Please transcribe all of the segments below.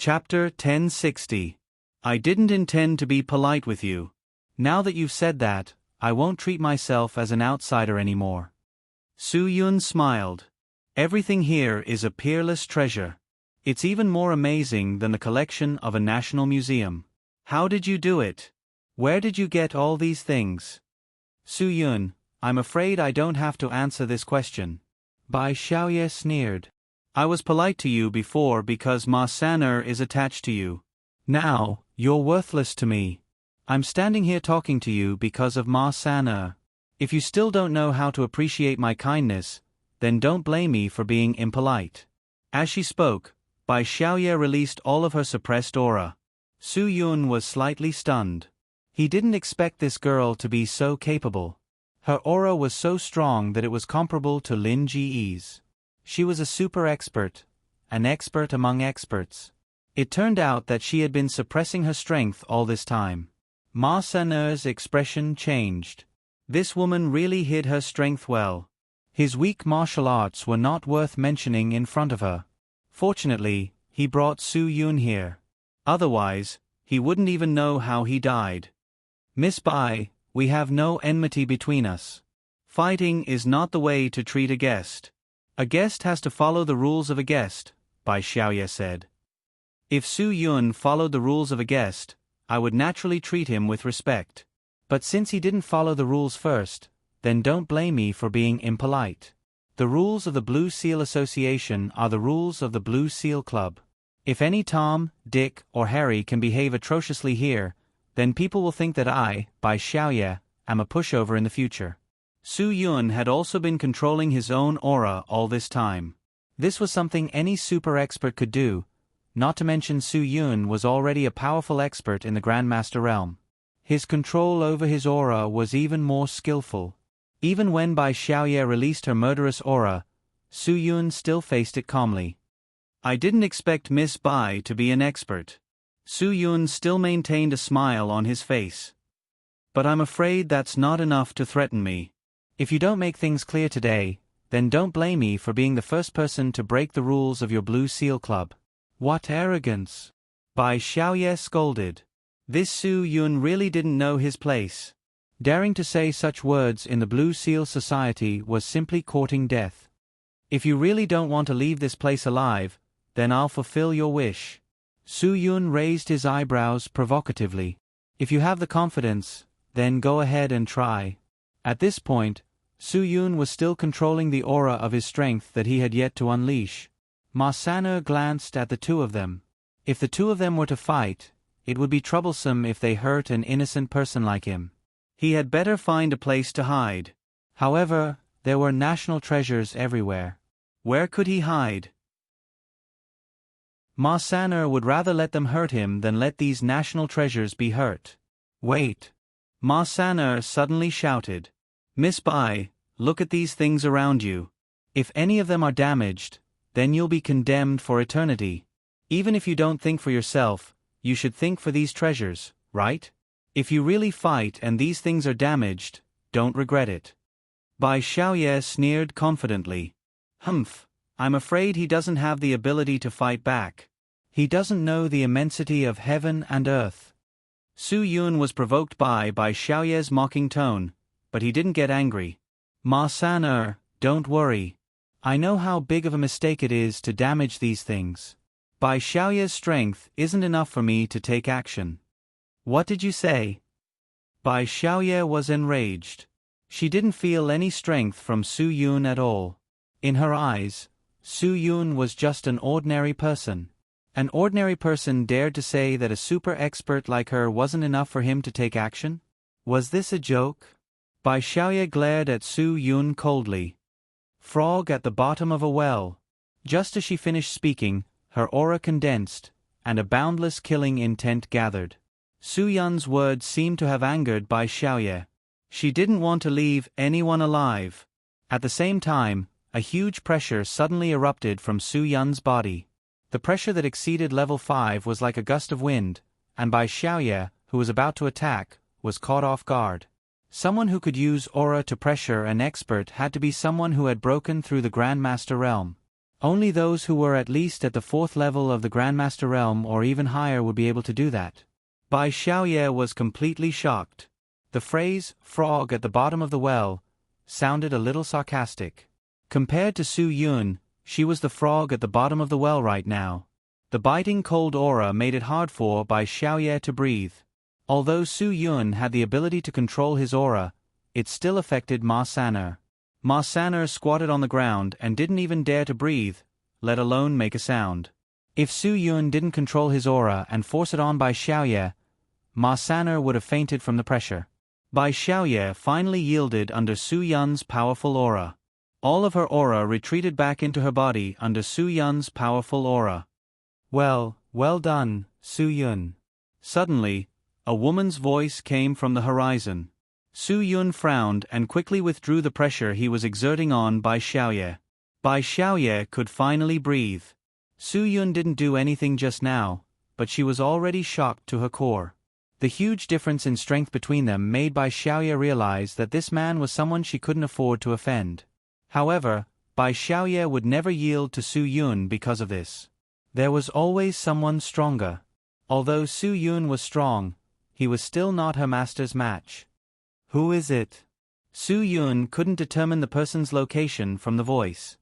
Chapter 1060. I didn't intend to be polite with you. Now that you've said that, I won't treat myself as an outsider anymore. Su Yun smiled. Everything here is a peerless treasure. It's even more amazing than the collection of a national museum. How did you do it? Where did you get all these things? Su Yun, I'm afraid I don't have to answer this question. Bai Xiaoye sneered. I was polite to you before because Ma San'er is attached to you. Now, you're worthless to me. I'm standing here talking to you because of Ma San'er. If you still don't know how to appreciate my kindness, then don't blame me for being impolite. As she spoke, Bai Xiaoye released all of her suppressed aura. Su Yun was slightly stunned. He didn't expect this girl to be so capable. Her aura was so strong that it was comparable to Lin Ji's. She was a super expert, an expert among experts. It turned out that she had been suppressing her strength all this time. Ma San'er's expression changed. This woman really hid her strength well. His weak martial arts were not worth mentioning in front of her. Fortunately, he brought Su Yun here. Otherwise, he wouldn't even know how he died. Miss Bai, we have no enmity between us. Fighting is not the way to treat a guest. A guest has to follow the rules of a guest, Bai Xiaoye said. If Su Yun followed the rules of a guest, I would naturally treat him with respect. But since he didn't follow the rules first, then don't blame me for being impolite. The rules of the Blue Seal Association are the rules of the Blue Seal Club. If any Tom, Dick, or Harry can behave atrociously here, then people will think that I, Bai Xiaoye, am a pushover in the future. Su Yun had also been controlling his own aura all this time. This was something any super expert could do, not to mention Su Yun was already a powerful expert in the Grandmaster realm. His control over his aura was even more skillful. Even when Bai Xiaoye released her murderous aura, Su Yun still faced it calmly. I didn't expect Miss Bai to be an expert. Su Yun still maintained a smile on his face. But I'm afraid that's not enough to threaten me. If you don't make things clear today, then don't blame me for being the first person to break the rules of your Blue Seal Club. What arrogance! Bai Xiaoye scolded. This Su Yun really didn't know his place. Daring to say such words in the Blue Seal Society was simply courting death. If you really don't want to leave this place alive, then I'll fulfill your wish. Su Yun raised his eyebrows provocatively. If you have the confidence, then go ahead and try. At this point, Su Yun was still controlling the aura of his strength that he had yet to unleash. Ma San'er glanced at the two of them. If the two of them were to fight, it would be troublesome if they hurt an innocent person like him. He had better find a place to hide. However, there were national treasures everywhere. Where could he hide? Ma San'er would rather let them hurt him than let these national treasures be hurt. Wait! Ma San'er suddenly shouted. Miss Bai, look at these things around you. If any of them are damaged, then you'll be condemned for eternity. Even if you don't think for yourself, you should think for these treasures, right? If you really fight and these things are damaged, don't regret it. Bai Xiaoye sneered confidently. Humph, I'm afraid he doesn't have the ability to fight back. He doesn't know the immensity of heaven and earth. Su Yun was provoked by Bai Xiaoye's mocking tone, but he didn't get angry. Ma San'er, don't worry. I know how big of a mistake it is to damage these things. Bai Xiaoye's strength isn't enough for me to take action. What did you say? Bai Xiaoye was enraged. She didn't feel any strength from Su Yun at all. In her eyes, Su Yun was just an ordinary person. An ordinary person dared to say that a super expert like her wasn't enough for him to take action? Was this a joke? Bai Xiaoye glared at Su Yun coldly. Frog at the bottom of a well. Just as she finished speaking, her aura condensed, and a boundless killing intent gathered. Su Yun's words seemed to have angered Bai Xiaoye. She didn't want to leave anyone alive. At the same time, a huge pressure suddenly erupted from Su Yun's body. The pressure that exceeded level 5 was like a gust of wind, and Bai Xiaoye, who was about to attack, was caught off guard. Someone who could use aura to pressure an expert had to be someone who had broken through the Grandmaster realm. Only those who were at least at the 4th level of the Grandmaster realm or even higher would be able to do that. Bai Xiaoye was completely shocked. The phrase, frog at the bottom of the well, sounded a little sarcastic. Compared to Su Yun, she was the frog at the bottom of the well right now. The biting cold aura made it hard for Bai Xiaoye to breathe. Although Su Yun had the ability to control his aura, it still affected Ma San'er. Ma San'er squatted on the ground and didn't even dare to breathe, let alone make a sound. If Su Yun didn't control his aura and force it on Bai Xiaoye, Ma San'er would have fainted from the pressure. Bai Xiaoye finally yielded under Su Yun's powerful aura. All of her aura retreated back into her body under Su Yun's powerful aura. Well done, Su Yun. Suddenly, a woman's voice came from the horizon. Su Yun frowned and quickly withdrew the pressure he was exerting on Bai Xiaoye. Bai Xiaoye could finally breathe. Su Yun didn't do anything just now, but she was already shocked to her core. The huge difference in strength between them made Bai Xiaoye realize that this man was someone she couldn't afford to offend. However, Bai Xiaoye would never yield to Su Yun because of this. There was always someone stronger. Although Su Yun was strong, he was still not her master's match. Who is it? Su Yun couldn't determine the person's location from the voice.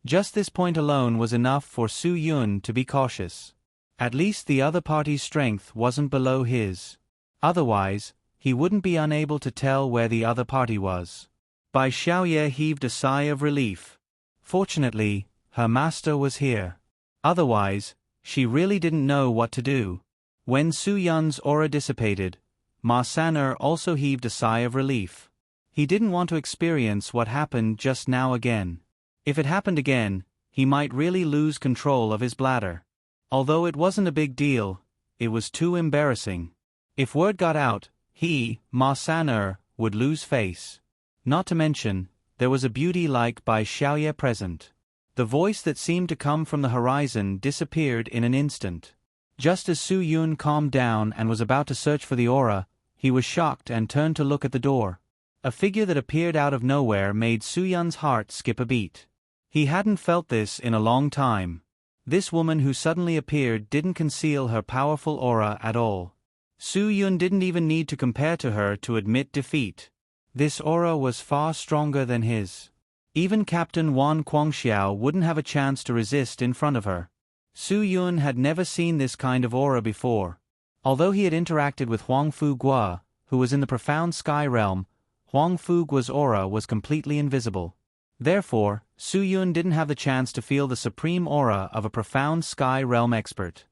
Just this point alone was enough for Su Yun to be cautious. At least the other party's strength wasn't below his. Otherwise, he wouldn't be unable to tell where the other party was. Bai Xiaoye heaved a sigh of relief. Fortunately, her master was here. Otherwise, she really didn't know what to do. When Su Yun's aura dissipated, Ma San'er also heaved a sigh of relief. He didn't want to experience what happened just now again. If it happened again, he might really lose control of his bladder. Although it wasn't a big deal, it was too embarrassing. If word got out, he, Ma San'er, would lose face. Not to mention, there was a beauty like Bai Xiaoye present. The voice that seemed to come from the horizon disappeared in an instant. Just as Su Yun calmed down and was about to search for the aura, he was shocked and turned to look at the door. A figure that appeared out of nowhere made Su Yun's heart skip a beat. He hadn't felt this in a long time. This woman who suddenly appeared didn't conceal her powerful aura at all. Su Yun didn't even need to compare to her to admit defeat. This aura was far stronger than his. Even Captain Wan Guangxiao wouldn't have a chance to resist in front of her. Su Yun had never seen this kind of aura before. Although he had interacted with Huang Fu Gua, who was in the profound sky realm, Huang Fu Gua's aura was completely invisible. Therefore, Su Yun didn't have the chance to feel the supreme aura of a profound sky realm expert.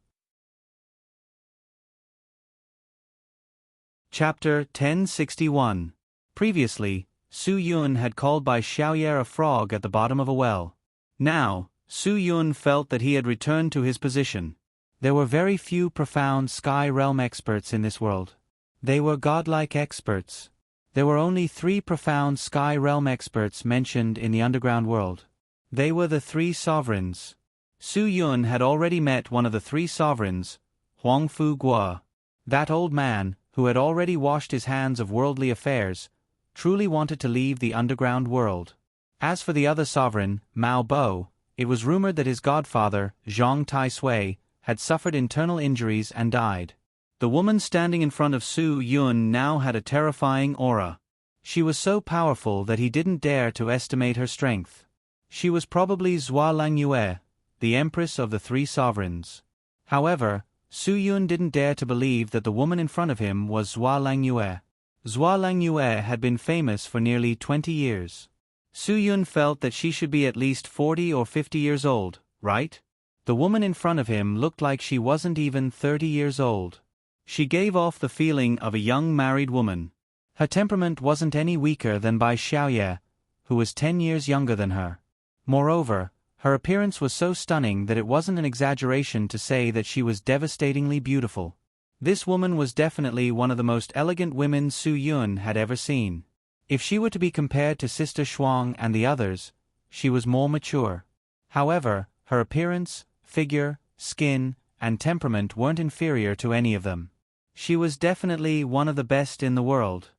Chapter 1061. Previously, Su Yun had called Bai Xiaoye a frog at the bottom of a well. Now, Su Yun felt that he had returned to his position. There were very few profound sky realm experts in this world. They were godlike experts. There were only 3 profound sky realm experts mentioned in the underground world. They were the 3 sovereigns. Su Yun had already met one of the 3 sovereigns, Huang Fu Gua. That old man, who had already washed his hands of worldly affairs, truly wanted to leave the underground world. As for the other sovereign, Mao Bo, it was rumored that his godfather, Zhang Tai-sui, had suffered internal injuries and died. The woman standing in front of Su Yun now had a terrifying aura. She was so powerful that he didn't dare to estimate her strength. She was probably Zhua Langyue, the empress of the 3 sovereigns. However, Su Yun didn't dare to believe that the woman in front of him was Zhua Langyue. Zhua Langyue had been famous for nearly 20 years. Su Yun felt that she should be at least 40 or 50 years old, right? The woman in front of him looked like she wasn't even 30 years old. She gave off the feeling of a young married woman. Her temperament wasn't any weaker than Bai Xiaoye, who was 10 years younger than her. Moreover, her appearance was so stunning that it wasn't an exaggeration to say that she was devastatingly beautiful. This woman was definitely one of the most elegant women Su Yun had ever seen. If she were to be compared to Sister Shuang and the others, she was more mature. However, her appearance, figure, skin, and temperament weren't inferior to any of them. She was definitely one of the best in the world.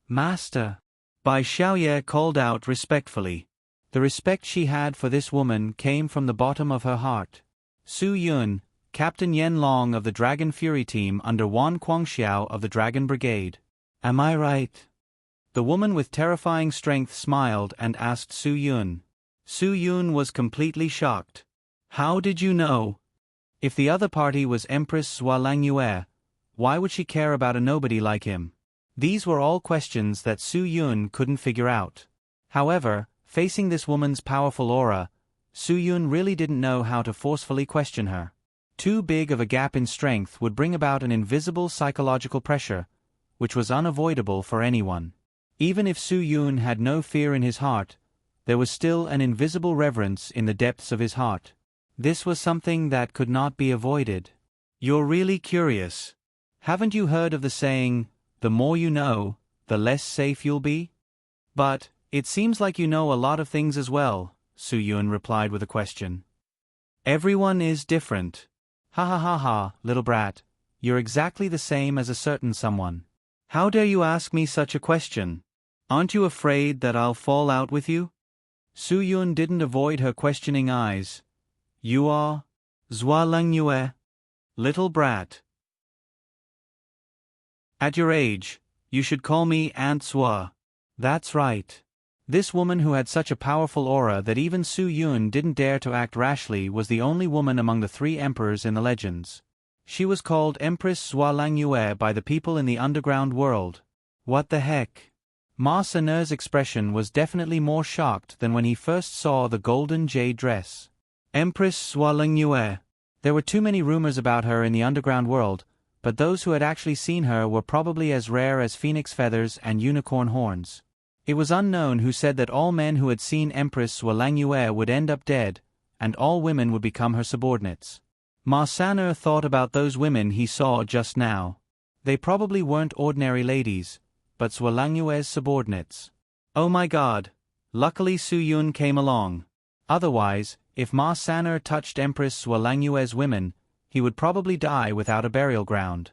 Master! Bai Xiaoye called out respectfully. The respect she had for this woman came from the bottom of her heart. Su Yun, Captain Yen Long of the Dragon Fury team under Wan Guangxiao of the Dragon Brigade. Am I right? The woman with terrifying strength smiled and asked Su Yun. Su Yun was completely shocked. How did you know? If the other party was Empress Zhuo Langyue, why would she care about a nobody like him? These were all questions that Su Yun couldn't figure out. However, facing this woman's powerful aura, Su Yun really didn't know how to forcefully question her. Too big of a gap in strength would bring about an invisible psychological pressure, which was unavoidable for anyone. Even if Su Yun had no fear in his heart, there was still an invisible reverence in the depths of his heart. This was something that could not be avoided. You're really curious. Haven't you heard of the saying, the more you know, the less safe you'll be? But, it seems like you know a lot of things as well, Su Yun replied with a question. Everyone is different. Ha ha ha ha, little brat, you're exactly the same as a certain someone. How dare you ask me such a question? Aren't you afraid that I'll fall out with you? Su Yun didn't avoid her questioning eyes. You are? Zhuo Langyue? Little brat. At your age, you should call me Aunt Zhuo. That's right. This woman who had such a powerful aura that even Su Yun didn't dare to act rashly was the only woman among the 3 emperors in the legends. She was called Empress Zhuo Langyue by the people in the underground world. What the heck? Ma Saner's expression was definitely more shocked than when he first saw the golden jade dress. Empress Zhuo Langyue. There were too many rumors about her in the underground world, but those who had actually seen her were probably as rare as phoenix feathers and unicorn horns. It was unknown who said that all men who had seen Empress Zhuo Langyue would end up dead, and all women would become her subordinates. Ma Saner thought about those women he saw just now. They probably weren't ordinary ladies, but Zhuo Langyue's subordinates. Oh my god! Luckily Su Yun came along. Otherwise, if Ma Saner touched Empress Zhuo Langyue's women, he would probably die without a burial ground.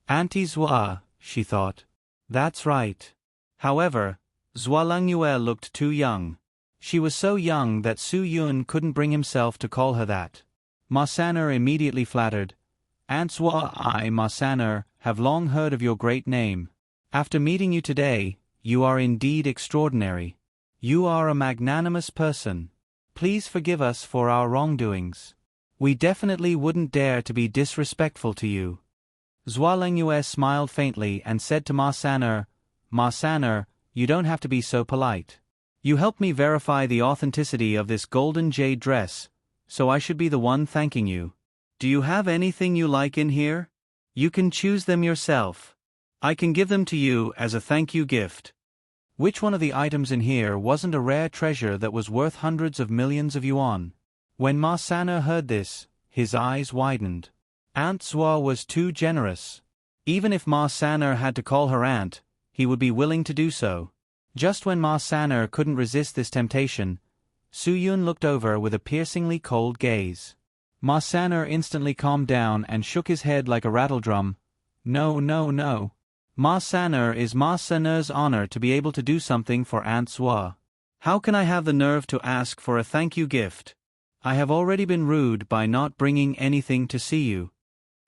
Auntie Zhuo, she thought. That's right. However, Zhuo Langyue looked too young. She was so young that Su Yun couldn't bring himself to call her that. Ma Saner immediately flattered. Aunt Zhuo, I, Ma Saner, have long heard of your great name. After meeting you today, you are indeed extraordinary. You are a magnanimous person. Please forgive us for our wrongdoings. We definitely wouldn't dare to be disrespectful to you. Zhuo Langyue smiled faintly and said to Ma Saner, you don't have to be so polite. You helped me verify the authenticity of this golden jade dress, so I should be the one thanking you. Do you have anything you like in here? You can choose them yourself. I can give them to you as a thank you gift. Which one of the items in here wasn't a rare treasure that was worth hundreds of millions of yuan? When Ma Saner heard this, his eyes widened. Aunt Zhuo was too generous. Even if Ma Saner had to call her aunt, he would be willing to do so. Just when Ma Saner couldn't resist this temptation, Su Yun looked over with a piercingly cold gaze. Ma Saner instantly calmed down and shook his head like a rattledrum. No, no, no. Ma Saner is Ma Saner's honor to be able to do something for Aunt Zhuo. How can I have the nerve to ask for a thank you gift? I have already been rude by not bringing anything to see you.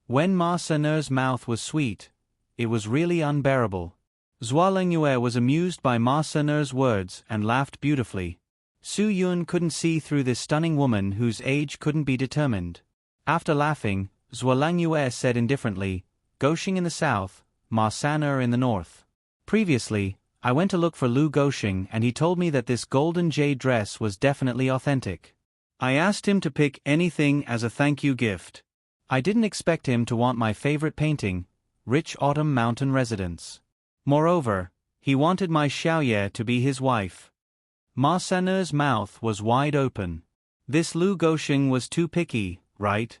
When Ma Saner's mouth was sweet, it was really unbearable. Zhuo Langyue was amused by Ma Saner's words and laughed beautifully. Su Yun couldn't see through this stunning woman whose age couldn't be determined. After laughing, Zhuo Langyue said indifferently, Goxing in the south, Ma Saner in the north. Previously, I went to look for Lu Goxing and he told me that this golden jade dress was definitely authentic. I asked him to pick anything as a thank you gift. I didn't expect him to want my favorite painting, Rich Autumn Mountain Residence. Moreover, he wanted my Xiaoye to be his wife. Ma Saner's mouth was wide open. This Lu Goxing was too picky, right?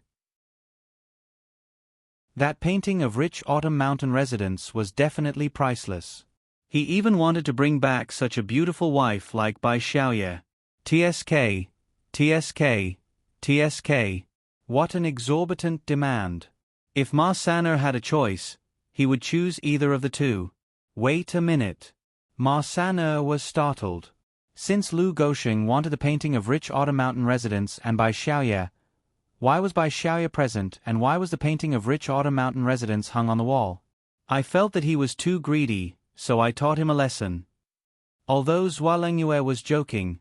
That painting of Rich Autumn Mountain Residence was definitely priceless. He even wanted to bring back such a beautiful wife like Bai Xiaoye. TSK, TSK, TSK. What an exorbitant demand. If Ma Saner had a choice, he would choose either of the two. Wait a minute. Ma Saner was startled. Since Lu Gosheng wanted the painting of rich autumn mountain residents and Bai Xiaoye, why was Bai Xiaoye present and why was the painting of rich autumn mountain residents hung on the wall? I felt that he was too greedy, so I taught him a lesson. Although Zhuo Langyue was joking,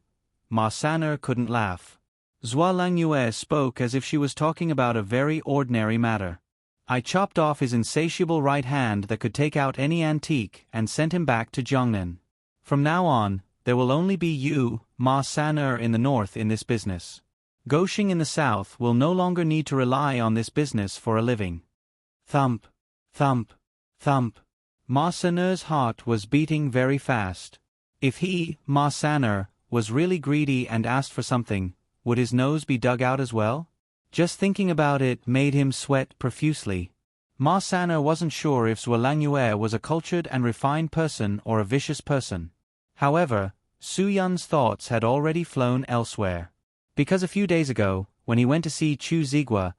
Ma San'er couldn't laugh. Zhuo Langyue spoke as if she was talking about a very ordinary matter. I chopped off his insatiable right hand that could take out any antique and sent him back to Jiangnan. From now on, there will only be you, Ma San'er, in the north in this business. Gosheng in the south will no longer need to rely on this business for a living. Thump, thump, thump. Ma San'er's heart was beating very fast. If he, Ma San'er, was really greedy and asked for something, would his nose be dug out as well? Just thinking about it made him sweat profusely. Ma San'er wasn't sure if Zhuo Langyue was a cultured and refined person or a vicious person. However, Su Yun's thoughts had already flown elsewhere. Because a few days ago, when he went to see Chu Zigua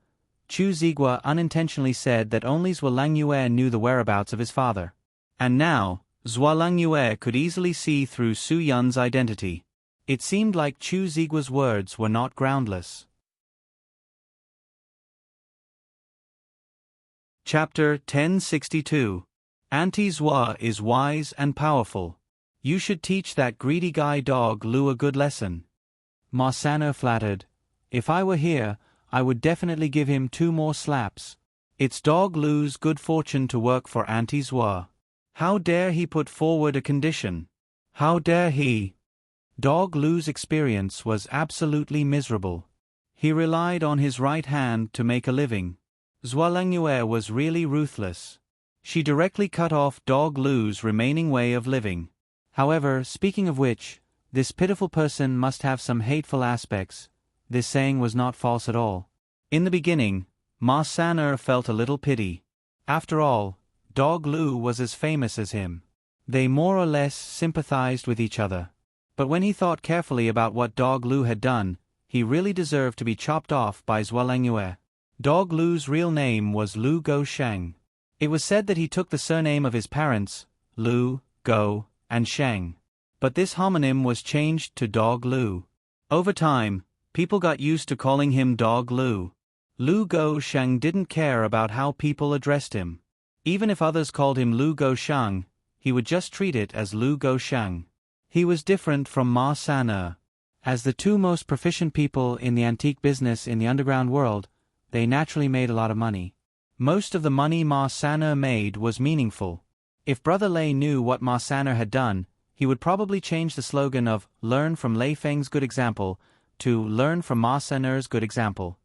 unintentionally said that only Zhuo Langyue knew the whereabouts of his father. And now, Zhuo Langyue could easily see through Su Yun's identity. It seemed like Chu Zigua's words were not groundless. Chapter 1062. Auntie Zhuo is wise and powerful. You should teach that greedy guy Dog Lu a good lesson. Ma San'er flattered. If I were here, I would definitely give him 2 more slaps. It's Dog Lu's good fortune to work for Auntie Zhuo. How dare he put forward a condition? How dare he? Dog Lu's experience was absolutely miserable. He relied on his right hand to make a living. Zhuo Langyue was really ruthless. She directly cut off Dog Lu's remaining way of living. However, speaking of which, this pitiful person must have some hateful aspects. This saying was not false at all. In the beginning, Ma San'er felt a little pity. After all, Dog Lu was as famous as him. They more or less sympathized with each other. But when he thought carefully about what Dog Lu had done, he really deserved to be chopped off by Zhuo Langyue. Dog Lu's real name was Lu Gosheng. It was said that he took the surname of his parents, Lu, Go, and Sheng. But this homonym was changed to Dog Lu. Over time, people got used to calling him Dog Lu. Lu Gosheng didn't care about how people addressed him. Even if others called him Lu Gosheng, he would just treat it as Lu Gosheng. He was different from Ma San'er. As the 2 most proficient people in the antique business in the underground world, they naturally made a lot of money. Most of the money Ma San'er made was meaningful. If Brother Lei knew what Ma San'er had done, he would probably change the slogan of "Learn from Lei Feng's good example" to "Learn from Ma San'er's good example."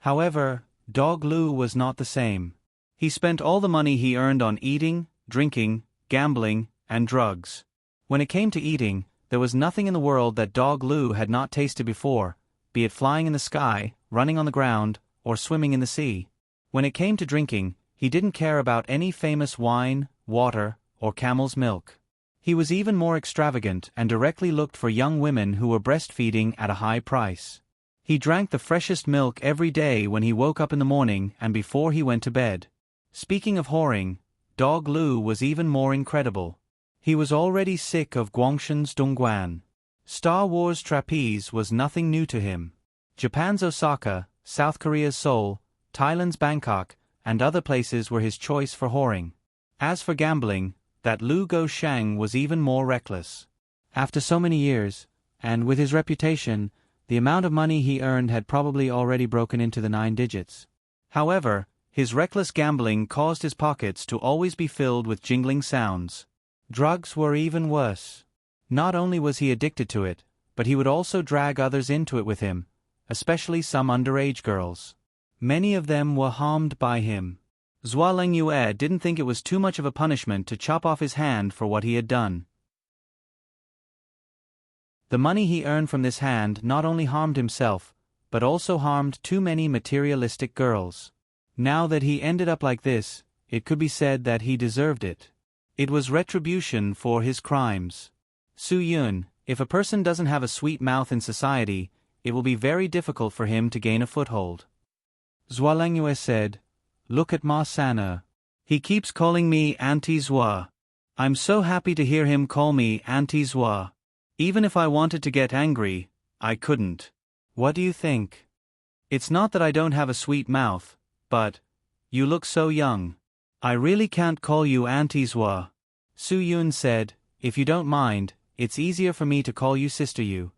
However, Dog Lu was not the same. He spent all the money he earned on eating, drinking, gambling, and drugs. When it came to eating, there was nothing in the world that Dog Lu had not tasted before, be it flying in the sky, running on the ground, or swimming in the sea. When it came to drinking, he didn't care about any famous wine, water, or camel's milk. He was even more extravagant and directly looked for young women who were breastfeeding at a high price. He drank the freshest milk every day when he woke up in the morning and before he went to bed. Speaking of whoring, Dog Lu was even more incredible. He was already sick of Guangshen's Dongguan. Star Wars trapeze was nothing new to him. Japan's Osaka, South Korea's Seoul, Thailand's Bangkok, and other places were his choice for whoring. As for gambling, that Lu Gosheng was even more reckless. After so many years, and with his reputation, the amount of money he earned had probably already broken into the 9 digits. However, his reckless gambling caused his pockets to always be filled with jingling sounds. Drugs were even worse. Not only was he addicted to it, but he would also drag others into it with him, especially some underage girls. Many of them were harmed by him. Zhuo Langyue didn't think it was too much of a punishment to chop off his hand for what he had done. The money he earned from this hand not only harmed himself, but also harmed too many materialistic girls. Now that he ended up like this, it could be said that he deserved it. It was retribution for his crimes. Su Yun, if a person doesn't have a sweet mouth in society, it will be very difficult for him to gain a foothold. Zhuo Langyue said, "Look at Ma San'er. He keeps calling me Auntie Zhuo. I'm so happy to hear him call me Auntie Zhuo. Even if I wanted to get angry, I couldn't. What do you think? It's not that I don't have a sweet mouth, but you look so young. I really can't call you Auntie Zwa. Su Yun said, if you don't mind, it's easier for me to call you Sister Yu.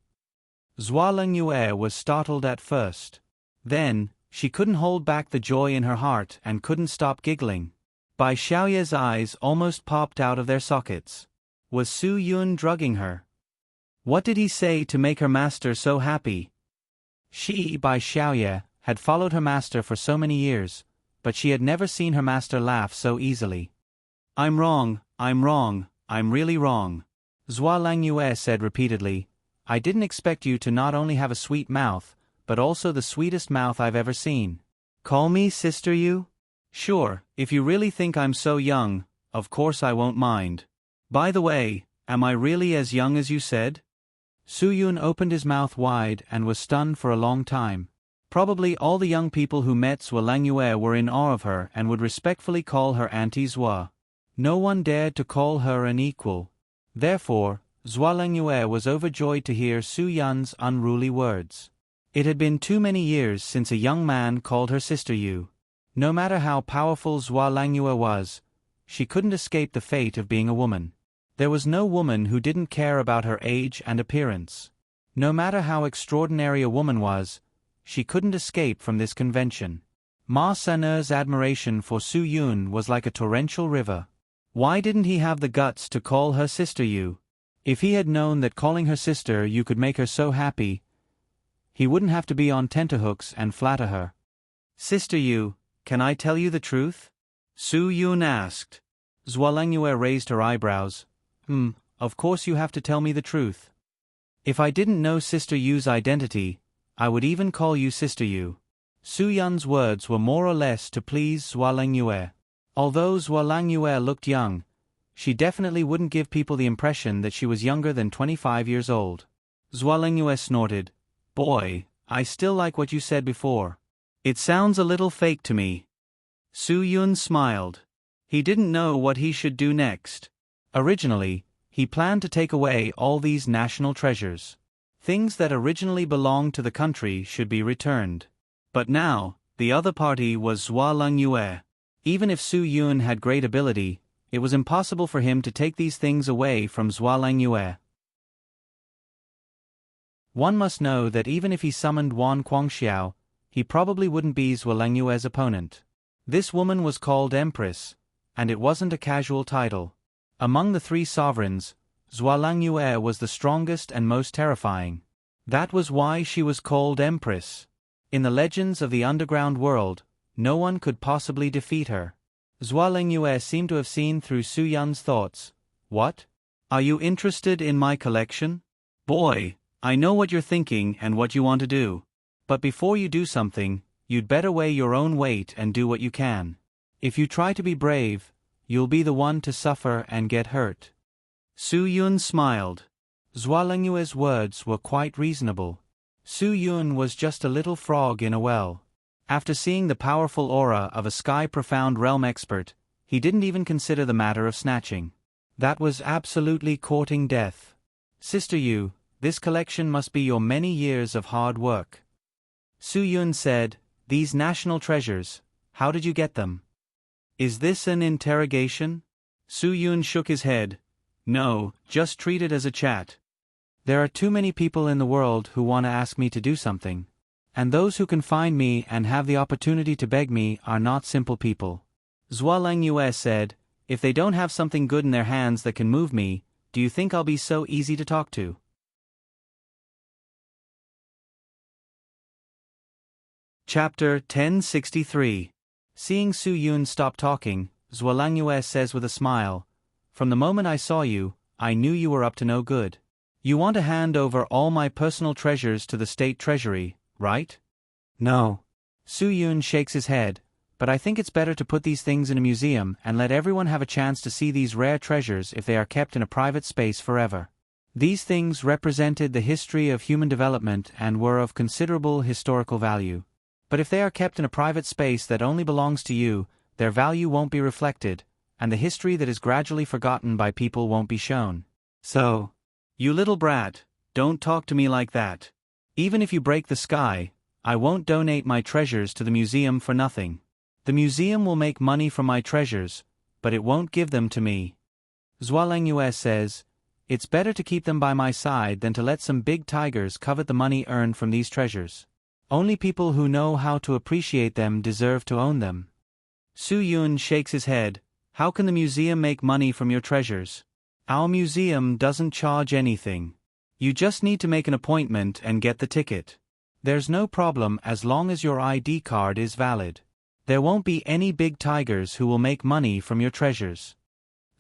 Zwa Lengyue was startled at first. Then, she couldn't hold back the joy in her heart and couldn't stop giggling. Bai Xiaoye's eyes almost popped out of their sockets. Was Su Yun drugging her? What did he say to make her master so happy? She, Bai Xiaoye, had followed her master for so many years, but she had never seen her master laugh so easily. I'm wrong, I'm really wrong. Zwa Langyue said repeatedly, I didn't expect you to not only have a sweet mouth, but also the sweetest mouth I've ever seen. Call me Sister Yu? Sure, if you really think I'm so young, of course I won't mind. By the way, am I really as young as you said? Su Yun opened his mouth wide and was stunned for a long time. Probably all the young people who met Zwa Langyue were in awe of her and would respectfully call her Auntie Zwa. No one dared to call her an equal. Therefore, Zwa Langyue was overjoyed to hear Su Yun's unruly words. It had been too many years since a young man called her Sister Yu. No matter how powerful Zwa Langyue was, she couldn't escape the fate of being a woman. There was no woman who didn't care about her age and appearance. No matter how extraordinary a woman was, she couldn't escape from this convention. Ma Saner's admiration for Su Yun was like a torrential river. Why didn't he have the guts to call her Sister Yu? If he had known that calling her Sister Yu could make her so happy, he wouldn't have to be on tenterhooks and flatter her. Sister Yu, can I tell you the truth? Su Yun asked. Zwa Langyue raised her eyebrows. Of course you have to tell me the truth. If I didn't know Sister Yu's identity, I would even call you Sister Yu. Su Yun's words were more or less to please Zwa Langyue. Although Zwa Langyue looked young, she definitely wouldn't give people the impression that she was younger than 25 years old. Zwa Langyue snorted. Boy, I still like what you said before. It sounds a little fake to me. Su Yun smiled. He didn't know what he should do next. Originally, he planned to take away all these national treasures. Things that originally belonged to the country should be returned. But now, the other party was Zwa Langyue. Even if Su Yun had great ability, it was impossible for him to take these things away from Zwa Langyue. One must know that even if he summoned Wan Guangxiao, he probably wouldn't be Zwa Langyue's opponent. This woman was called Empress, and it wasn't a casual title. Among the three sovereigns, Zwa Langyue was the strongest and most terrifying. That was why she was called Empress. In the legends of the underground world, no one could possibly defeat her. Zwa Langyue seemed to have seen through Su Yun's thoughts. What? Are you interested in my collection? Boy, I know what you're thinking and what you want to do. But before you do something, you'd better weigh your own weight and do what you can. If you try to be brave, you'll be the one to suffer and get hurt. Su Yun smiled. Zwa Langyue's words were quite reasonable. Su Yun was just a little frog in a well. After seeing the powerful aura of a sky-profound realm expert, he didn't even consider the matter of snatching. That was absolutely courting death. Sister Yu, this collection must be your many years of hard work. Su Yun said, these national treasures, how did you get them? Is this an interrogation? Su Yun shook his head. No, just treat it as a chat. There are too many people in the world who want to ask me to do something. And those who can find me and have the opportunity to beg me are not simple people. Zwa Langyue said, if they don't have something good in their hands that can move me, do you think I'll be so easy to talk to? Chapter 1063. Seeing Su Yun stop talking, Zwa Langyue says with a smile, from the moment I saw you, I knew you were up to no good. You want to hand over all my personal treasures to the state treasury, right? No. Su Yun shakes his head, but I think it's better to put these things in a museum and let everyone have a chance to see these rare treasures if they are kept in a private space forever. These things represented the history of human development and were of considerable historical value. But if they are kept in a private space that only belongs to you, their value won't be reflected, and the history that is gradually forgotten by people won't be shown. So, You little brat, don't talk to me like that. Even if you break the sky, I won't donate my treasures to the museum for nothing. The museum will make money from my treasures, but it won't give them to me. Zhualangyue says, it's better to keep them by my side than to let some big tigers covet the money earned from these treasures. Only people who know how to appreciate them deserve to own them. Su Yun shakes his head. How can the museum make money from your treasures? Our museum doesn't charge anything. You just need to make an appointment and get the ticket. There's no problem as long as your ID card is valid. There won't be any big tigers who will make money from your treasures.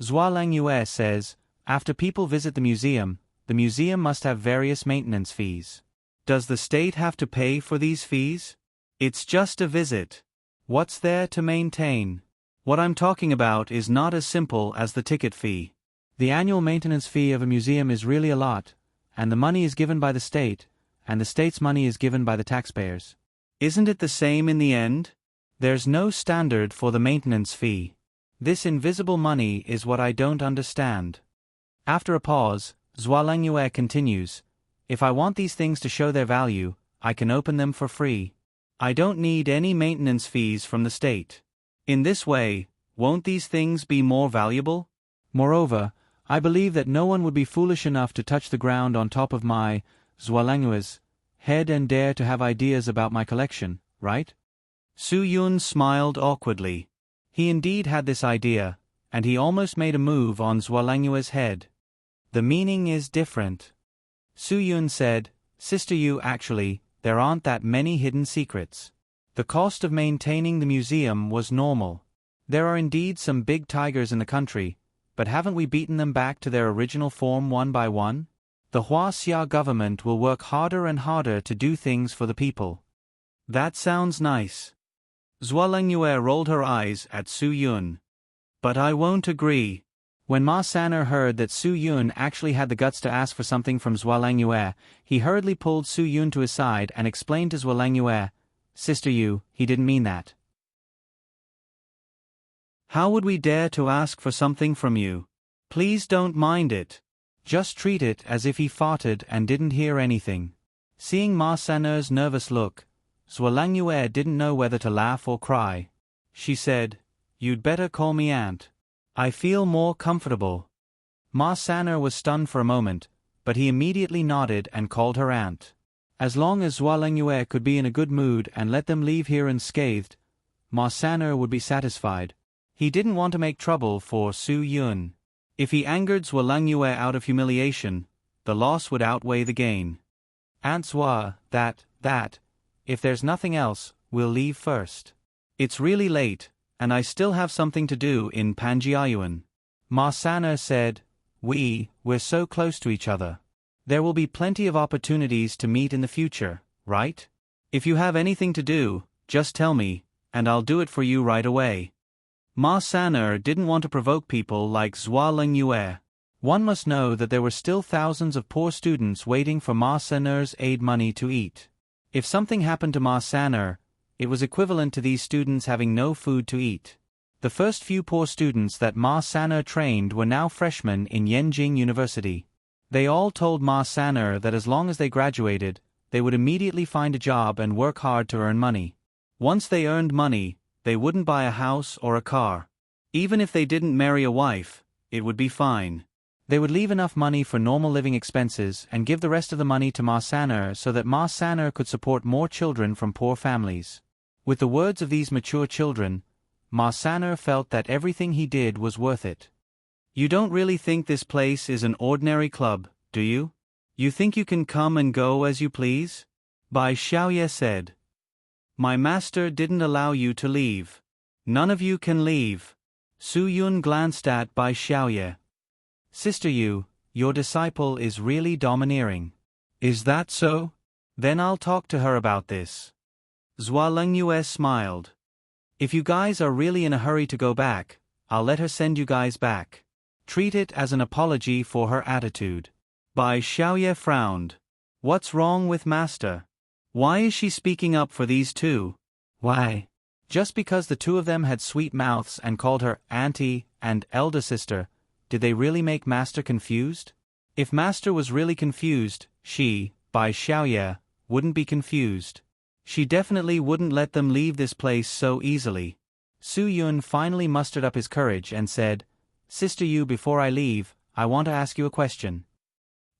Zhualangyue says, after people visit the museum must have various maintenance fees. Does the state have to pay for these fees? It's just a visit. What's there to maintain? What I'm talking about is not as simple as the ticket fee. The annual maintenance fee of a museum is really a lot, and the money is given by the state, and the state's money is given by the taxpayers. Isn't it the same in the end? There's no standard for the maintenance fee. This invisible money is what I don't understand. After a pause, Zhualangyue continues, if I want these things to show their value, I can open them for free. I don't need any maintenance fees from the state. In this way, won't these things be more valuable? Moreover, I believe that no one would be foolish enough to touch the ground on top of my, Zhualangyue's, head and dare to have ideas about my collection, right? Su Yun smiled awkwardly. He indeed had this idea, and he almost made a move on Zhualangyue's head. The meaning is different. Su Yun said, Sister Yu, actually, there aren't that many hidden secrets. The cost of maintaining the museum was normal. There are indeed some big tigers in the country, but haven't we beaten them back to their original form one by one? The Huaxia government will work harder and harder to do things for the people. That sounds nice. Zhualangyue rolled her eyes at Su Yun. But I won't agree. When Ma San'er heard that Su Yun actually had the guts to ask for something from Zhualangyue, he hurriedly pulled Su Yun to his side and explained to Zhualangyue, Sister Yu, he didn't mean that. How would we dare to ask for something from you? Please don't mind it. Just treat it as if he farted and didn't hear anything. Seeing Ma San'er's nervous look, Zhualangyue didn't know whether to laugh or cry. She said, You'd better call me aunt. I feel more comfortable. Ma San'er was stunned for a moment, but he immediately nodded and called her aunt. As long as Zhualangyue could be in a good mood and let them leave here unscathed, Ma San'er would be satisfied. He didn't want to make trouble for Su Yun. If he angered Zhualangyue out of humiliation, the loss would outweigh the gain. Aunt Zhua, if there's nothing else, we'll leave first. It's really late, and I still have something to do in Panjiayuan. Ma San'er said, we're so close to each other. There will be plenty of opportunities to meet in the future, right? If you have anything to do, just tell me, and I'll do it for you right away. Ma San'er didn't want to provoke people like Zhualangyue. One must know that there were still thousands of poor students waiting for Ma San'er's aid money to eat. If something happened to Ma San'er, it was equivalent to these students having no food to eat. The first few poor students that Ma San'er trained were now freshmen in Yenjing University. They all told Ma San'er that as long as they graduated, they would immediately find a job and work hard to earn money. Once they earned money, they wouldn't buy a house or a car. Even if they didn't marry a wife, it would be fine. They would leave enough money for normal living expenses and give the rest of the money to Ma San'er so that Ma San'er could support more children from poor families. With the words of these mature children, Ma San'er felt that everything he did was worth it. You don't really think this place is an ordinary club, do you? You think you can come and go as you please? Bai Xiaoye said. My master didn't allow you to leave. None of you can leave. Su Yun glanced at Bai Xiaoye. Sister Yu, your disciple is really domineering. Is that so? Then I'll talk to her about this. Zhualangyue smiled. If you guys are really in a hurry to go back, I'll let her send you guys back. Treat it as an apology for her attitude. Bai Xiaoye frowned. What's wrong with Master? Why is she speaking up for these two? Why? Just because the two of them had sweet mouths and called her auntie and elder sister, did they really make Master confused? If Master was really confused, she, Bai Xiaoye, wouldn't be confused. She definitely wouldn't let them leave this place so easily. Su Yun finally mustered up his courage and said, Sister Yu, before I leave, I want to ask you a question.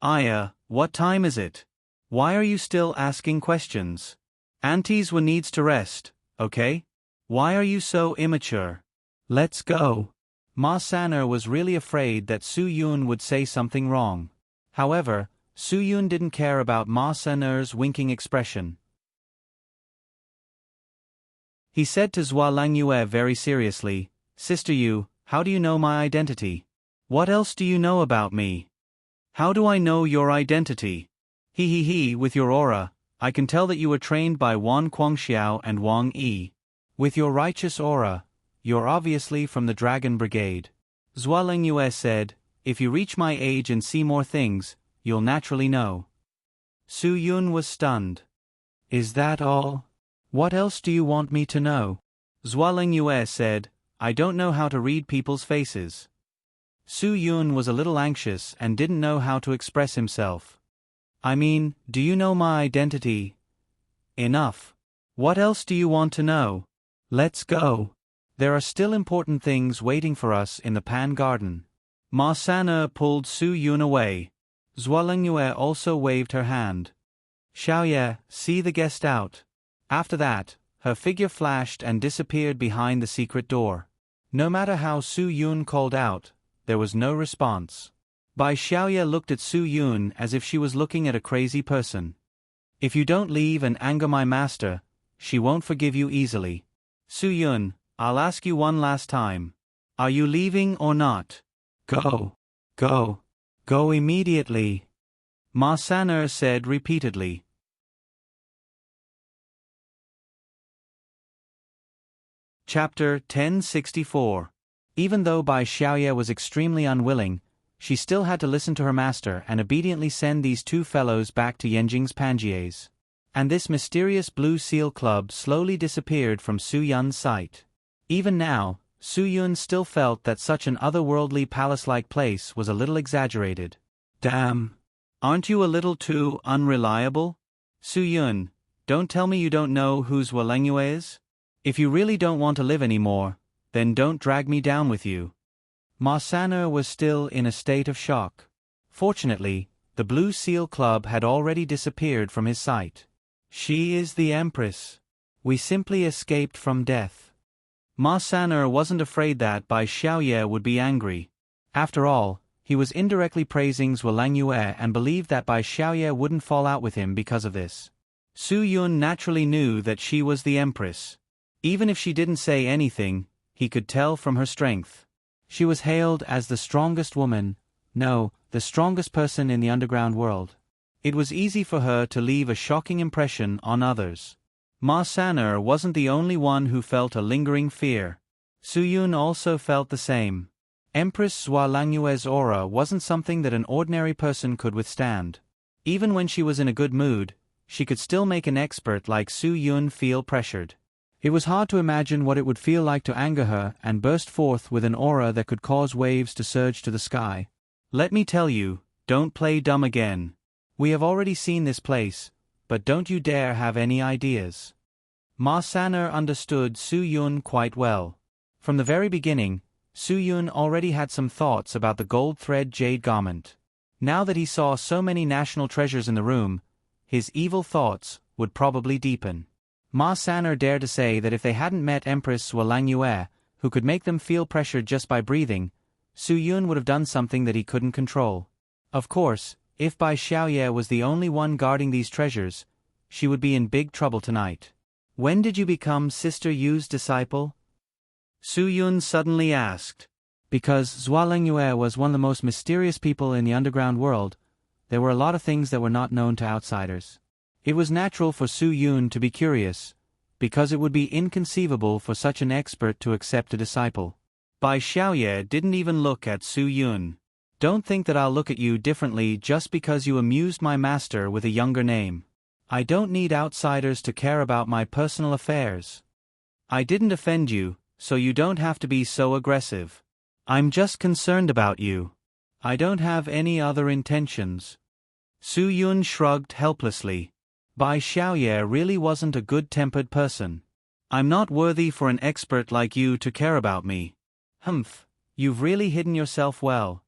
Aya, what time is it? Why are you still asking questions? Aunties needs to rest, okay? Why are you so immature? Let's go. Ma Saner was really afraid that Su Yun would say something wrong. However, Su Yun didn't care about Ma Saner's winking expression. He said to Zhua Langyue very seriously, Sister Yu, how do you know my identity? What else do you know about me? How do I know your identity? With your aura, I can tell that you were trained by Wan Guangxiao and Wang Yi. With your righteous aura, you're obviously from the Dragon Brigade. Zhua Langyue said, if you reach my age and see more things, you'll naturally know. Su Yun was stunned. Is that all? What else do you want me to know? Zhua Langyue said, I don't know how to read people's faces. Su Yun was a little anxious and didn't know how to express himself. I mean, do you know my identity? Enough. What else do you want to know? Let's go. There are still important things waiting for us in the Pan Garden. Ma Saner pulled Su Yun away. Zhua Langyue also waved her hand. Xiaoye, see the guest out. After that, her figure flashed and disappeared behind the secret door. No matter how Su Yun called out, there was no response. Bai Xiaoye looked at Su Yun as if she was looking at a crazy person. If you don't leave and anger my master, she won't forgive you easily. Su Yun, I'll ask you one last time. Are you leaving or not? Go. Go. Go immediately. Ma Saner said repeatedly. Chapter 1064. Even though Bai Xiaoye was extremely unwilling, she still had to listen to her master and obediently send these two fellows back to Yanjing's Panjies. And this mysterious Blue Seal Club slowly disappeared from Su Yun's sight. Even now, Su Yun still felt that such an otherworldly palace-like place was a little exaggerated. Damn. Aren't you a little too unreliable? Su Yun, don't tell me you don't know who Zhua Langyue is? If you really don't want to live anymore, then don't drag me down with you. Ma Saner was still in a state of shock. Fortunately, the Blue Seal Club had already disappeared from his sight. She is the Empress. We simply escaped from death. Ma Saner wasn't afraid that Bai Xiaoye would be angry. After all, he was indirectly praising Zhua Langyue and believed that Bai Xiaoye wouldn't fall out with him because of this. Su Yun naturally knew that she was the Empress. Even if she didn't say anything, he could tell from her strength. She was hailed as the strongest woman, no, the strongest person in the underground world. It was easy for her to leave a shocking impression on others. Ma Saner wasn't the only one who felt a lingering fear. Su Yun also felt the same. Empress Zhua Langyue's aura wasn't something that an ordinary person could withstand. Even when she was in a good mood, she could still make an expert like Su Yun feel pressured. It was hard to imagine what it would feel like to anger her and burst forth with an aura that could cause waves to surge to the sky. Let me tell you, don't play dumb again. We have already seen this place, but don't you dare have any ideas. Ma Saner understood Su Yun quite well. From the very beginning, Su Yun already had some thoughts about the gold thread jade garment. Now that he saw so many national treasures in the room, his evil thoughts would probably deepen. Ma Saner dared to say that if they hadn't met Empress Zhua Langyue, who could make them feel pressured just by breathing, Su Yun would have done something that he couldn't control. Of course, if Bai Xiaoye was the only one guarding these treasures, she would be in big trouble tonight. When did you become Sister Yu's disciple? Su Yun suddenly asked. Because Zhua Langyue was one of the most mysterious people in the underground world, there were a lot of things that were not known to outsiders. It was natural for Su Yun to be curious, because it would be inconceivable for such an expert to accept a disciple. Bai Xiaoye didn't even look at Su Yun. Don't think that I'll look at you differently just because you amused my master with a younger name. I don't need outsiders to care about my personal affairs. I didn't offend you, so you don't have to be so aggressive. I'm just concerned about you. I don't have any other intentions. Su Yun shrugged helplessly. Bai Xiaoye really wasn't a good-tempered person. I'm not worthy for an expert like you to care about me. Humph, you've really hidden yourself well.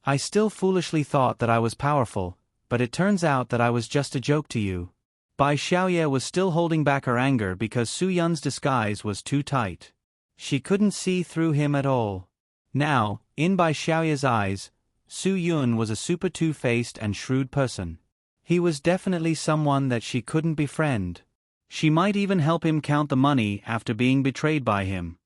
I still foolishly thought that I was powerful, but it turns out that I was just a joke to you. Bai Xiaoye was still holding back her anger because Su Yun's disguise was too tight. She couldn't see through him at all. Now, in Bai Xiaoye's eyes, Su Yun was a super two-faced and shrewd person. He was definitely someone that she couldn't befriend. She might even help him count the money after being betrayed by him.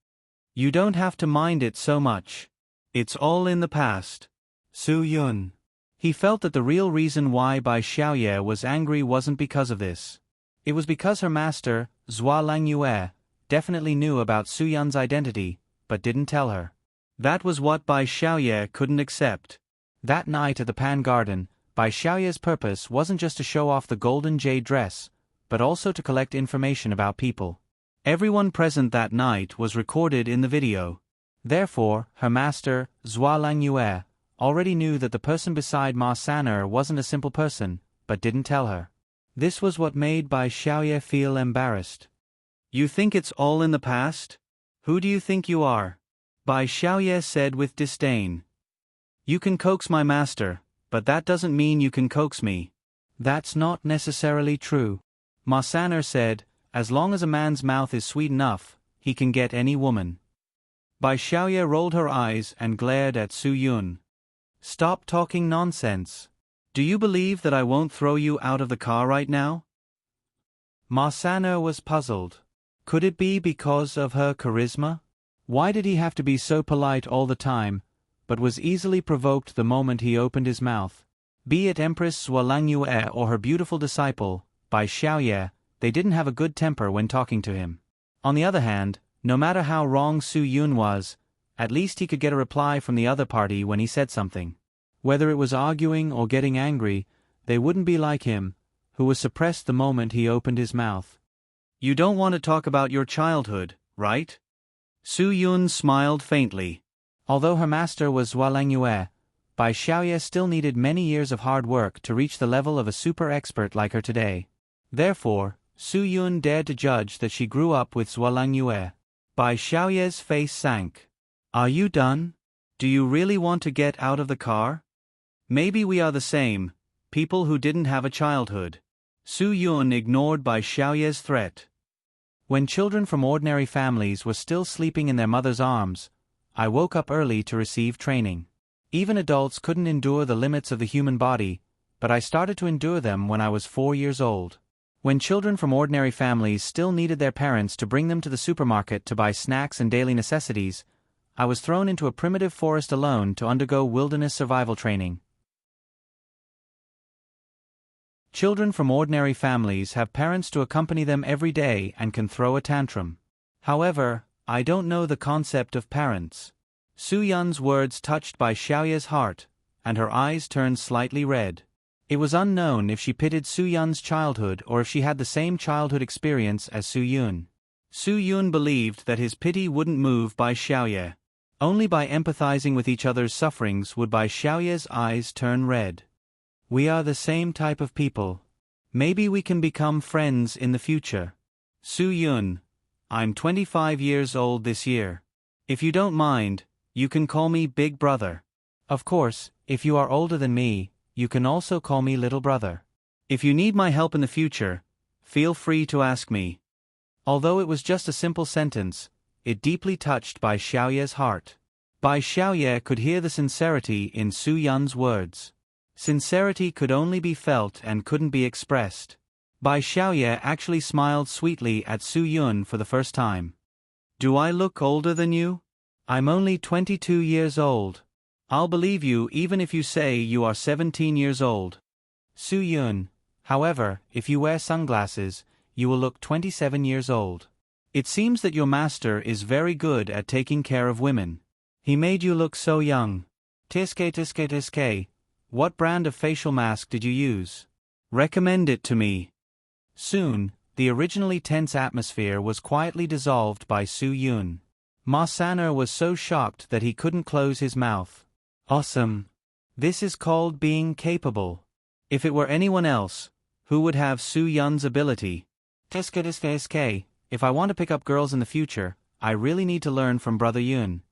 You don't have to mind it so much. It's all in the past. Su Yun. He felt that the real reason why Bai Xiaoye was angry wasn't because of this. It was because her master, Zhua Langyue, definitely knew about Su Yun's identity, but didn't tell her. That was what Bai Xiaoye couldn't accept. That night at the Pan Garden, Bai Xiaoye's purpose wasn't just to show off the golden jade dress, but also to collect information about people. Everyone present that night was recorded in the video. Therefore, her master, Zhua Langyue, already knew that the person beside Ma San'er wasn't a simple person, but didn't tell her. This was what made Bai Xiaoye feel embarrassed. You think it's all in the past? Who do you think you are? Bai Xiaoye said with disdain. You can coax my master, but that doesn't mean you can coax me. That's not necessarily true. Ma San'er said, as long as a man's mouth is sweet enough, he can get any woman. Bai Xiaoye rolled her eyes and glared at Su Yun. Stop talking nonsense. Do you believe that I won't throw you out of the car right now? Ma San'er was puzzled. Could it be because of her charisma? Why did he have to be so polite all the time, but was easily provoked the moment he opened his mouth? Be it Empress Zhua Langyue or her beautiful disciple, Bai Xiaoye, they didn't have a good temper when talking to him. On the other hand, no matter how wrong Su Yun was, at least he could get a reply from the other party when he said something. Whether it was arguing or getting angry, they wouldn't be like him, who was suppressed the moment he opened his mouth. You don't want to talk about your childhood, right? Su Yun smiled faintly. Although her master was Zhua Langyue, Bai Xiaoye still needed many years of hard work to reach the level of a super expert like her today. Therefore, Su Yun dared to judge that she grew up with Zhua Langyue. Bai Xiaoye's face sank. Are you done? Do you really want to get out of the car? Maybe we are the same, people who didn't have a childhood. Su Yun ignored Bai Xiaoye's threat. When children from ordinary families were still sleeping in their mother's arms, I woke up early to receive training. Even adults couldn't endure the limits of the human body, but I started to endure them when I was 4 years old. When children from ordinary families still needed their parents to bring them to the supermarket to buy snacks and daily necessities, I was thrown into a primitive forest alone to undergo wilderness survival training. Children from ordinary families have parents to accompany them every day and can throw a tantrum. However, I don't know the concept of parents. Su Yun's words touched Bai Xiaoye's heart, and her eyes turned slightly red. It was unknown if she pitied Su Yun's childhood or if she had the same childhood experience as Su Yun. Su Yun believed that his pity wouldn't move Bai Xiaoye. Only by empathizing with each other's sufferings would Bai Xiaoye's eyes turn red. We are the same type of people. Maybe we can become friends in the future. Su Yun, I'm 25 years old this year. If you don't mind, you can call me Big Brother. Of course, if you are older than me, you can also call me Little Brother. If you need my help in the future, feel free to ask me. Although it was just a simple sentence, it deeply touched Bai Xiaoye's heart. Bai Xiaoye could hear the sincerity in Su Yun's words. Sincerity could only be felt and couldn't be expressed. Bai Xiaoye actually smiled sweetly at Su Yun for the first time. Do I look older than you? I'm only 22 years old. I'll believe you even if you say you are 17 years old. Su Yun, however, if you wear sunglasses, you will look 27 years old. It seems that your master is very good at taking care of women. He made you look so young. Tiske. What brand of facial mask did you use? Recommend it to me. Soon, the originally tense atmosphere was quietly dissolved by Su Yun. Ma Saner was so shocked that he couldn't close his mouth. Awesome. This is called being capable. If it were anyone else, who would have Su Yun's ability? If I want to pick up girls in the future, I really need to learn from Brother Yun.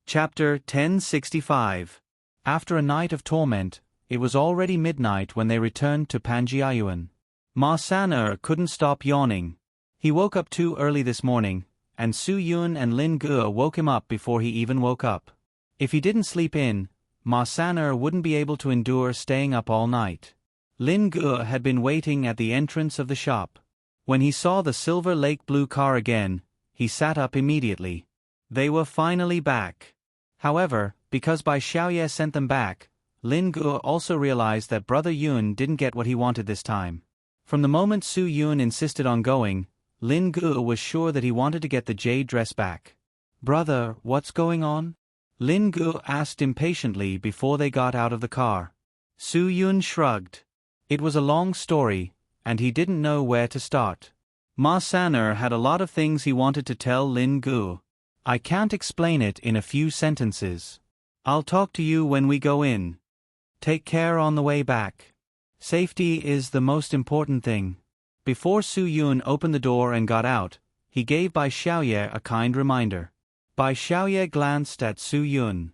Chapter 1065. After a night of torment, it was already midnight when they returned to Panjiayuan. Ma Saner couldn't stop yawning. He woke up too early this morning, and Su Yun and Lin Ge woke him up before he even woke up. If he didn't sleep in, Ma Saner wouldn't be able to endure staying up all night. Lin Ge had been waiting at the entrance of the shop. When he saw the silver lake blue car again, he sat up immediately. They were finally back. However, because Bai Xiaoye sent them back, Lin Ge also realized that Brother Yun didn't get what he wanted this time. From the moment Su Yun insisted on going, Lin Ge was sure that he wanted to get the jade dress back. "Brother, what's going on?" Lin Ge asked impatiently before they got out of the car. Su Yun shrugged. It was a long story, and he didn't know where to start. Ma Saner had a lot of things he wanted to tell Lin Ge. "I can't explain it in a few sentences. I'll talk to you when we go in. Take care on the way back. Safety is the most important thing." Before Su Yun opened the door and got out, he gave Bai Xiaoye a kind reminder. Bai Xiaoye glanced at Su Yun.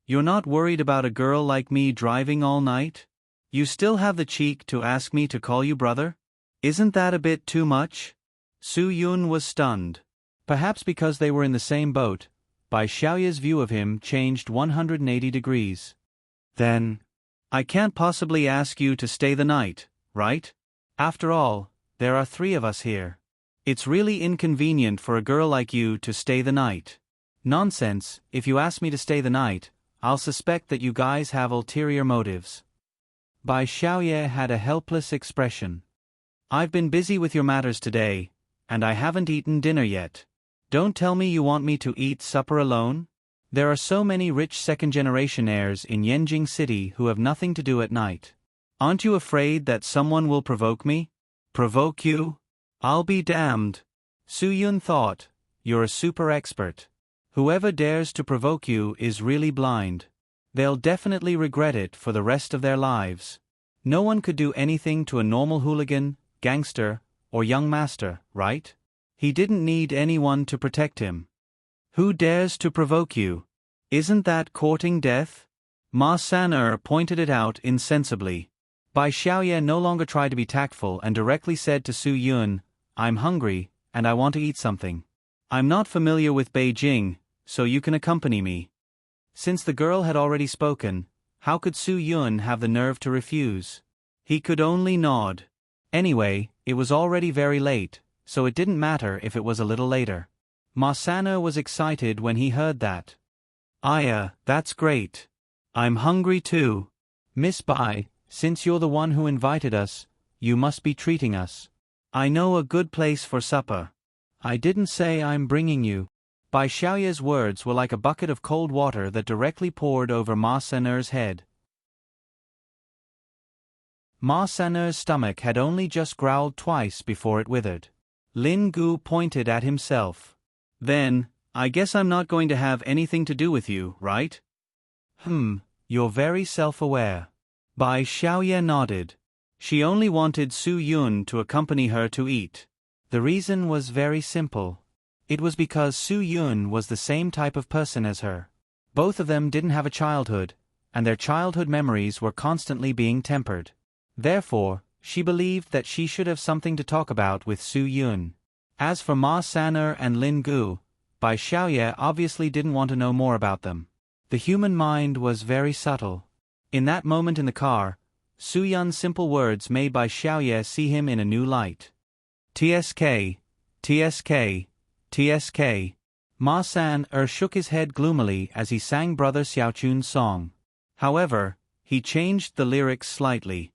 "You're not worried about a girl like me driving all night? You still have the cheek to ask me to call you brother? Isn't that a bit too much?" Su Yun was stunned. Perhaps because they were in the same boat, Bai Xiaoye's view of him changed 180 degrees. "Then, I can't possibly ask you to stay the night, right? After all, there are 3 of us here. It's really inconvenient for a girl like you to stay the night." "Nonsense, if you ask me to stay the night, I'll suspect that you guys have ulterior motives." Bai Xiaoye had a helpless expression. "I've been busy with your matters today, and I haven't eaten dinner yet. Don't tell me you want me to eat supper alone? There are so many rich second-generation heirs in Yanjing City who have nothing to do at night. Aren't you afraid that someone will provoke me?" "Provoke you? I'll be damned." Su Yun thought, "You're a super expert. Whoever dares to provoke you is really blind. They'll definitely regret it for the rest of their lives. No one could do anything to a normal hooligan, gangster, or young master, right? He didn't need anyone to protect him. Who dares to provoke you? Isn't that courting death?" Ma Saner pointed it out insensibly. Bai Xiaoye no longer tried to be tactful and directly said to Su Yun, "I'm hungry, and I want to eat something. I'm not familiar with Beijing, so you can accompany me." Since the girl had already spoken, how could Su Yun have the nerve to refuse? He could only nod. Anyway, it was already very late, so it didn't matter if it was a little later. Ma Saner was excited when he heard that. "Aya, that's great. I'm hungry too. Miss Bai, since you're the one who invited us, you must be treating us. I know a good place for supper." "I didn't say I'm bringing you." Bai Xiaoye's words were like a bucket of cold water that directly poured over Ma Saner's head. Ma Saner's stomach had only just growled twice before it withered. Lin Ge pointed at himself. "Then, I guess I'm not going to have anything to do with you, right?" You're very self-aware." Bai Xiaoye nodded. She only wanted Su Yun to accompany her to eat. The reason was very simple. It was because Su Yun was the same type of person as her. Both of them didn't have a childhood, and their childhood memories were constantly being tempered. Therefore, she believed that she should have something to talk about with Su Yun. As for Ma Saner and Lin Ge, Bai Xiaoye obviously didn't want to know more about them. The human mind was very subtle. In that moment in the car, Su Yun's simple words made Bai Xiaoye see him in a new light. "TSK, TSK, TSK. Ma Saner shook his head gloomily as he sang Brother Xiaochun's song. However, he changed the lyrics slightly.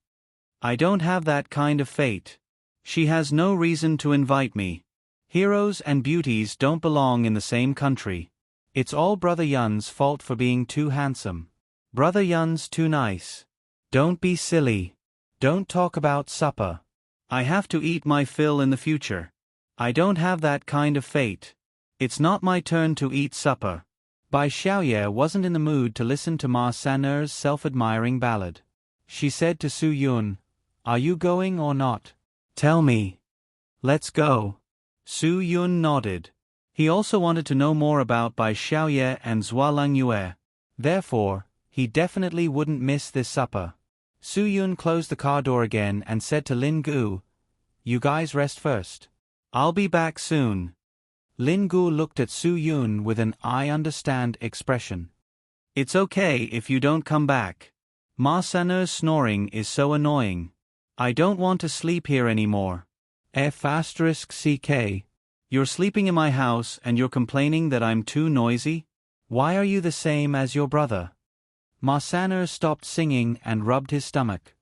"I don't have that kind of fate. She has no reason to invite me. Heroes and beauties don't belong in the same country. It's all Brother Yun's fault for being too handsome. Brother Yun's too nice. Don't be silly. Don't talk about supper. I have to eat my fill in the future. I don't have that kind of fate. It's not my turn to eat supper. Bai Xiaoye wasn't in the mood to listen to Ma San'er's self-admiring ballad. She said to Su Yun, "Are you going or not? Tell me." "Let's go." Su Yun nodded. He also wanted to know more about Bai Xiaoye and Zhuo Langyue. Therefore, he definitely wouldn't miss this supper. Su Yun closed the car door again and said to Lin Gu, "You guys rest first. I'll be back soon." Lin Gu looked at Su Yun with an "I understand" expression. "It's okay if you don't come back. Ma San'er's snoring is so annoying. I don't want to sleep here anymore. F***ck. You're sleeping in my house and you're complaining that I'm too noisy? Why are you the same as your brother?" Ma San'er stopped singing and rubbed his stomach.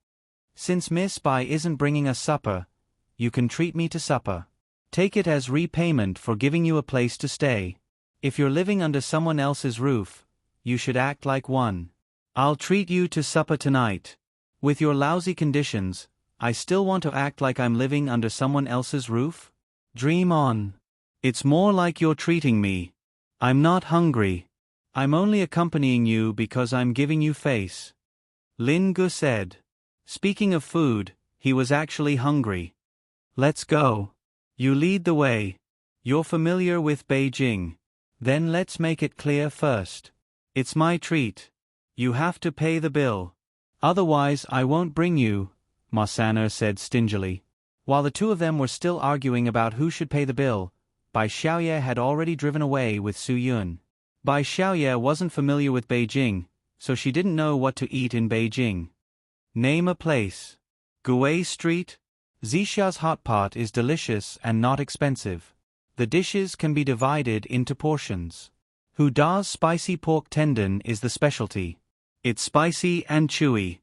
"Since Miss Bai isn't bringing us supper, you can treat me to supper. Take it as repayment for giving you a place to stay. If you're living under someone else's roof, you should act like one. I'll treat you to supper tonight. With your lousy conditions, I still want to act like I'm living under someone else's roof? Dream on. It's more like you're treating me. I'm not hungry. I'm only accompanying you because I'm giving you face." Lin Gu said. Speaking of food, he was actually hungry. "Let's go. You lead the way. You're familiar with Beijing. Then let's make it clear first. It's my treat. You have to pay the bill. Otherwise I won't bring you," Ma San'er said stingily. While the two of them were still arguing about who should pay the bill, Bai Xiaoye had already driven away with Su Yun. Bai Xiaoye wasn't familiar with Beijing, so she didn't know what to eat in Beijing. "Name a place." "Gui Street?" "Zixa's hot pot is delicious and not expensive. The dishes can be divided into portions. Huda's spicy pork tendon is the specialty. It's spicy and chewy."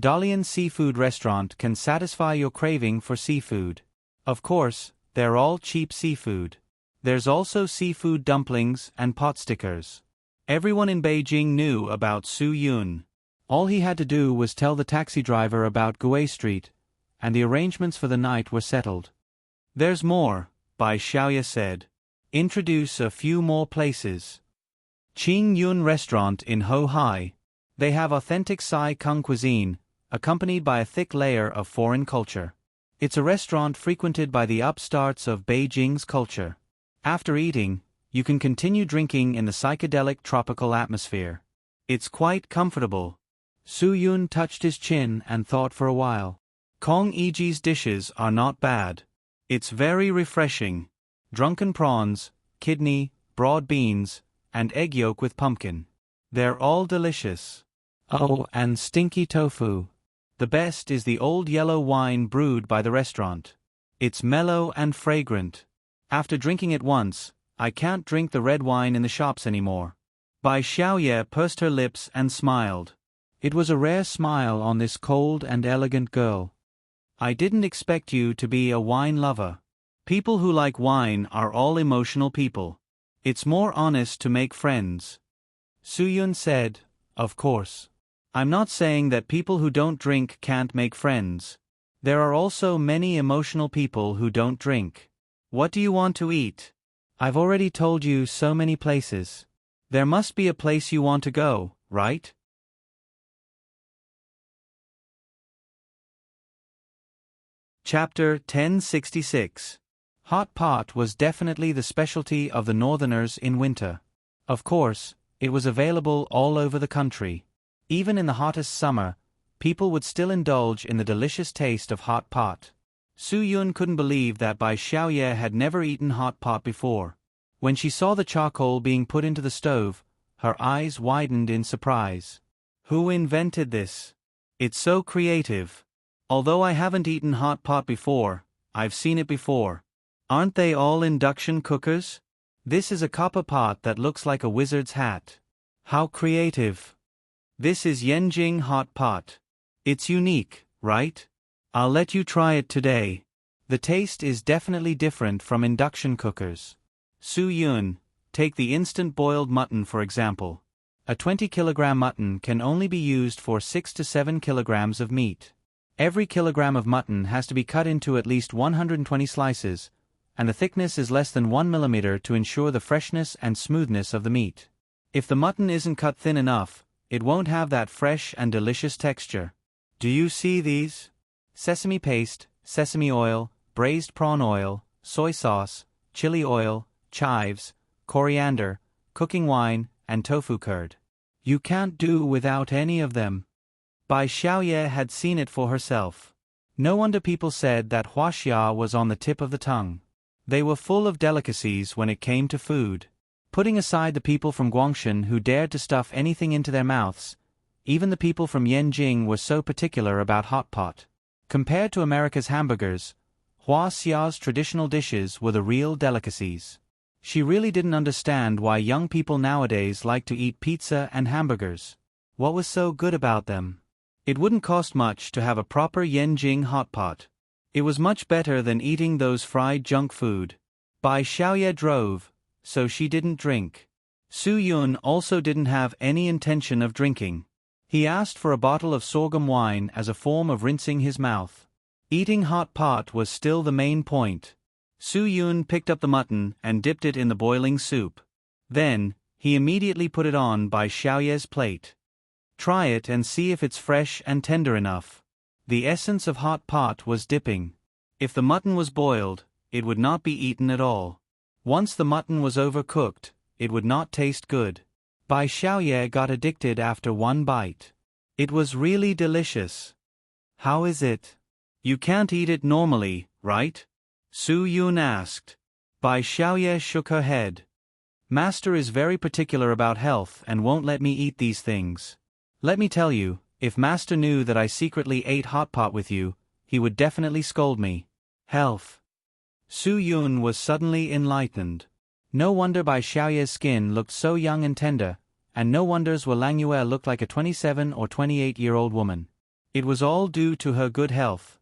Dalian Seafood Restaurant can satisfy your craving for seafood. Of course, they're all cheap seafood. There's also seafood dumplings and pot stickers. Everyone in Beijing knew about Su Yun. All he had to do was tell the taxi driver about Gui Street, and the arrangements for the night were settled. "There's more," Bai Xiaoye said. "Introduce a few more places. Qing Yun Restaurant in Ho Hai. They have authentic Sai Kung cuisine, accompanied by a thick layer of foreign culture. It's a restaurant frequented by the upstarts of Beijing's culture. After eating, you can continue drinking in the psychedelic tropical atmosphere. It's quite comfortable." Su Yun touched his chin and thought for a while. Kong Yiji's dishes are not bad. It's very refreshing. Drunken prawns, kidney, broad beans, and egg yolk with pumpkin. They're all delicious. Oh, and stinky tofu. The best is the old yellow wine brewed by the restaurant. It's mellow and fragrant. After drinking it once, I can't drink the red wine in the shops anymore. Bai Xiaoye pursed her lips and smiled. It was a rare smile on this cold and elegant girl. "I didn't expect you to be a wine lover. People who like wine are all emotional people. It's more honest to make friends." Su Yun said, "Of course. I'm not saying that people who don't drink can't make friends. There are also many emotional people who don't drink. What do you want to eat? I've already told you so many places. There must be a place you want to go, right?" Chapter 1066. Hot pot was definitely the specialty of the Northerners in winter. Of course, it was available all over the country. Even in the hottest summer, people would still indulge in the delicious taste of hot pot. Su Yun couldn't believe that Bai Xiaoye had never eaten hot pot before. When she saw the charcoal being put into the stove, her eyes widened in surprise. "Who invented this? It's so creative. Although I haven't eaten hot pot before, I've seen it before. Aren't they all induction cookers? This is a copper pot that looks like a wizard's hat. How creative. This is Yenjing hot pot. It's unique, right? I'll let you try it today. The taste is definitely different from induction cookers." Su Yun, take the instant boiled mutton for example. A 20-kilogram mutton can only be used for 6 to 7 kilograms of meat. Every kilogram of mutton has to be cut into at least 120 slices, and the thickness is less than 1 millimeter to ensure the freshness and smoothness of the meat. If the mutton isn't cut thin enough, it won't have that fresh and delicious texture. Do you see these? Sesame paste, sesame oil, braised prawn oil, soy sauce, chili oil, chives, coriander, cooking wine, and tofu curd. You can't do without any of them. Bai Xiaoye had seen it for herself. No wonder people said that huaxia was on the tip of the tongue. They were full of delicacies when it came to food. Putting aside the people from Guangshan who dared to stuff anything into their mouths, even the people from Yanjing were so particular about hot pot. Compared to America's hamburgers, huaxia's traditional dishes were the real delicacies. She really didn't understand why young people nowadays like to eat pizza and hamburgers. What was so good about them? It wouldn't cost much to have a proper Yanjing hot pot. It was much better than eating those fried junk food. Bai Xiaoye drove, so she didn't drink. Su Yun also didn't have any intention of drinking. He asked for a bottle of sorghum wine as a form of rinsing his mouth. Eating hot pot was still the main point. Su Yun picked up the mutton and dipped it in the boiling soup. Then, he immediately put it on Bai Xiaoye's plate. Try it and see if it's fresh and tender enough. The essence of hot pot was dipping. If the mutton was boiled, it would not be eaten at all. Once the mutton was overcooked, it would not taste good. Bai Xiaoye got addicted after one bite. It was really delicious. How is it? You can't eat it normally, right? Su Yun asked. Bai Xiaoye shook her head. Master is very particular about health and won't let me eat these things. Let me tell you, if Master knew that I secretly ate hot pot with you, he would definitely scold me. Health. Su Yun was suddenly enlightened. No wonder Bai Xiaoye's skin looked so young and tender, and no wonders Lang Yue looked like a 27 or 28-year-old woman. It was all due to her good health.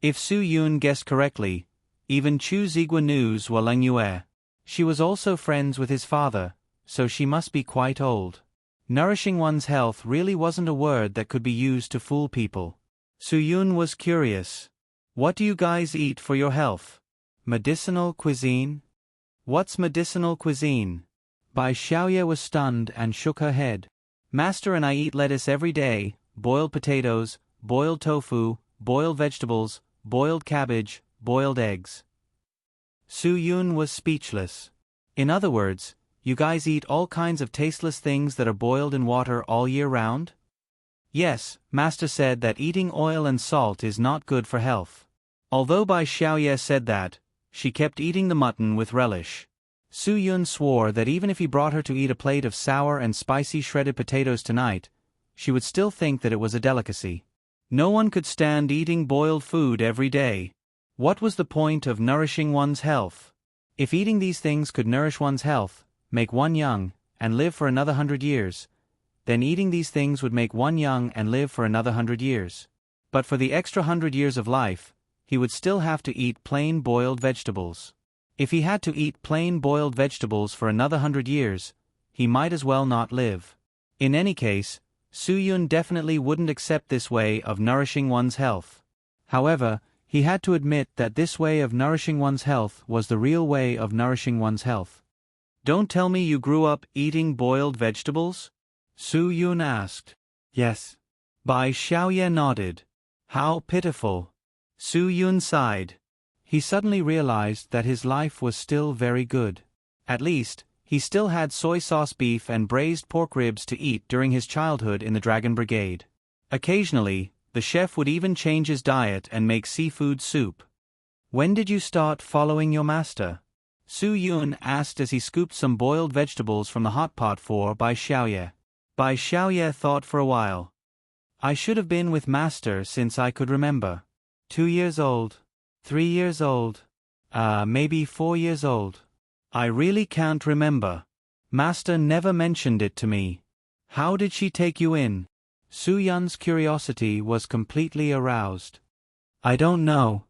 If Su Yun guessed correctly, even Chu Zigua knew Lang Yue. She was also friends with his father, so she must be quite old. Nourishing one's health really wasn't a word that could be used to fool people. Su Yun was curious. What do you guys eat for your health? Medicinal cuisine? What's medicinal cuisine? Bai Xiaoye was stunned and shook her head. Master and I eat lettuce every day, boiled potatoes, boiled tofu, boiled vegetables, boiled cabbage, boiled eggs. Su Yun was speechless. In other words, you guys eat all kinds of tasteless things that are boiled in water all year round? Yes, Master said that eating oil and salt is not good for health. Although Bai Xiaoye said that, she kept eating the mutton with relish. Su Yun swore that even if he brought her to eat a plate of sour and spicy shredded potatoes tonight, she would still think that it was a delicacy. No one could stand eating boiled food every day. What was the point of nourishing one's health? If eating these things could nourish one's health, make one young, and live for another 100 years, then eating these things would make one young and live for another 100 years. But for the extra 100 years of life, he would still have to eat plain boiled vegetables. If he had to eat plain boiled vegetables for another 100 years, he might as well not live. In any case, Su Yun definitely wouldn't accept this way of nourishing one's health. However, he had to admit that this way of nourishing one's health was the real way of nourishing one's health. Don't tell me you grew up eating boiled vegetables? Su Yun asked. Yes. Bai Xiaoye nodded. How pitiful. Su Yun sighed. He suddenly realized that his life was still very good. At least, he still had soy sauce beef and braised pork ribs to eat during his childhood in the Dragon Brigade. Occasionally, the chef would even change his diet and make seafood soup. When did you start following your master? Su Yun asked as he scooped some boiled vegetables from the hot pot for Bai Xiaoye. Bai Xiaoye thought for a while. I should have been with master since I could remember. 2 years old. 3 years old. Maybe 4 years old. I really can't remember. Master never mentioned it to me. How did she take you in? Su Yun's curiosity was completely aroused. I don't know.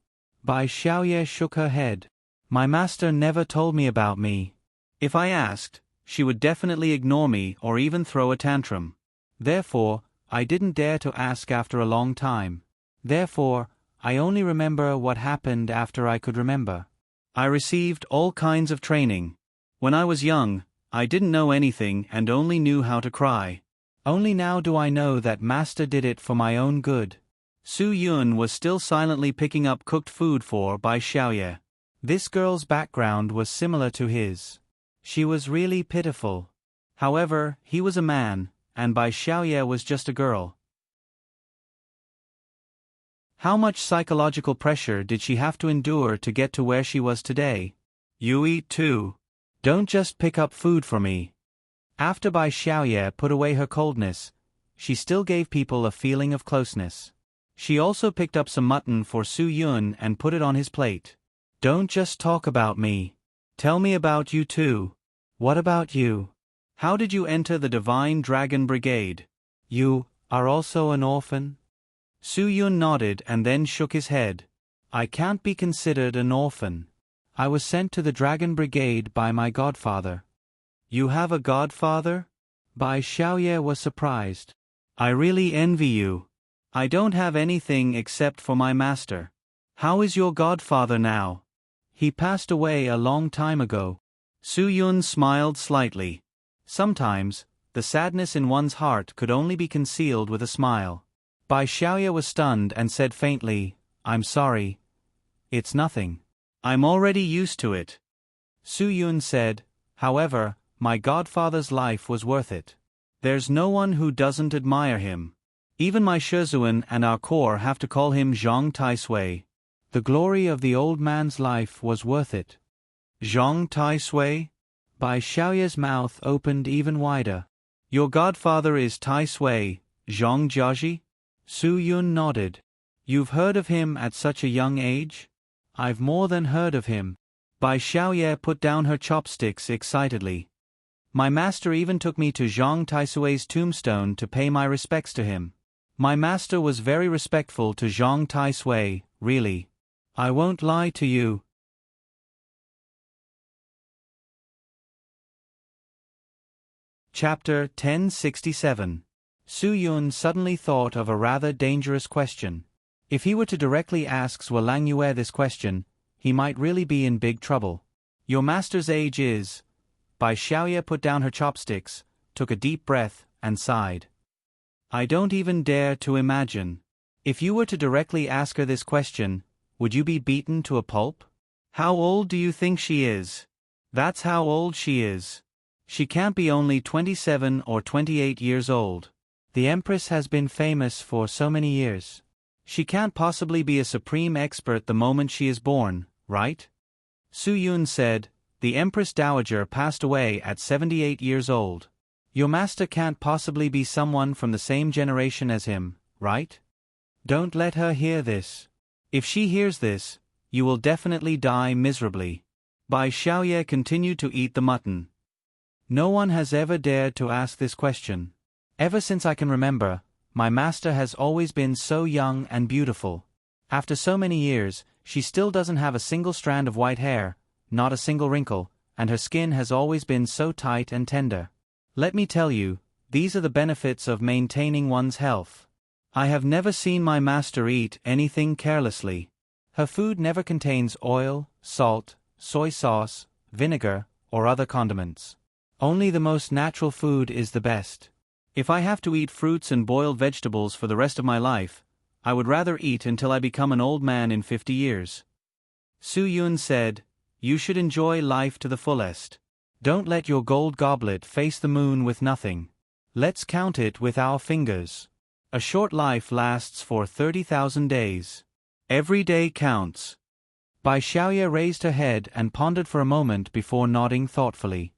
Bai Xiaoye shook her head. My master never told me about me. If I asked, she would definitely ignore me or even throw a tantrum. Therefore, I didn't dare to ask after a long time. Therefore, I only remember what happened after I could remember. I received all kinds of training. When I was young, I didn't know anything and only knew how to cry. Only now do I know that Master did it for my own good. Su Yun was still silently picking up cooked food for Bai Xiaoye. This girl's background was similar to his. She was really pitiful. However, he was a man, and Bai Xiaoye was just a girl. How much psychological pressure did she have to endure to get to where she was today? You eat too. Don't just pick up food for me. After Bai Xiaoye put away her coldness, she still gave people a feeling of closeness. She also picked up some mutton for Su Yun and put it on his plate. Don't just talk about me. Tell me about you too. What about you? How did you enter the Divine Dragon Brigade? You are also an orphan? Su Yun nodded and then shook his head. I can't be considered an orphan. I was sent to the Dragon Brigade by my godfather. You have a godfather? Bai Xiaoye was surprised. I really envy you. I don't have anything except for my master. How is your godfather now? He passed away a long time ago. Su Yun smiled slightly. Sometimes, the sadness in one's heart could only be concealed with a smile. Bai Xiaoye was stunned and said faintly, I'm sorry. It's nothing. I'm already used to it. Su Yun said, however, my godfather's life was worth it. There's no one who doesn't admire him. Even my Shizuan and our corps have to call him Zhang Taisui. The glory of the old man's life was worth it. Zhang Taisui? Bai Xiaoye's mouth opened even wider. Your godfather is Taisui, Zhang Jiaji? Su Yun nodded. You've heard of him at such a young age? I've more than heard of him. Bai Xiaoye put down her chopsticks excitedly. My master even took me to Zhang Taisui's tombstone to pay my respects to him. My master was very respectful to Zhang Taisui, really. I won't lie to you. Chapter 1067. Su Yun suddenly thought of a rather dangerous question. If he were to directly ask Zhuo Langyue this question, he might really be in big trouble. Your master's age is... Bai Xiaoye put down her chopsticks, took a deep breath, and sighed. I don't even dare to imagine. If you were to directly ask her this question, would you be beaten to a pulp? How old do you think she is? That's how old she is. She can't be only 27 or 28 years old. The Empress has been famous for so many years. She can't possibly be a supreme expert the moment she is born, right? Su Yun said, the Empress Dowager passed away at 78 years old. Your master can't possibly be someone from the same generation as him, right? Don't let her hear this. If she hears this, you will definitely die miserably. Bai Xiaoye continued to eat the mutton. No one has ever dared to ask this question. Ever since I can remember, my master has always been so young and beautiful. After so many years, she still doesn't have a single strand of white hair, not a single wrinkle, and her skin has always been so tight and tender. Let me tell you, these are the benefits of maintaining one's health. I have never seen my master eat anything carelessly. Her food never contains oil, salt, soy sauce, vinegar, or other condiments. Only the most natural food is the best. If I have to eat fruits and boiled vegetables for the rest of my life, I would rather eat until I become an old man in 50 years. Su Yun said, you should enjoy life to the fullest. Don't let your gold goblet face the moon with nothing. Let's count it with our fingers. A short life lasts for 30,000 days. Every day counts. Bai Xiaoye raised her head and pondered for a moment before nodding thoughtfully.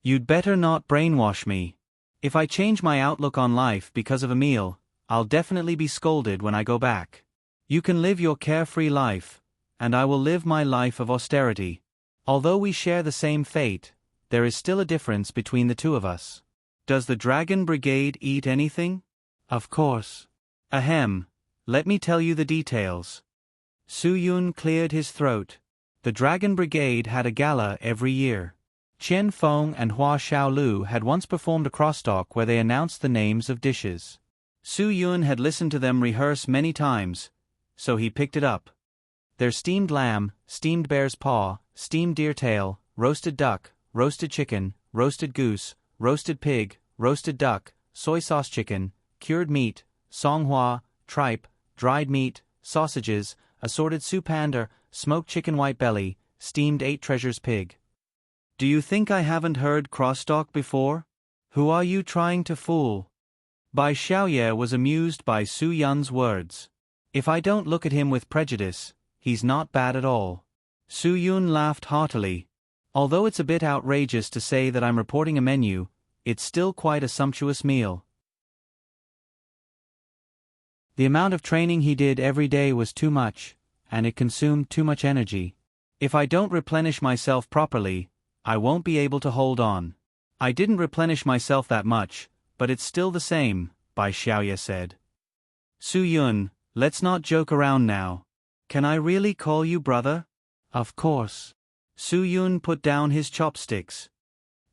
You'd better not brainwash me. If I change my outlook on life because of a meal, I'll definitely be scolded when I go back. You can live your carefree life, and I will live my life of austerity. Although we share the same fate, there is still a difference between the two of us. Does the Dragon Brigade eat anything? Of course. Ahem. Let me tell you the details. Su Yun cleared his throat. The Dragon Brigade had a gala every year. Qian Feng and Hua Xiaolu had once performed a crosstalk where they announced the names of dishes. Su Yun had listened to them rehearse many times, so he picked it up. There's steamed lamb, steamed bear's paw, steamed deer tail, roasted duck, roasted chicken, roasted goose, roasted pig, roasted duck, soy sauce chicken, cured meat, songhua, tripe, dried meat, sausages, assorted soup and smoked chicken white belly, steamed 8 treasures pig. Do you think I haven't heard crosstalk before? Who are you trying to fool? Bai Xiaoye was amused by Su Yun's words. If I don't look at him with prejudice, he's not bad at all. Su Yun laughed heartily. Although it's a bit outrageous to say that I'm reporting a menu, it's still quite a sumptuous meal. The amount of training he did every day was too much, and it consumed too much energy. If I don't replenish myself properly, I won't be able to hold on. I didn't replenish myself that much, but it's still the same, Bai Xiaoye said. Su Yun, let's not joke around now. Can I really call you brother? Of course. Su Yun put down his chopsticks.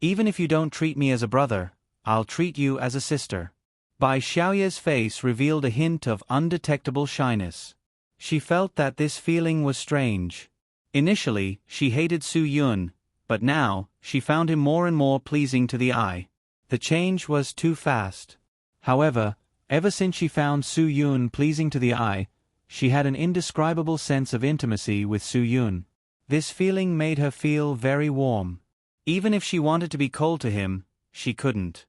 Even if you don't treat me as a brother, I'll treat you as a sister. Bai Xiaoye's face revealed a hint of undetectable shyness. She felt that this feeling was strange. Initially, she hated Su Yun, but now, she found him more and more pleasing to the eye. The change was too fast. However, ever since she found Su Yun pleasing to the eye, she had an indescribable sense of intimacy with Su Yun. This feeling made her feel very warm. Even if she wanted to be cold to him, she couldn't.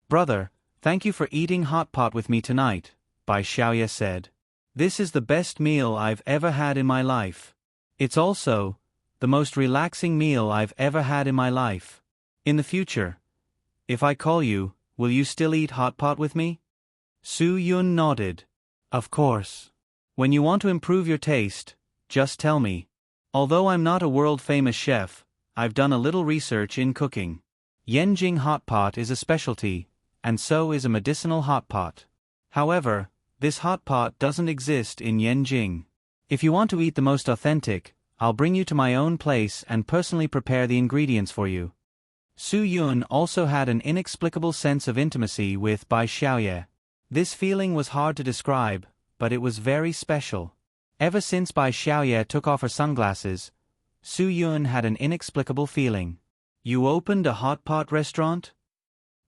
Brother, thank you for eating hot pot with me tonight, Bai Xiaoye said. This is the best meal I've ever had in my life. It's also the most relaxing meal I've ever had in my life. In the future, if I call you, will you still eat hot pot with me? Su Yun nodded. Of course. When you want to improve your taste, just tell me. Although I'm not a world-famous chef, I've done a little research in cooking. Yenjing hot pot is a specialty, and so is a medicinal hot pot. However, this hot pot doesn't exist in Yenjing. If you want to eat the most authentic, I'll bring you to my own place and personally prepare the ingredients for you. Su Yun also had an inexplicable sense of intimacy with Bai Xiaoye. This feeling was hard to describe, but it was very special. Ever since Bai Xiaoye took off her sunglasses, Su Yun had an inexplicable feeling. You opened a hot pot restaurant?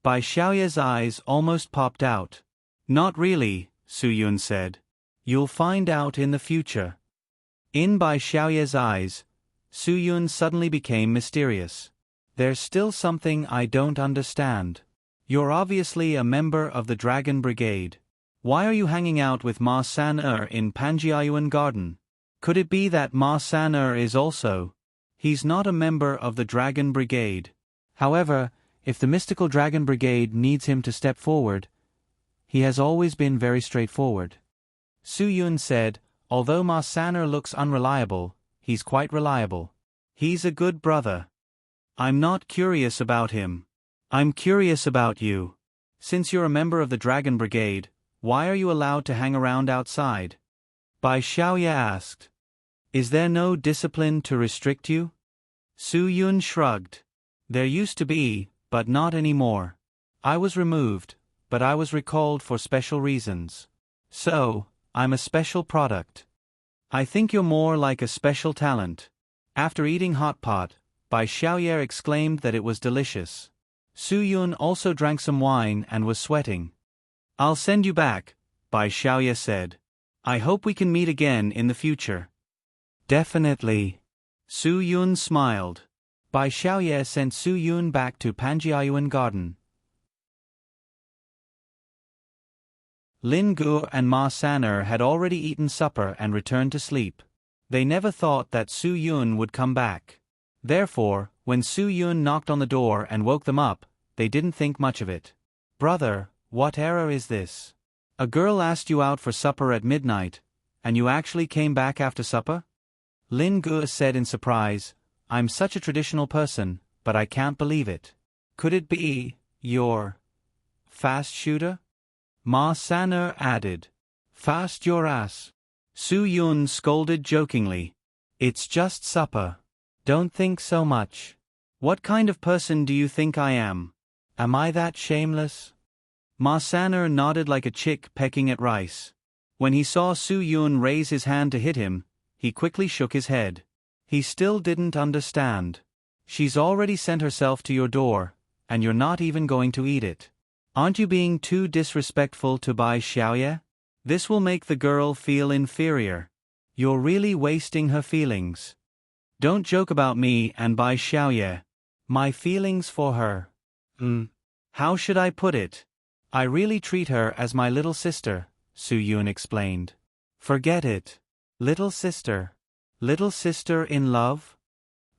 Bai Xiaoye's eyes almost popped out. Not really, Su Yun said. You'll find out in the future. In Bai Xiaoye's eyes, Su Yun suddenly became mysterious. There's still something I don't understand. You're obviously a member of the Dragon Brigade. Why are you hanging out with Ma San-er in Panjiayuan Garden? Could it be that Ma San-er is also? He's not a member of the Dragon Brigade. However, if the mystical Dragon Brigade needs him to step forward, he has always been very straightforward. Su Yun said, although Ma San-er looks unreliable, he's quite reliable. He's a good brother. I'm not curious about him. I'm curious about you. Since you're a member of the Dragon Brigade, why are you allowed to hang around outside? Bai Xiaoye asked. Is there no discipline to restrict you? Su Yun shrugged. There used to be, but not anymore. I was removed, but I was recalled for special reasons. So, I'm a special product. I think you're more like a special talent. After eating hot pot, Bai Xiaoye exclaimed that it was delicious. Su Yun also drank some wine and was sweating. I'll send you back, Bai Xiaoye said. I hope we can meet again in the future. Definitely. Su Yun smiled. Bai Xiaoye sent Su Yun back to Panjiayuan Garden. Lin Gu and Ma San-er had already eaten supper and returned to sleep. They never thought that Su Yun would come back. Therefore, when Su Yun knocked on the door and woke them up, they didn't think much of it. Brother, what error is this? A girl asked you out for supper at midnight, and you actually came back after supper? Lin Gu said in surprise, I'm such a traditional person, but I can't believe it. Could it be your fast shooter? Ma San-er added. Fast your ass. Su Yun scolded jokingly. It's just supper. Don't think so much. What kind of person do you think I am? Am I that shameless? Ma San'er nodded like a chick pecking at rice. When he saw Su Yun raise his hand to hit him, he quickly shook his head. He still didn't understand. She's already sent herself to your door, and you're not even going to eat it. Aren't you being too disrespectful to Bai Xiaoye? This will make the girl feel inferior. You're really wasting her feelings. Don't joke about me and Bai Xiaoye. My feelings for her. How should I put it? I really treat her as my little sister, Su Yun explained. Forget it. Little sister. Little sister in love?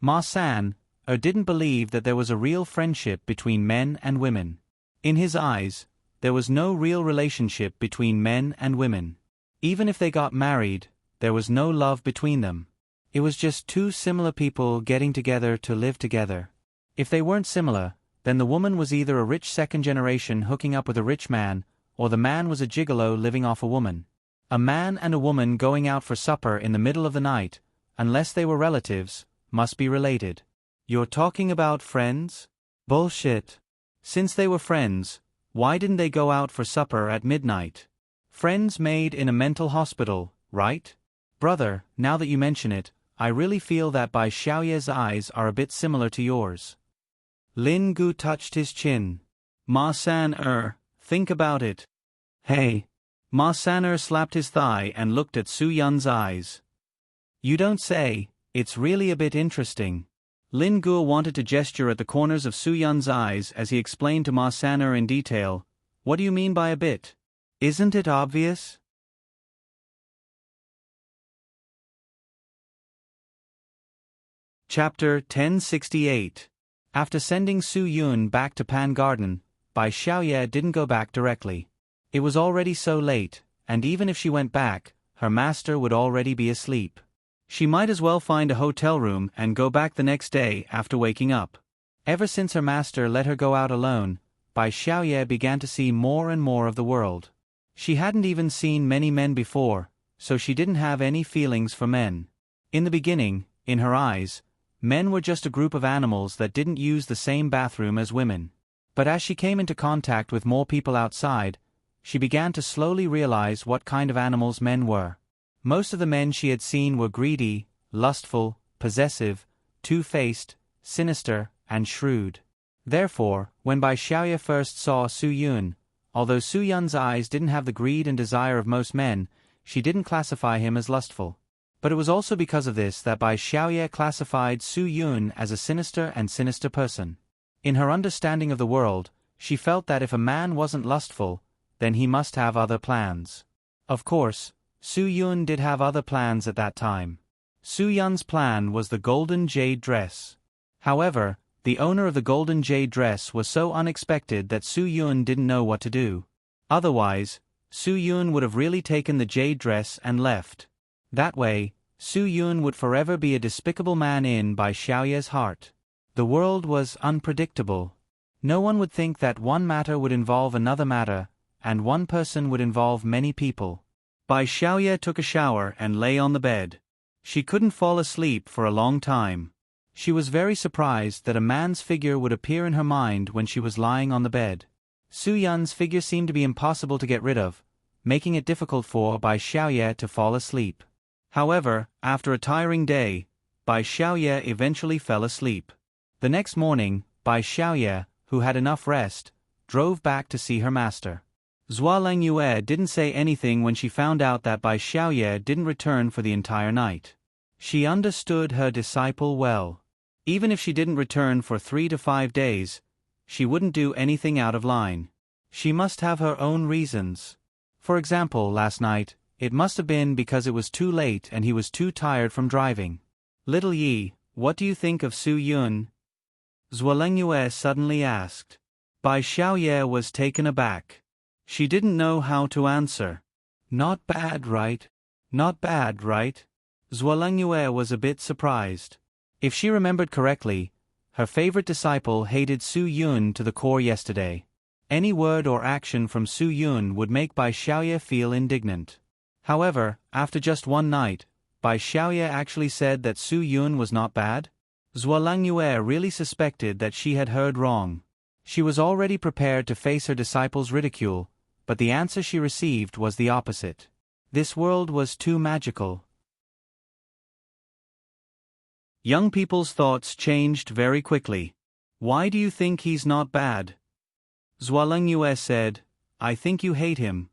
Ma San'er didn't believe that there was a real friendship between men and women. In his eyes, there was no real relationship between men and women. Even if they got married, there was no love between them. It was just two similar people getting together to live together. If they weren't similar, then the woman was either a rich second generation hooking up with a rich man, or the man was a gigolo living off a woman. A man and a woman going out for supper in the middle of the night, unless they were relatives, must be related. You're talking about friends? Bullshit. Since they were friends, why didn't they go out for supper at midnight? Friends made in a mental hospital, right? Brother, now that you mention it, I really feel that Bai Xiaoye's eyes are a bit similar to yours. Lin Gu touched his chin. Ma San'er, think about it. Hey. Ma San'er slapped his thigh and looked at Su Yun's eyes. You don't say, it's really a bit interesting. Lin Gu wanted to gesture at the corners of Su Yun's eyes as he explained to Ma San'er in detail. What do you mean by a bit? Isn't it obvious? Chapter 1068. After sending Su Yun back to Pan Garden, Bai Xiaoye didn't go back directly. It was already so late, and even if she went back, her master would already be asleep. She might as well find a hotel room and go back the next day after waking up. Ever since her master let her go out alone, Bai Xiaoye began to see more and more of the world. She hadn't even seen many men before, so she didn't have any feelings for men. In the beginning, in her eyes, men were just a group of animals that didn't use the same bathroom as women. But as she came into contact with more people outside, she began to slowly realize what kind of animals men were. Most of the men she had seen were greedy, lustful, possessive, two-faced, sinister, and shrewd. Therefore, when Bai Xiaoye first saw Su Yun, although Su Yun's eyes didn't have the greed and desire of most men, she didn't classify him as lustful. But it was also because of this that Bai Xiaoye classified Su Yun as a sinister person. In her understanding of the world, she felt that if a man wasn't lustful, then he must have other plans. Of course, Su Yun did have other plans at that time. Su Yun's plan was the golden jade dress. However, the owner of the golden jade dress was so unexpected that Su Yun didn't know what to do. Otherwise, Su Yun would have really taken the jade dress and left. That way, Su Yun would forever be a despicable man in Bai Xiaoye's heart. The world was unpredictable. No one would think that one matter would involve another matter, and one person would involve many people. Bai Xiaoye took a shower and lay on the bed. She couldn't fall asleep for a long time. She was very surprised that a man's figure would appear in her mind when she was lying on the bed. Su Yun's figure seemed to be impossible to get rid of, making it difficult for Bai Xiaoye to fall asleep. However, after a tiring day, Bai Xiaoye eventually fell asleep. The next morning, Bai Xiaoye, who had enough rest, drove back to see her master. Zhuo Lengyue didn't say anything when she found out that Bai Xiaoye didn't return for the entire night. She understood her disciple well. Even if she didn't return for 3 to 5 days, she wouldn't do anything out of line. She must have her own reasons. For example, last night, it must have been because it was too late and he was too tired from driving. Little Yi, what do you think of Su Yun? Zhuo Lengyue suddenly asked. Bai Xiaoye was taken aback. She didn't know how to answer. Not bad, right? Not bad, right? Zhuo Lengyue was a bit surprised. If she remembered correctly, her favorite disciple hated Su Yun to the core yesterday. Any word or action from Su Yun would make Bai Xiaoye feel indignant. However, after just one night, Bai Xiaoye actually said that Su Yun was not bad? Zhuo Lengyue really suspected that she had heard wrong. She was already prepared to face her disciples' ridicule, but the answer she received was the opposite. This world was too magical. Young people's thoughts changed very quickly. Why do you think he's not bad? Zhualengyue said, I think you hate him.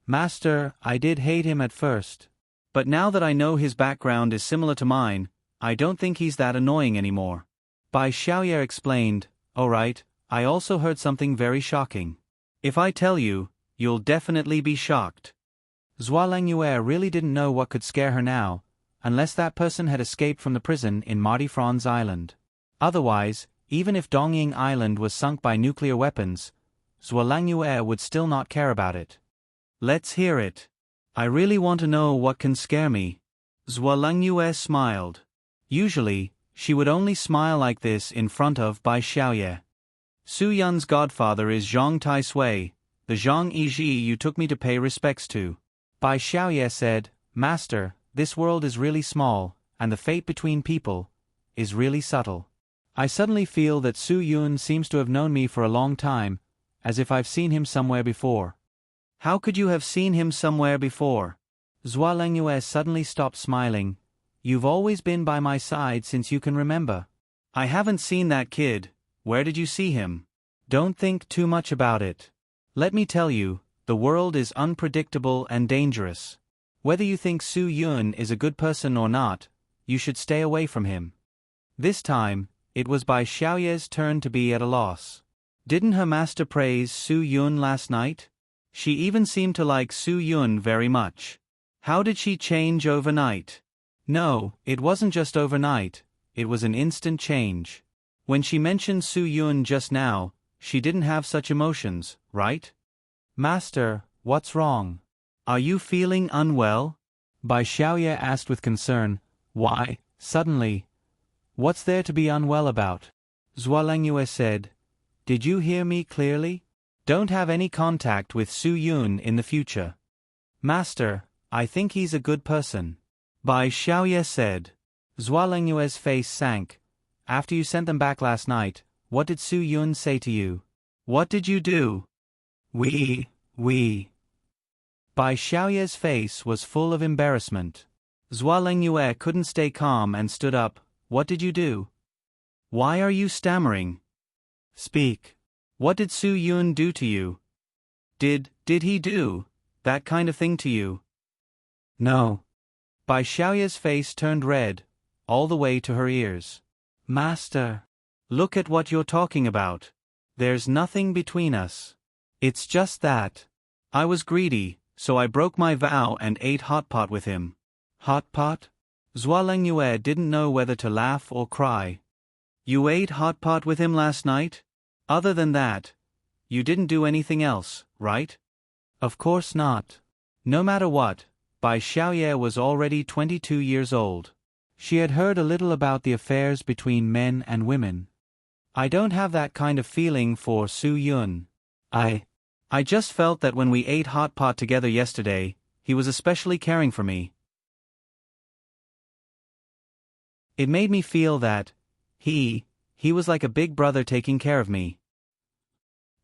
Master, I did hate him at first. But now that I know his background is similar to mine, I don't think he's that annoying anymore. Bai Xiaoye explained, all right, I also heard something very shocking. If I tell you, you'll definitely be shocked. Zhualengyue really didn't know what could scare her now, unless that person had escaped from the prison in Marty Franz Island. Otherwise, even if Dongying Island was sunk by nuclear weapons, Zhualengyue would still not care about it. Let's hear it. I really want to know what can scare me. Zhualengyue smiled. Usually, she would only smile like this in front of Bai Xiaoye. Su Yun's godfather is Zhang Taisui, the Zhang Yizhi you took me to pay respects to. Bai Xiaoye said, Master, this world is really small, and the fate between people is really subtle. I suddenly feel that Su Yun seems to have known me for a long time, as if I've seen him somewhere before. How could you have seen him somewhere before? Zhualengyue suddenly stopped smiling. You've always been by my side since you can remember. I haven't seen that kid. Where did you see him? Don't think too much about it. Let me tell you, the world is unpredictable and dangerous. Whether you think Su Yun is a good person or not, you should stay away from him. This time, it was Bai Xiaoye's turn to be at a loss. Didn't her master praise Su Yun last night? She even seemed to like Su Yun very much. How did she change overnight? No, it wasn't just overnight, it was an instant change. When she mentioned Su Yun just now, she didn't have such emotions, right? Master, what's wrong? Are you feeling unwell? Bai Xiaoye asked with concern. Why, suddenly? What's there to be unwell about? Zhualengyue said, Did you hear me clearly? Don't have any contact with Su Yun in the future. Master, I think he's a good person. Bai Xiaoye said. Zhualengyue's face sank. After you sent them back last night, what did Su Yun say to you? What did you do? We. Bai Xiaoye's face was full of embarrassment. Zhualengyue couldn't stay calm and stood up. What did you do? Why are you stammering? Speak. What did Su Yun do to you? Did he do that kind of thing to you? No. Bai Xiaoye's face turned red, all the way to her ears. Master, look at what you're talking about. There's nothing between us. It's just that I was greedy, so I broke my vow and ate hot pot with him. Hot pot? Zhualengyue didn't know whether to laugh or cry. You ate hot pot with him last night? Other than that, you didn't do anything else, right? Of course not. No matter what, Bai Xiaoye was already 22 years old. She had heard a little about the affairs between men and women. I don't have that kind of feeling for Su Yun. I just felt that when we ate hot pot together yesterday, he was especially caring for me. It made me feel that he was like a big brother taking care of me.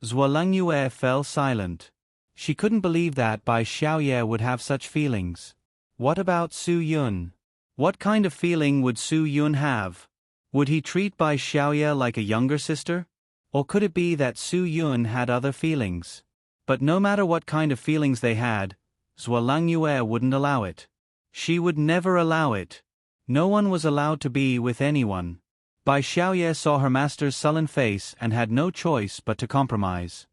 Zhualengyue fell silent. She couldn't believe that Bai Xiaoye would have such feelings. What about Su Yun? What kind of feeling would Su Yun have? Would he treat Bai Xiaoye like a younger sister? Or could it be that Su Yun had other feelings? But no matter what kind of feelings they had, Zhualengyue wouldn't allow it. She would never allow it. No one was allowed to be with anyone. Bai Xiaoye saw her master's sullen face and had no choice but to compromise.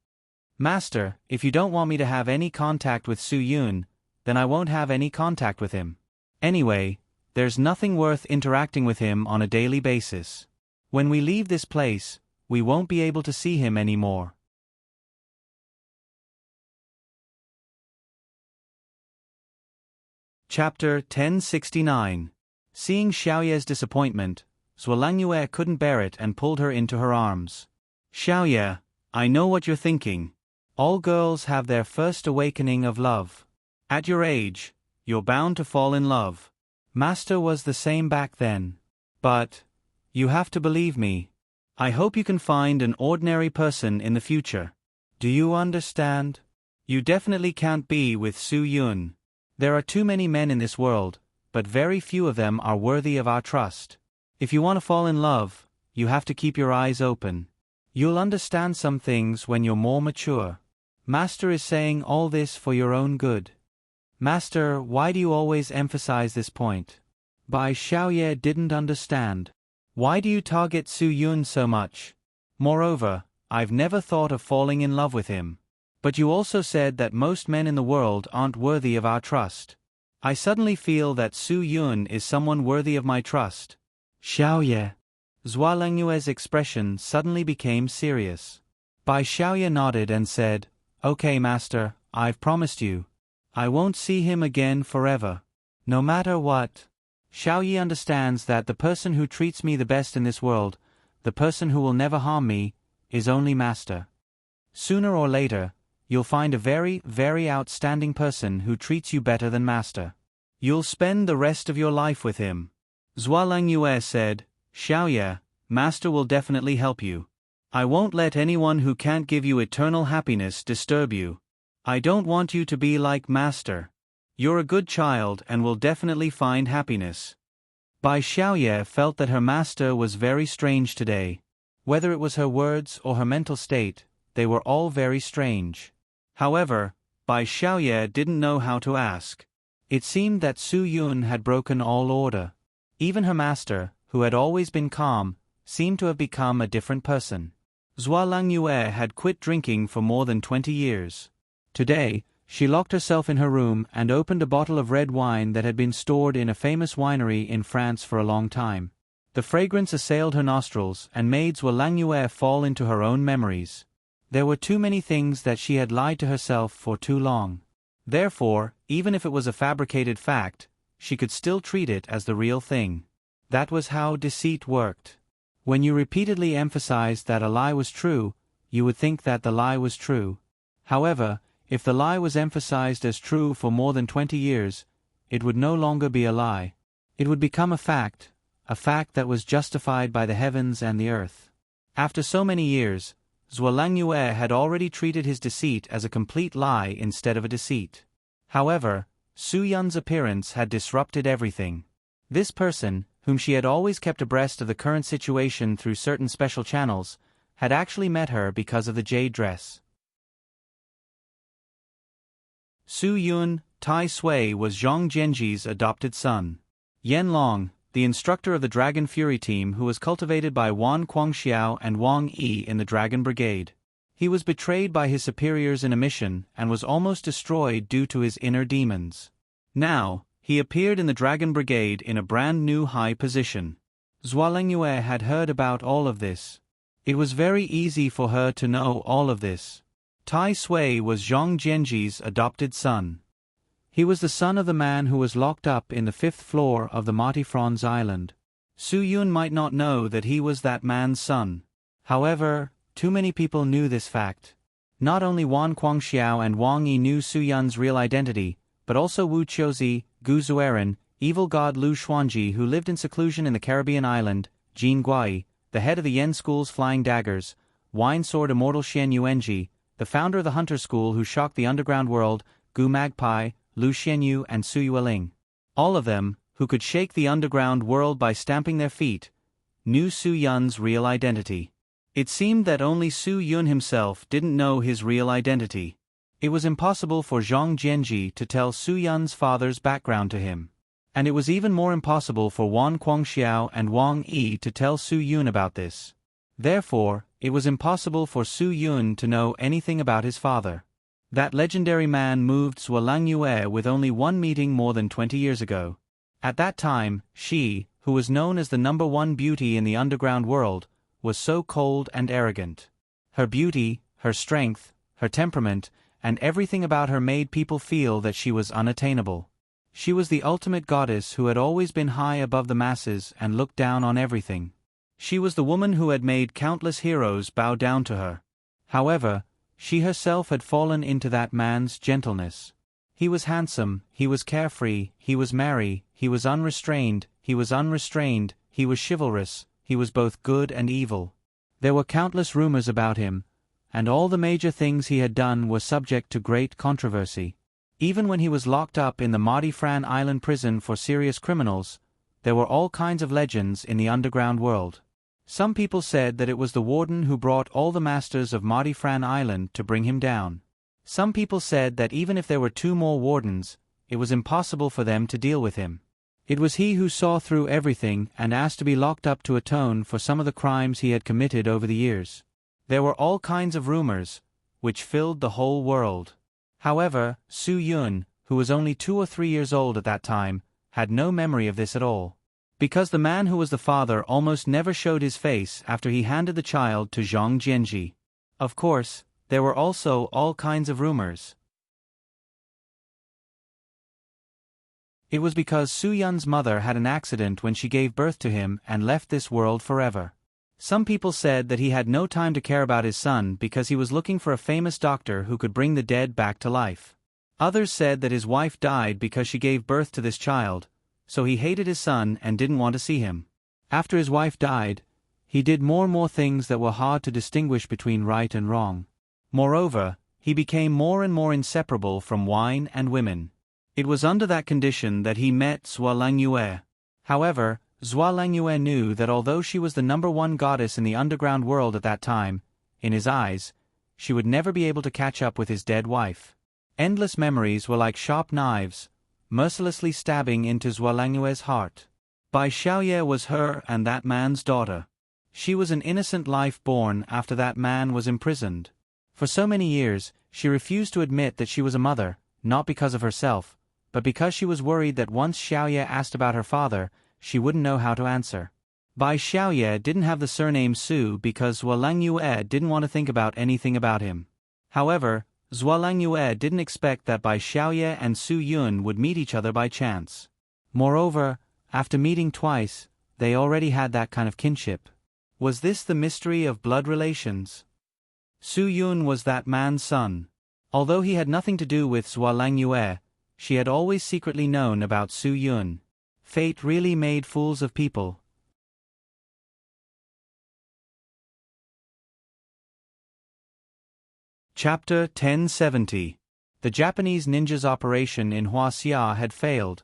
Master, if you don't want me to have any contact with Su Yun, then I won't have any contact with him. Anyway, there's nothing worth interacting with him on a daily basis. When we leave this place, we won't be able to see him anymore. Chapter 1069. Seeing Xiaoye's disappointment, Zhualengyue couldn't bear it and pulled her into her arms. Xiaoye, I know what you're thinking. All girls have their first awakening of love. At your age, you're bound to fall in love. Master was the same back then. But you have to believe me. I hope you can find an ordinary person in the future. Do you understand? You definitely can't be with Su Yun. There are too many men in this world, but very few of them are worthy of our trust. If you want to fall in love, you have to keep your eyes open. You'll understand some things when you're more mature. Master is saying all this for your own good. Master, why do you always emphasize this point? Bai Xiaoye didn't understand. Why do you target Su Yun so much? Moreover, I've never thought of falling in love with him. But you also said that most men in the world aren't worthy of our trust. I suddenly feel that Su Yun is someone worthy of my trust. Xiaoye. Zhua Lengyue's expression suddenly became serious. Bai Xiaoye nodded and said, "Okay, Master, I've promised you. I won't see him again forever. No matter what. Xiaoye understands that the person who treats me the best in this world, the person who will never harm me, is only Master. Sooner or later, you'll find a very, very outstanding person who treats you better than Master. You'll spend the rest of your life with him." Zhua Lengyue said, "Xiaoye, Master will definitely help you. I won't let anyone who can't give you eternal happiness disturb you. I don't want you to be like Master. You're a good child and will definitely find happiness." Bai Xiaoye felt that her master was very strange today. Whether it was her words or her mental state, they were all very strange. However, Bai Xiaoye didn't know how to ask. It seemed that Su Yun had broken all order. Even her master, who had always been calm, seemed to have become a different person. Zhua Lengyue had quit drinking for more than 20 years. Today, she locked herself in her room and opened a bottle of red wine that had been stored in a famous winery in France for a long time. The fragrance assailed her nostrils and made Zhua Lengyue fall into her own memories. There were too many things that she had lied to herself for too long. Therefore, even if it was a fabricated fact, she could still treat it as the real thing. That was how deceit worked. When you repeatedly emphasized that a lie was true, you would think that the lie was true. However, if the lie was emphasized as true for more than 20 years, it would no longer be a lie. It would become a fact that was justified by the heavens and the earth. After so many years, Zhua Lengyue had already treated his deceit as a complete lie instead of a deceit. However, Su Yun's appearance had disrupted everything. This person, whom she had always kept abreast of the current situation through certain special channels, had actually met her because of the jade dress. Su Yun, Tai Sui was Zhang Jianji's adopted son. Yan Long, the instructor of the Dragon Fury team who was cultivated by Wan Guangxiao and Wang Yi in the Dragon Brigade. He was betrayed by his superiors in a mission and was almost destroyed due to his inner demons. Now, he appeared in the Dragon Brigade in a brand new high position. Zhua Lengyue had heard about all of this. It was very easy for her to know all of this. Tai Sui was Zhang Jianji's adopted son. He was the son of the man who was locked up in the 5th floor of the Marty Franz Island. Su Yun might not know that he was that man's son. However, too many people knew this fact. Not only Wan Guangxiao and Wang Yi knew Su Yun's real identity, but also Wu Qiuzi, Gu Zueran, evil god Lu Xuanji who lived in seclusion in the Caribbean island, Jin Guai, the head of the Yen School's Flying Daggers, Wine Sword Immortal Xian Yuanji, the founder of the Hunter School who shocked the underground world, Gu Magpie, Lu Xianyu and Su Yueling. All of them, who could shake the underground world by stamping their feet, knew Su Yun's real identity. It seemed that only Su Yun himself didn't know his real identity. It was impossible for Zhang Jianji to tell Su Yun's father's background to him. And it was even more impossible for Wan Guangxiao and Wang Yi to tell Su Yun about this. Therefore, it was impossible for Su Yun to know anything about his father. That legendary man moved Zhua Lengyue with only one meeting more than 20 years ago. At that time, she, who was known as the #1 beauty in the underground world, was so cold and arrogant. Her beauty, her strength, her temperament, and everything about her made people feel that she was unattainable. She was the ultimate goddess who had always been high above the masses and looked down on everything. She was the woman who had made countless heroes bow down to her. However, she herself had fallen into that man's gentleness. He was handsome, he was carefree, he was merry, he was unrestrained, he was chivalrous, he was both good and evil. There were countless rumors about him, and all the major things he had done were subject to great controversy. Even when he was locked up in the Mardi Fran Island prison for serious criminals, there were all kinds of legends in the underground world. Some people said that it was the warden who brought all the masters of Mardi Fran Island to bring him down. Some people said that even if there were 2 more wardens, it was impossible for them to deal with him. It was he who saw through everything and asked to be locked up to atone for some of the crimes he had committed over the years. There were all kinds of rumors, which filled the whole world. However, Su Yun, who was only 2 or 3 years old at that time, had no memory of this at all. Because the man who was the father almost never showed his face after he handed the child to Zhang Jianji. Of course, there were also all kinds of rumors. It was because Su Yun's mother had an accident when she gave birth to him and left this world forever. Some people said that he had no time to care about his son because he was looking for a famous doctor who could bring the dead back to life. Others said that his wife died because she gave birth to this child, so he hated his son and didn't want to see him. After his wife died, he did more and more things that were hard to distinguish between right and wrong. Moreover, he became more and more inseparable from wine and women. It was under that condition that he met Zhuo Langyue. However, Zhuo Langyue knew that although she was the #1 goddess in the underground world at that time, in his eyes, she would never be able to catch up with his dead wife. Endless memories were like sharp knives, mercilessly stabbing into Zhuo Langyue's heart. Bai Xiaoye was her and that man's daughter. She was an innocent life born after that man was imprisoned. For so many years, she refused to admit that she was a mother, not because of herself, but because she was worried that once Xiaoye asked about her father, she wouldn't know how to answer. Bai Xiaoye didn't have the surname Su because Zhuo Langyue didn't want to think about anything about him. However, Zhuo Langyue didn't expect that Bai Xiaoye and Su Yun would meet each other by chance. Moreover, after meeting twice, they already had that kind of kinship. Was this the mystery of blood relations? Su Yun was that man's son. Although he had nothing to do with Zhuo Langyue, she had always secretly known about Su Yun. Fate really made fools of people. Chapter 1070. The Japanese ninjas' operation in Huaxia had failed,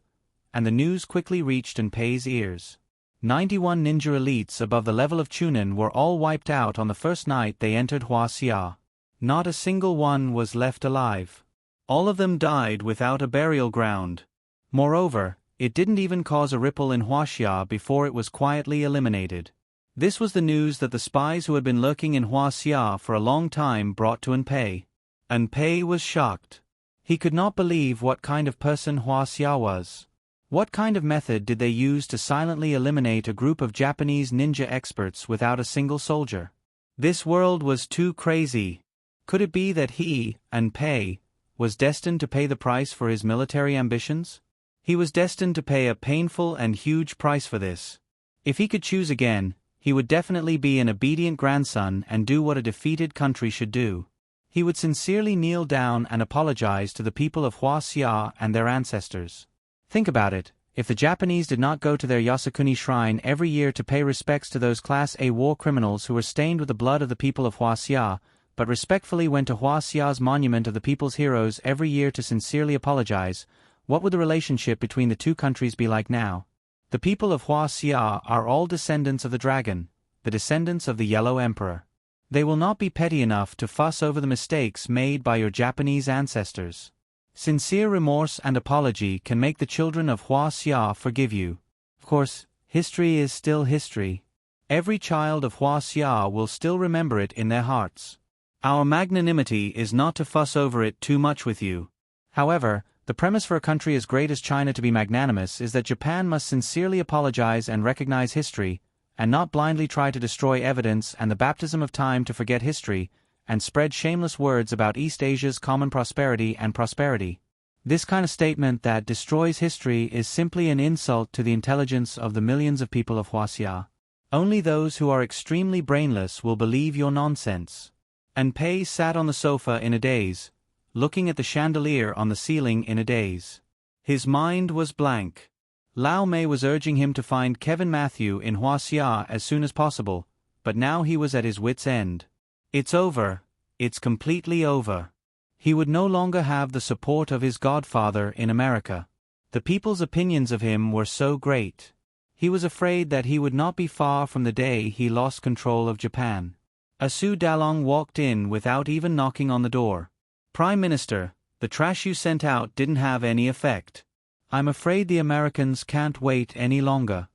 and the news quickly reached Enpei's ears. 91 ninja elites above the level of Chunin were all wiped out on the first night they entered Huaxia. Not a single one was left alive. All of them died without a burial ground. Moreover, it didn't even cause a ripple in Huaxia before it was quietly eliminated. This was the news that the spies who had been lurking in Huaxia for a long time brought to Enpei. Enpei was shocked. He could not believe what kind of person Huaxia was. What kind of method did they use to silently eliminate a group of Japanese ninja experts without a single soldier? This world was too crazy. Could it be that he, Enpei, was destined to pay the price for his military ambitions? He was destined to pay a painful and huge price for this. If he could choose again, he would definitely be an obedient grandson and do what a defeated country should do. He would sincerely kneel down and apologize to the people of Huaxia and their ancestors. Think about it, if the Japanese did not go to their Yasukuni shrine every year to pay respects to those Class A war criminals who were stained with the blood of the people of Huaxia, but respectfully went to Huaxia's monument of the people's heroes every year to sincerely apologize, what would the relationship between the two countries be like now? The people of Huaxia are all descendants of the dragon, the descendants of the Yellow Emperor. They will not be petty enough to fuss over the mistakes made by your Japanese ancestors. Sincere remorse and apology can make the children of Huaxia forgive you. Of course, history is still history. Every child of Huaxia will still remember it in their hearts. Our magnanimity is not to fuss over it too much with you. However, the premise for a country as great as China to be magnanimous is that Japan must sincerely apologize and recognize history, and not blindly try to destroy evidence and the baptism of time to forget history, and spread shameless words about East Asia's common prosperity and prosperity. This kind of statement that destroys history is simply an insult to the intelligence of the millions of people of Huaxia. Only those who are extremely brainless will believe your nonsense. Enpei sat on the sofa in a daze, looking at the chandelier on the ceiling in a daze. His mind was blank. Lao Mei was urging him to find Kevin Matthew in Huaxia as soon as possible, but now he was at his wits' end. It's over. It's completely over. He would no longer have the support of his godfather in America. The people's opinions of him were so great. He was afraid that he would not be far from the day he lost control of Japan. Asu Dalong walked in without even knocking on the door. "Prime Minister, the trash you sent out didn't have any effect. I'm afraid the Americans can't wait any longer.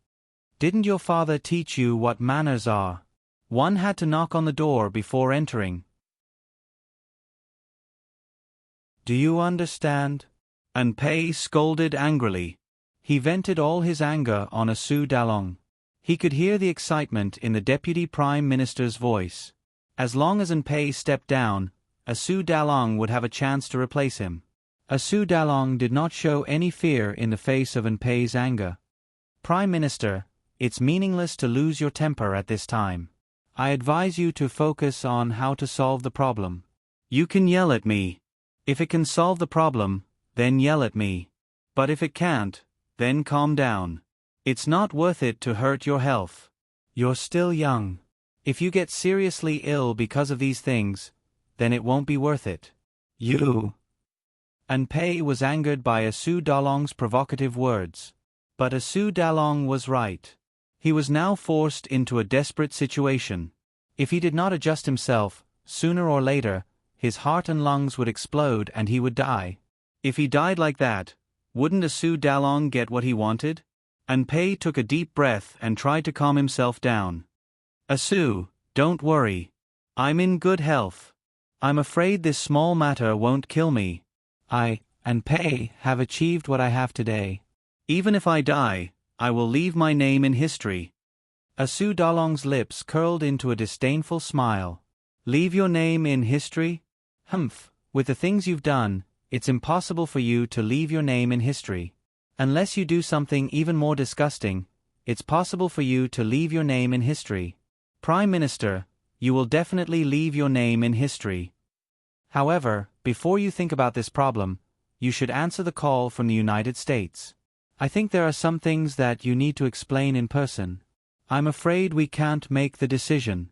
Didn't your father teach you what manners are? One had to knock on the door before entering. Do you understand?" And Pei scolded angrily. He vented all his anger on Asu Dalong. He could hear the excitement in the Deputy Prime Minister's voice. As long as Pei stepped down, Asu Dalong would have a chance to replace him. Asu Dalong did not show any fear in the face of Pei's anger. "Prime Minister, it's meaningless to lose your temper at this time. I advise you to focus on how to solve the problem. You can yell at me. If it can solve the problem, then yell at me. But if it can't, then calm down. It's not worth it to hurt your health. You're still young. If you get seriously ill because of these things, then it won't be worth it. You." And Pei was angered by Asu Dalong's provocative words. But Asu Dalong was right. He was now forced into a desperate situation. If he did not adjust himself, sooner or later, his heart and lungs would explode and he would die. If he died like that, wouldn't Asu Dalong get what he wanted? And Pei took a deep breath and tried to calm himself down. "Asu, don't worry. I'm in good health. I'm afraid this small matter won't kill me. I, and Pei, have achieved what I have today. Even if I die, I will leave my name in history." Asu Dalong's lips curled into a disdainful smile. "Leave your name in history? Humph, with the things you've done, it's impossible for you to leave your name in history. Unless you do something even more disgusting, it's possible for you to leave your name in history. Prime Minister, you will definitely leave your name in history. However, before you think about this problem, you should answer the call from the United States. I think there are some things that you need to explain in person. I'm afraid we can't make the decision."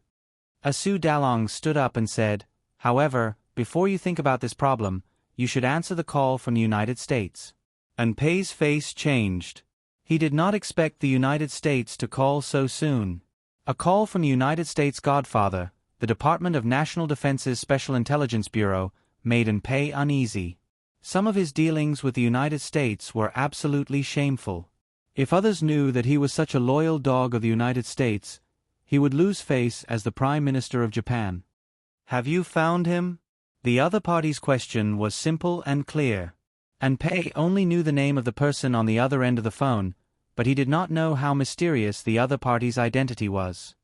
Asu Dalong stood up and said, "However, before you think about this problem, you should answer the call from the United States." And Pei's face changed. He did not expect the United States to call so soon. A call from the United States Godfather, the Department of National Defense's Special Intelligence Bureau, made Pei uneasy. Some of his dealings with the United States were absolutely shameful. If others knew that he was such a loyal dog of the United States, he would lose face as the Prime Minister of Japan. "Have you found him?" The other party's question was simple and clear. And Pei only knew the name of the person on the other end of the phone, but he did not know how mysterious the other party's identity was.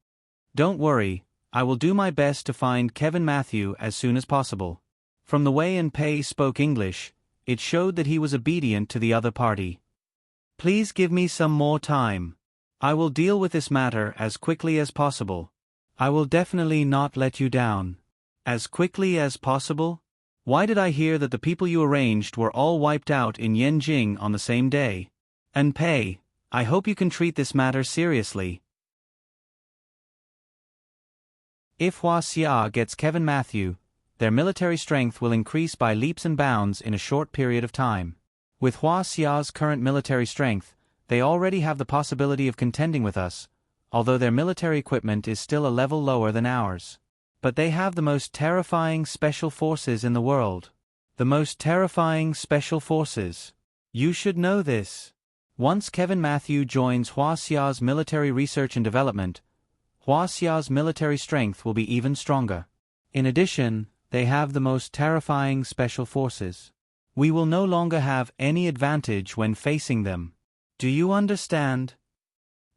"Don't worry, I will do my best to find Kevin Matthew as soon as possible." From the way Pei spoke English, it showed that he was obedient to the other party. "Please give me some more time. I will deal with this matter as quickly as possible. I will definitely not let you down." As quickly as possible? Why did I hear that the people you arranged were all wiped out in Yenjing on the same day? And Pei, I hope you can treat this matter seriously. If Hua Xia gets Kevin Matthew, their military strength will increase by leaps and bounds in a short period of time. With Hua Xia's current military strength, they already have the possibility of contending with us, although their military equipment is still a level lower than ours. But they have the most terrifying special forces in the world. The most terrifying special forces. You should know this. Once Kevin Matthew joins Hua Xia's military research and development, Hua Xia's military strength will be even stronger. In addition, they have the most terrifying special forces. We will no longer have any advantage when facing them. Do you understand?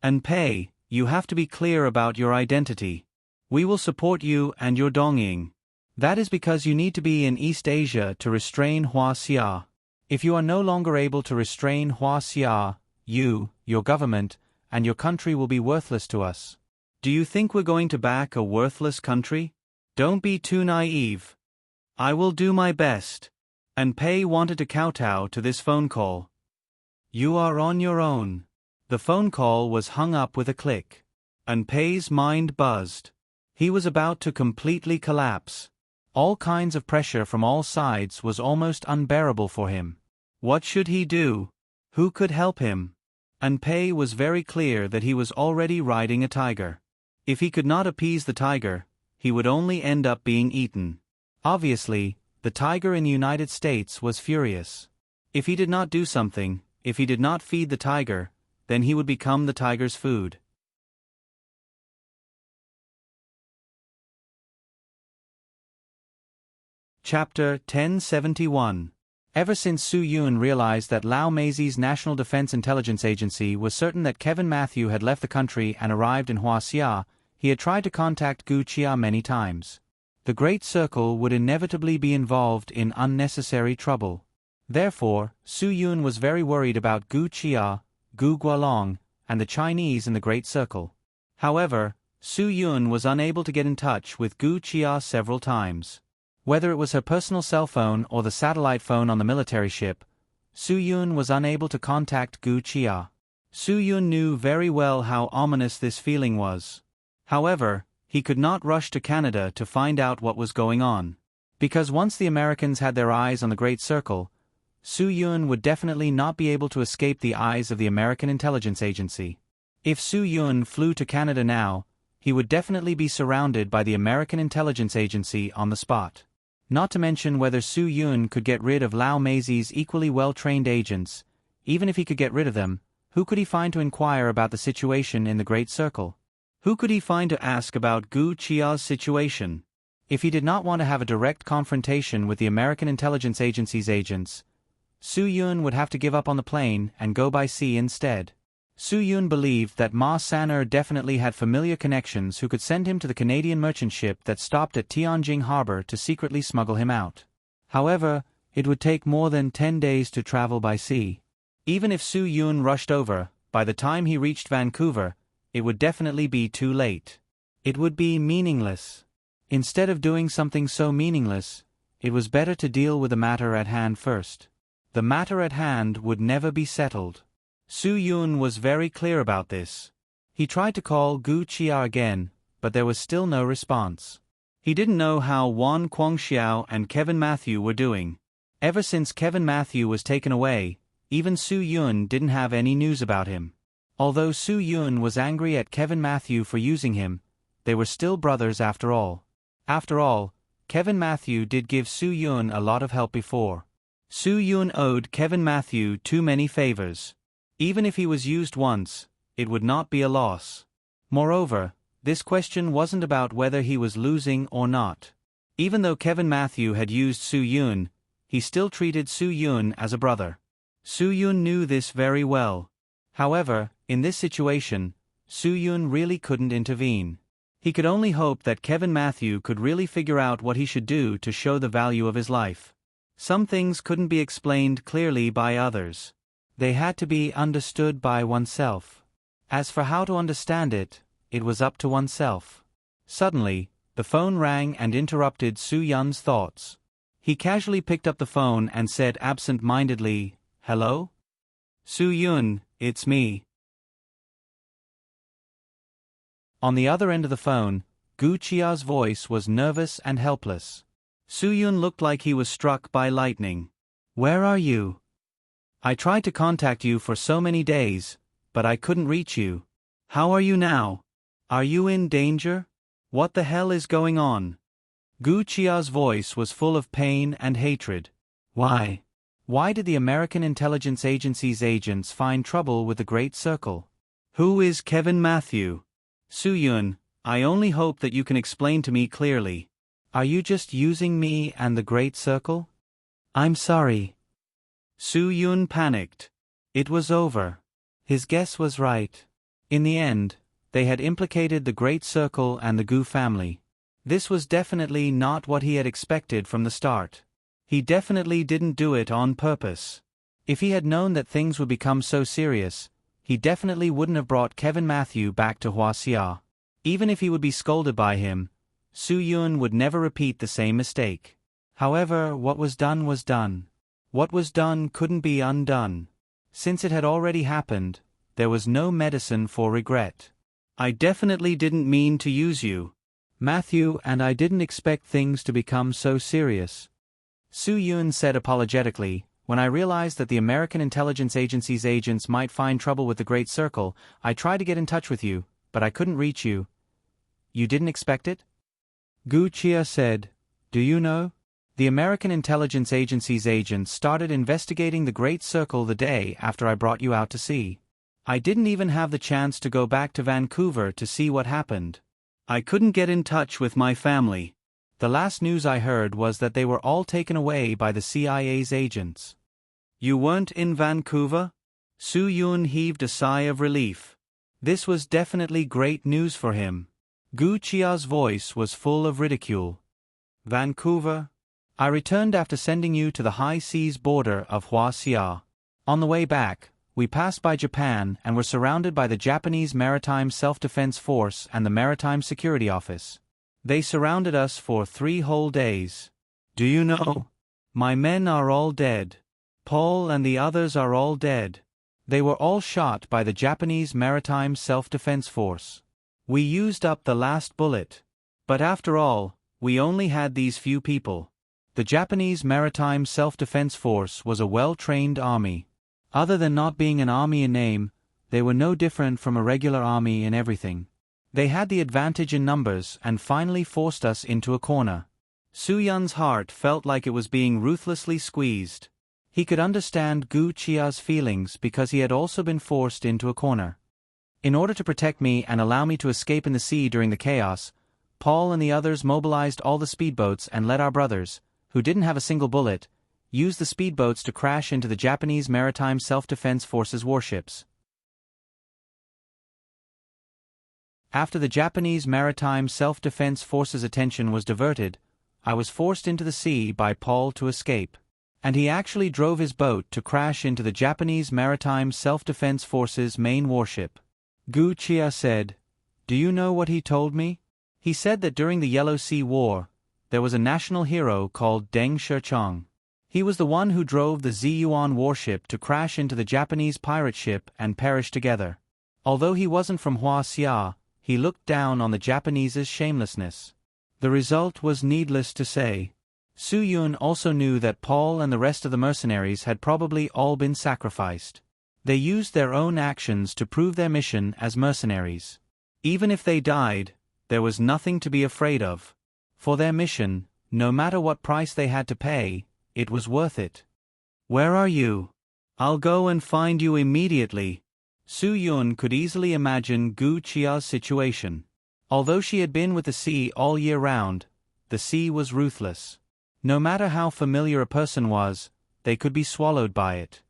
And Pei, you have to be clear about your identity. We will support you and your Dongying. That is because you need to be in East Asia to restrain Hua Xia. If you are no longer able to restrain Hua Xia, you, your government, and your country will be worthless to us. Do you think we're going to back a worthless country? Don't be too naive. I will do my best. And Pei wanted to kowtow to this phone call. You are on your own. The phone call was hung up with a click. And Pei's mind buzzed. He was about to completely collapse. All kinds of pressure from all sides was almost unbearable for him. What should he do? Who could help him? And Pei was very clear that he was already riding a tiger. If he could not appease the tiger, he would only end up being eaten. Obviously, the tiger in the United States was furious. If he did not do something, if he did not feed the tiger, then he would become the tiger's food. Chapter 1071. Ever since Su Yun realized that Lau Meizhi's National Defense Intelligence Agency was certain that Kevin Matthew had left the country and arrived in Huaxia, he had tried to contact Gu Qia many times. The Great Circle would inevitably be involved in unnecessary trouble. Therefore, Su Yun was very worried about Gu Qia, Gu Guolong, and the Chinese in the Great Circle. However, Su Yun was unable to get in touch with Gu Qia several times. Whether it was her personal cell phone or the satellite phone on the military ship, Su Yun was unable to contact Gu Qia. Su Yun knew very well how ominous this feeling was. However, he could not rush to Canada to find out what was going on. Because once the Americans had their eyes on the Great Circle, Su Yun would definitely not be able to escape the eyes of the American Intelligence Agency. If Su Yun flew to Canada now, he would definitely be surrounded by the American Intelligence Agency on the spot. Not to mention whether Su Yun could get rid of Lau Meizhi's equally well-trained agents. Even if he could get rid of them, who could he find to inquire about the situation in the Great Circle? Who could he find to ask about Gu Qia's situation? If he did not want to have a direct confrontation with the American Intelligence Agency's agents, Su Yun would have to give up on the plane and go by sea instead. Su Yun believed that Ma San'er definitely had familiar connections who could send him to the Canadian merchant ship that stopped at Tianjin harbor to secretly smuggle him out. However, it would take more than 10 days to travel by sea. Even if Su Yun rushed over, by the time he reached Vancouver, it would definitely be too late. It would be meaningless. Instead of doing something so meaningless, it was better to deal with the matter at hand first. The matter at hand would never be settled. Su Yun was very clear about this. He tried to call Gu Qia again, but there was still no response. He didn't know how Wan Guangxiao and Kevin Matthew were doing. Ever since Kevin Matthew was taken away, even Su Yun didn't have any news about him. Although Su Yun was angry at Kevin Matthew for using him, they were still brothers after all. After all, Kevin Matthew did give Su Yun a lot of help before. Su Yun owed Kevin Matthew too many favors. Even if he was used once, it would not be a loss. Moreover, this question wasn't about whether he was losing or not. Even though Kevin Matthew had used Su Yun, he still treated Su Yun as a brother. Su Yun knew this very well. However, in this situation, Su Yun really couldn't intervene. He could only hope that Kevin Matthew could really figure out what he should do to show the value of his life. Some things couldn't be explained clearly by others. They had to be understood by oneself. As for how to understand it, it was up to oneself. Suddenly, the phone rang and interrupted Su Yun's thoughts. He casually picked up the phone and said absent-mindedly, "Hello? Su Yun, it's me." On the other end of the phone, Gu Qia's voice was nervous and helpless. Su Yun looked like he was struck by lightning. "Where are you? I tried to contact you for so many days, but I couldn't reach you. How are you now? Are you in danger? What the hell is going on?" Gu Qia's voice was full of pain and hatred. Why? Why did the American Intelligence Agency's agents find trouble with the Great Circle? Who is Kevin Matthew? Su Yun, I only hope that you can explain to me clearly. Are you just using me and the Great Circle? I'm sorry. Su Yun panicked. It was over. His guess was right. In the end, they had implicated the Great Circle and the Gu family. This was definitely not what he had expected from the start. He definitely didn't do it on purpose. If he had known that things would become so serious, he definitely wouldn't have brought Kevin Matthew back to Huaxia. Even if he would be scolded by him, Su Yun would never repeat the same mistake. However, what was done was done. What was done couldn't be undone. Since it had already happened, there was no medicine for regret. I definitely didn't mean to use you, Matthew, and I didn't expect things to become so serious, Su Yun said apologetically. When I realized that the American intelligence agency's agents might find trouble with the Great Circle, I tried to get in touch with you, but I couldn't reach you. You didn't expect it? Gu Chia said, do you know? The American intelligence agency's agents started investigating the Great Circle the day after I brought you out to sea. I didn't even have the chance to go back to Vancouver to see what happened. I couldn't get in touch with my family. The last news I heard was that they were all taken away by the CIA's agents. You weren't in Vancouver? Su Yun heaved a sigh of relief. This was definitely great news for him. Gu Chia's voice was full of ridicule. Vancouver? I returned after sending you to the high seas border of Huaxia. On the way back, we passed by Japan and were surrounded by the Japanese Maritime Self-Defense Force and the Maritime Security Office. They surrounded us for 3 whole days. Do you know? My men are all dead. Paul and the others are all dead. They were all shot by the Japanese Maritime Self-Defense Force. We used up the last bullet. But after all, we only had these few people. The Japanese Maritime Self-Defense Force was a well-trained army. Other than not being an army in name, they were no different from a regular army in everything. They had the advantage in numbers and finally forced us into a corner. Su Yun's heart felt like it was being ruthlessly squeezed. He could understand Gu Chia's feelings because he had also been forced into a corner. In order to protect me and allow me to escape in the sea during the chaos, Paul and the others mobilized all the speedboats and let our brothers, who didn't have a single bullet, use the speedboats to crash into the Japanese Maritime Self-Defense Force's warships. After the Japanese Maritime Self-Defense Force's attention was diverted, I was forced into the sea by Paul to escape. And he actually drove his boat to crash into the Japanese Maritime Self-Defense Force's main warship. Gu Chia said, do you know what he told me? He said that during the Yellow Sea War, there was a national hero called Deng Shechong. He was the one who drove the Ziyuan warship to crash into the Japanese pirate ship and perish together. Although he wasn't from Huaxia, he looked down on the Japanese's shamelessness. The result was needless to say. Su Yun also knew that Paul and the rest of the mercenaries had probably all been sacrificed. They used their own actions to prove their mission as mercenaries. Even if they died, there was nothing to be afraid of. For their mission, no matter what price they had to pay, it was worth it. Where are you? I'll go and find you immediately. Su Yun could easily imagine Gu Chia's situation. Although she had been with the sea all year round, the sea was ruthless. No matter how familiar a person was, they could be swallowed by it.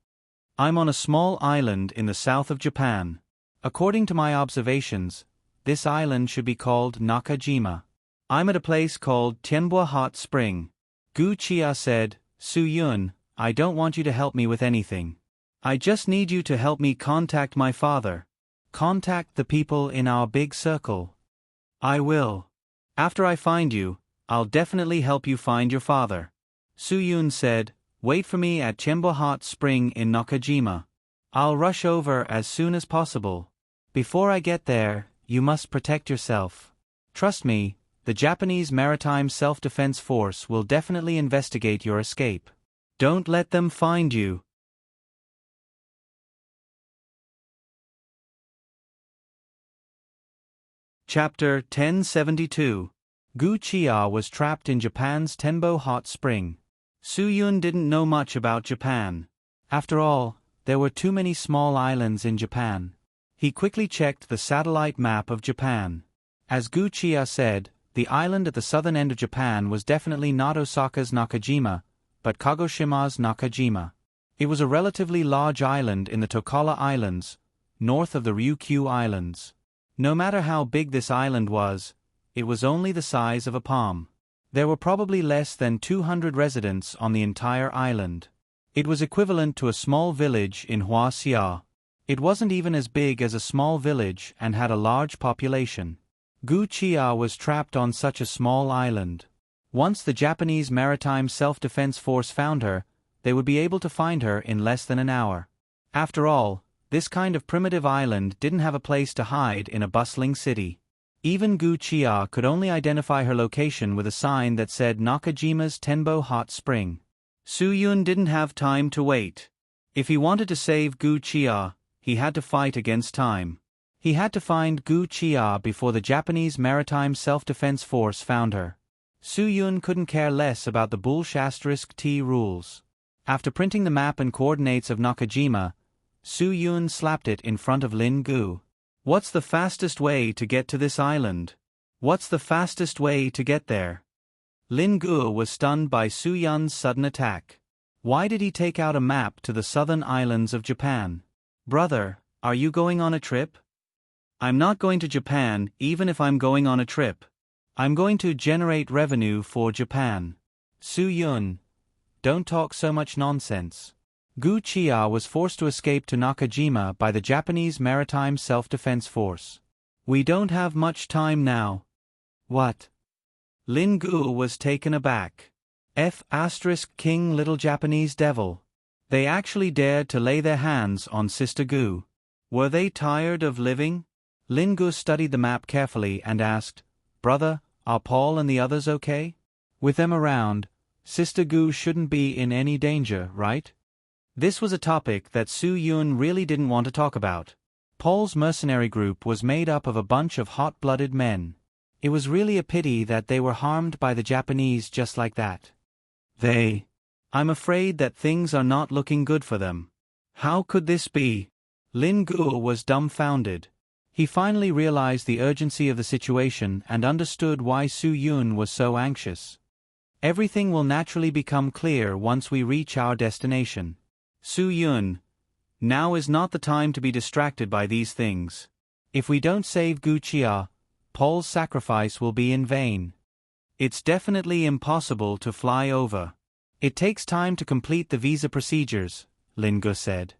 I'm on a small island in the south of Japan. According to my observations, this island should be called Nakajima. I'm at a place called Tianbua Hot Spring. Gu Chia said, Su Yun, I don't want you to help me with anything. I just need you to help me contact my father. Contact the people in our big circle. I will. After I find you, I'll definitely help you find your father. Su Yun said, wait for me at Tianbua Hot Spring in Nakajima. I'll rush over as soon as possible. Before I get there, you must protect yourself. Trust me, the Japanese Maritime Self-Defense Force will definitely investigate your escape. Don't let them find you. Chapter 1072. Gu Chia was trapped in Japan's Tenbo Hot Spring. Su Yun didn't know much about Japan. After all, there were too many small islands in Japan. He quickly checked the satellite map of Japan. As Gu Chia said, the island at the southern end of Japan was definitely not Osaka's Nakajima, but Kagoshima's Nakajima. It was a relatively large island in the Tokala Islands, north of the Ryukyu Islands. No matter how big this island was, it was only the size of a palm. There were probably less than 200 residents on the entire island. It was equivalent to a small village in Huaxia. It wasn't even as big as a small village and had a large population. Gu Chia was trapped on such a small island. Once the Japanese Maritime Self-Defense Force found her, they would be able to find her in less than an hour. After all, This kind of primitive island didn't have a place to hide in a bustling city. Even Gu Chia could only identify her location with a sign that said Nakajima's Tenbo Hot Spring. Su Yun didn't have time to wait. If he wanted to save Gu Chia, he had to fight against time. He had to find Gu Chia before the Japanese Maritime Self-Defense Force found her. Su Yun couldn't care less about the *T rules. After printing the map and coordinates of Nakajima, Su Yun slapped it in front of Lin Gu. What's the fastest way to get to this island? What's the fastest way to get there? Lin Gu was stunned by Su Yun's sudden attack. Why did he take out a map to the southern islands of Japan? Brother, are you going on a trip? I'm not going to Japan, even if I'm going on a trip. I'm going to generate revenue for Japan. Su Yun, don't talk so much nonsense. Gu Chia was forced to escape to Nakajima by the Japanese Maritime Self-Defense Force. We don't have much time now. What? Lin Gu was taken aback. King Little Japanese Devil. They actually dared to lay their hands on Sister Gu. Were they tired of living? Lin Gu studied the map carefully and asked, Brother, are Paul and the others okay? With them around, Sister Gu shouldn't be in any danger, right? This was a topic that Su Yun really didn't want to talk about. Paul's mercenary group was made up of a bunch of hot-blooded men. It was really a pity that they were harmed by the Japanese just like that. I'm afraid that things are not looking good for them. How could this be? Lin Gu was dumbfounded. He finally realized the urgency of the situation and understood why Su Yun was so anxious. Everything will naturally become clear once we reach our destination. Su Yun, now is not the time to be distracted by these things. If we don't save Gu Chia, Paul's sacrifice will be in vain. It's definitely impossible to fly over. It takes time to complete the visa procedures, Lin Gu said.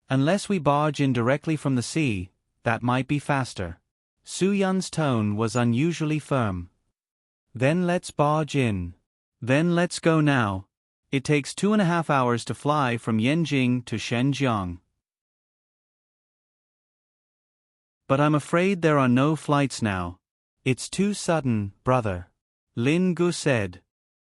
Unless we barge in directly from the sea, that might be faster. Su Yun's tone was unusually firm. Then let's barge in. Then let's go now. It takes 2.5 hours to fly from Yanjing to Shenzhen. But I'm afraid there are no flights now. It's too sudden, brother. Lin Gu said.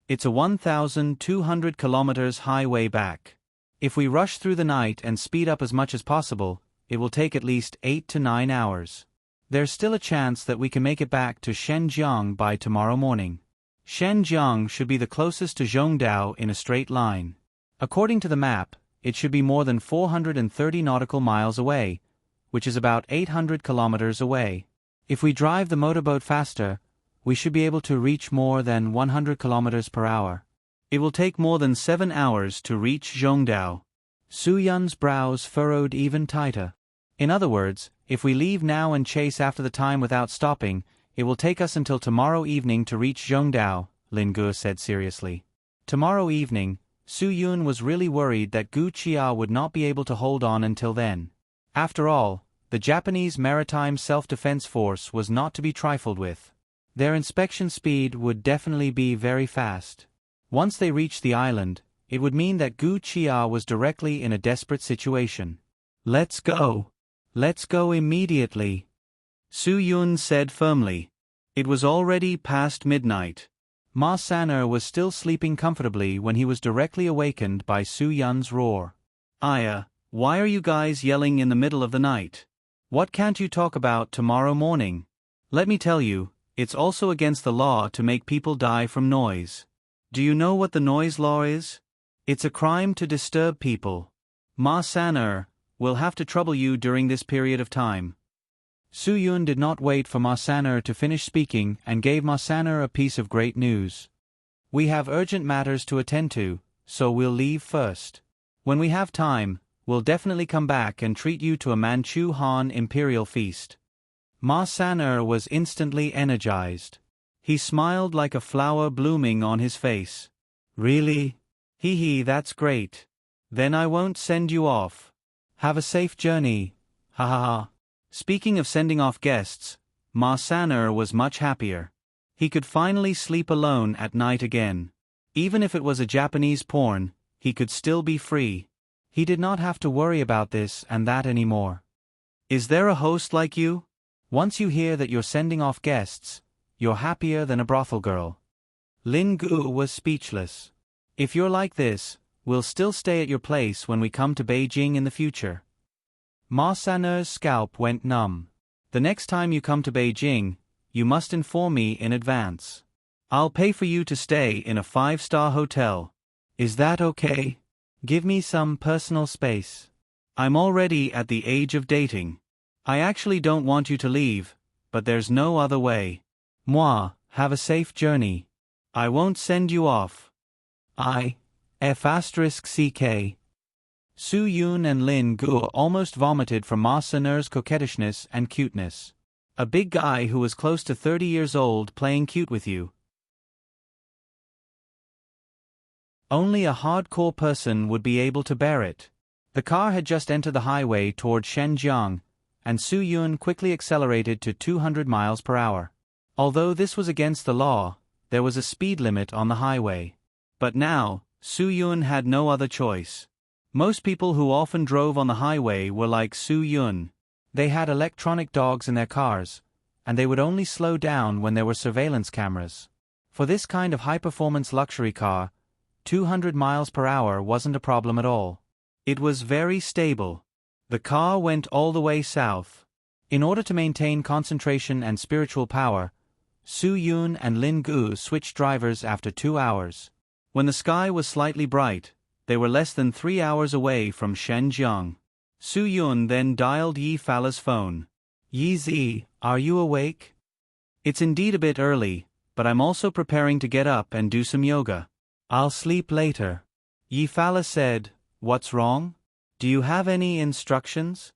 It's a 1,200 kilometers highway back. If we rush through the night and speed up as much as possible, it will take at least 8 to 9 hours. There's still a chance that we can make it back to Shenzhen by tomorrow morning. Shenzhen should be the closest to Zhongdao in a straight line. According to the map, it should be more than 430 nautical miles away, which is about 800 kilometers away. If we drive the motorboat faster, we should be able to reach more than 100 kilometers per hour. It will take more than 7 hours to reach Zhongdao. Su Yun's brows furrowed even tighter. In other words, if we leave now and chase after the time without stopping, it will take us until tomorrow evening to reach Zhongdao, Lin Gu said seriously. Tomorrow evening, Su Yun was really worried that Gu Chia would not be able to hold on until then. After all, the Japanese Maritime Self-Defense Force was not to be trifled with. Their inspection speed would definitely be very fast. Once they reached the island, it would mean that Gu Chia was directly in a desperate situation. Let's go. Let's go immediately. Su Yun said firmly. It was already past midnight. Ma Saner was still sleeping comfortably when he was directly awakened by Su Yun's roar. Aya, why are you guys yelling in the middle of the night? What can't you talk about tomorrow morning? Let me tell you, it's also against the law to make people die from noise. Do you know what the noise law is? It's a crime to disturb people. Ma Saner will have to trouble you during this period of time. Su Yun did not wait for Ma Saner to finish speaking and gave Ma Saner a piece of great news. We have urgent matters to attend to, so we'll leave first. When we have time, we'll definitely come back and treat you to a Manchu Han imperial feast. Ma Saner was instantly energized. He smiled like a flower blooming on his face. Really? Hee, that's great. Then I won't send you off. Have a safe journey. Ha ha ha. Speaking of sending off guests, Ma Saner was much happier. He could finally sleep alone at night again. Even if it was a Japanese porn, he could still be free. He did not have to worry about this and that anymore. Is there a host like you? Once you hear that you're sending off guests, you're happier than a brothel girl. Lin Gu was speechless. If you're like this, we'll still stay at your place when we come to Beijing in the future. Ma San'er's scalp went numb. The next time you come to Beijing, you must inform me in advance. I'll pay for you to stay in a 5-star hotel. Is that okay? Give me some personal space. I'm already at the age of dating. I actually don't want you to leave, but there's no other way. Moi, have a safe journey. I won't send you off. F***ck. Su Yun and Lin Gu almost vomited from Ma San'er's coquettishness and cuteness. A big guy who was close to 30 years old playing cute with you. Only a hardcore person would be able to bear it. The car had just entered the highway toward Shenzhen, and Su Yun quickly accelerated to 200 miles per hour. Although this was against the law, there was a speed limit on the highway. But now, Su Yun had no other choice. Most people who often drove on the highway were like Su Yun. They had electronic dogs in their cars, and they would only slow down when there were surveillance cameras. For this kind of high-performance luxury car, 200 miles per hour wasn't a problem at all. It was very stable. The car went all the way south. In order to maintain concentration and spiritual power, Su Yun and Lin Gu switched drivers after 2 hours. When the sky was slightly bright, they were less than 3 hours away from Shenzhen. Su Yun then dialed Yi Fala's phone. Yi Zi, are you awake? It's indeed a bit early, but I'm also preparing to get up and do some yoga. I'll sleep later. Yi Fala said, what's wrong? Do you have any instructions?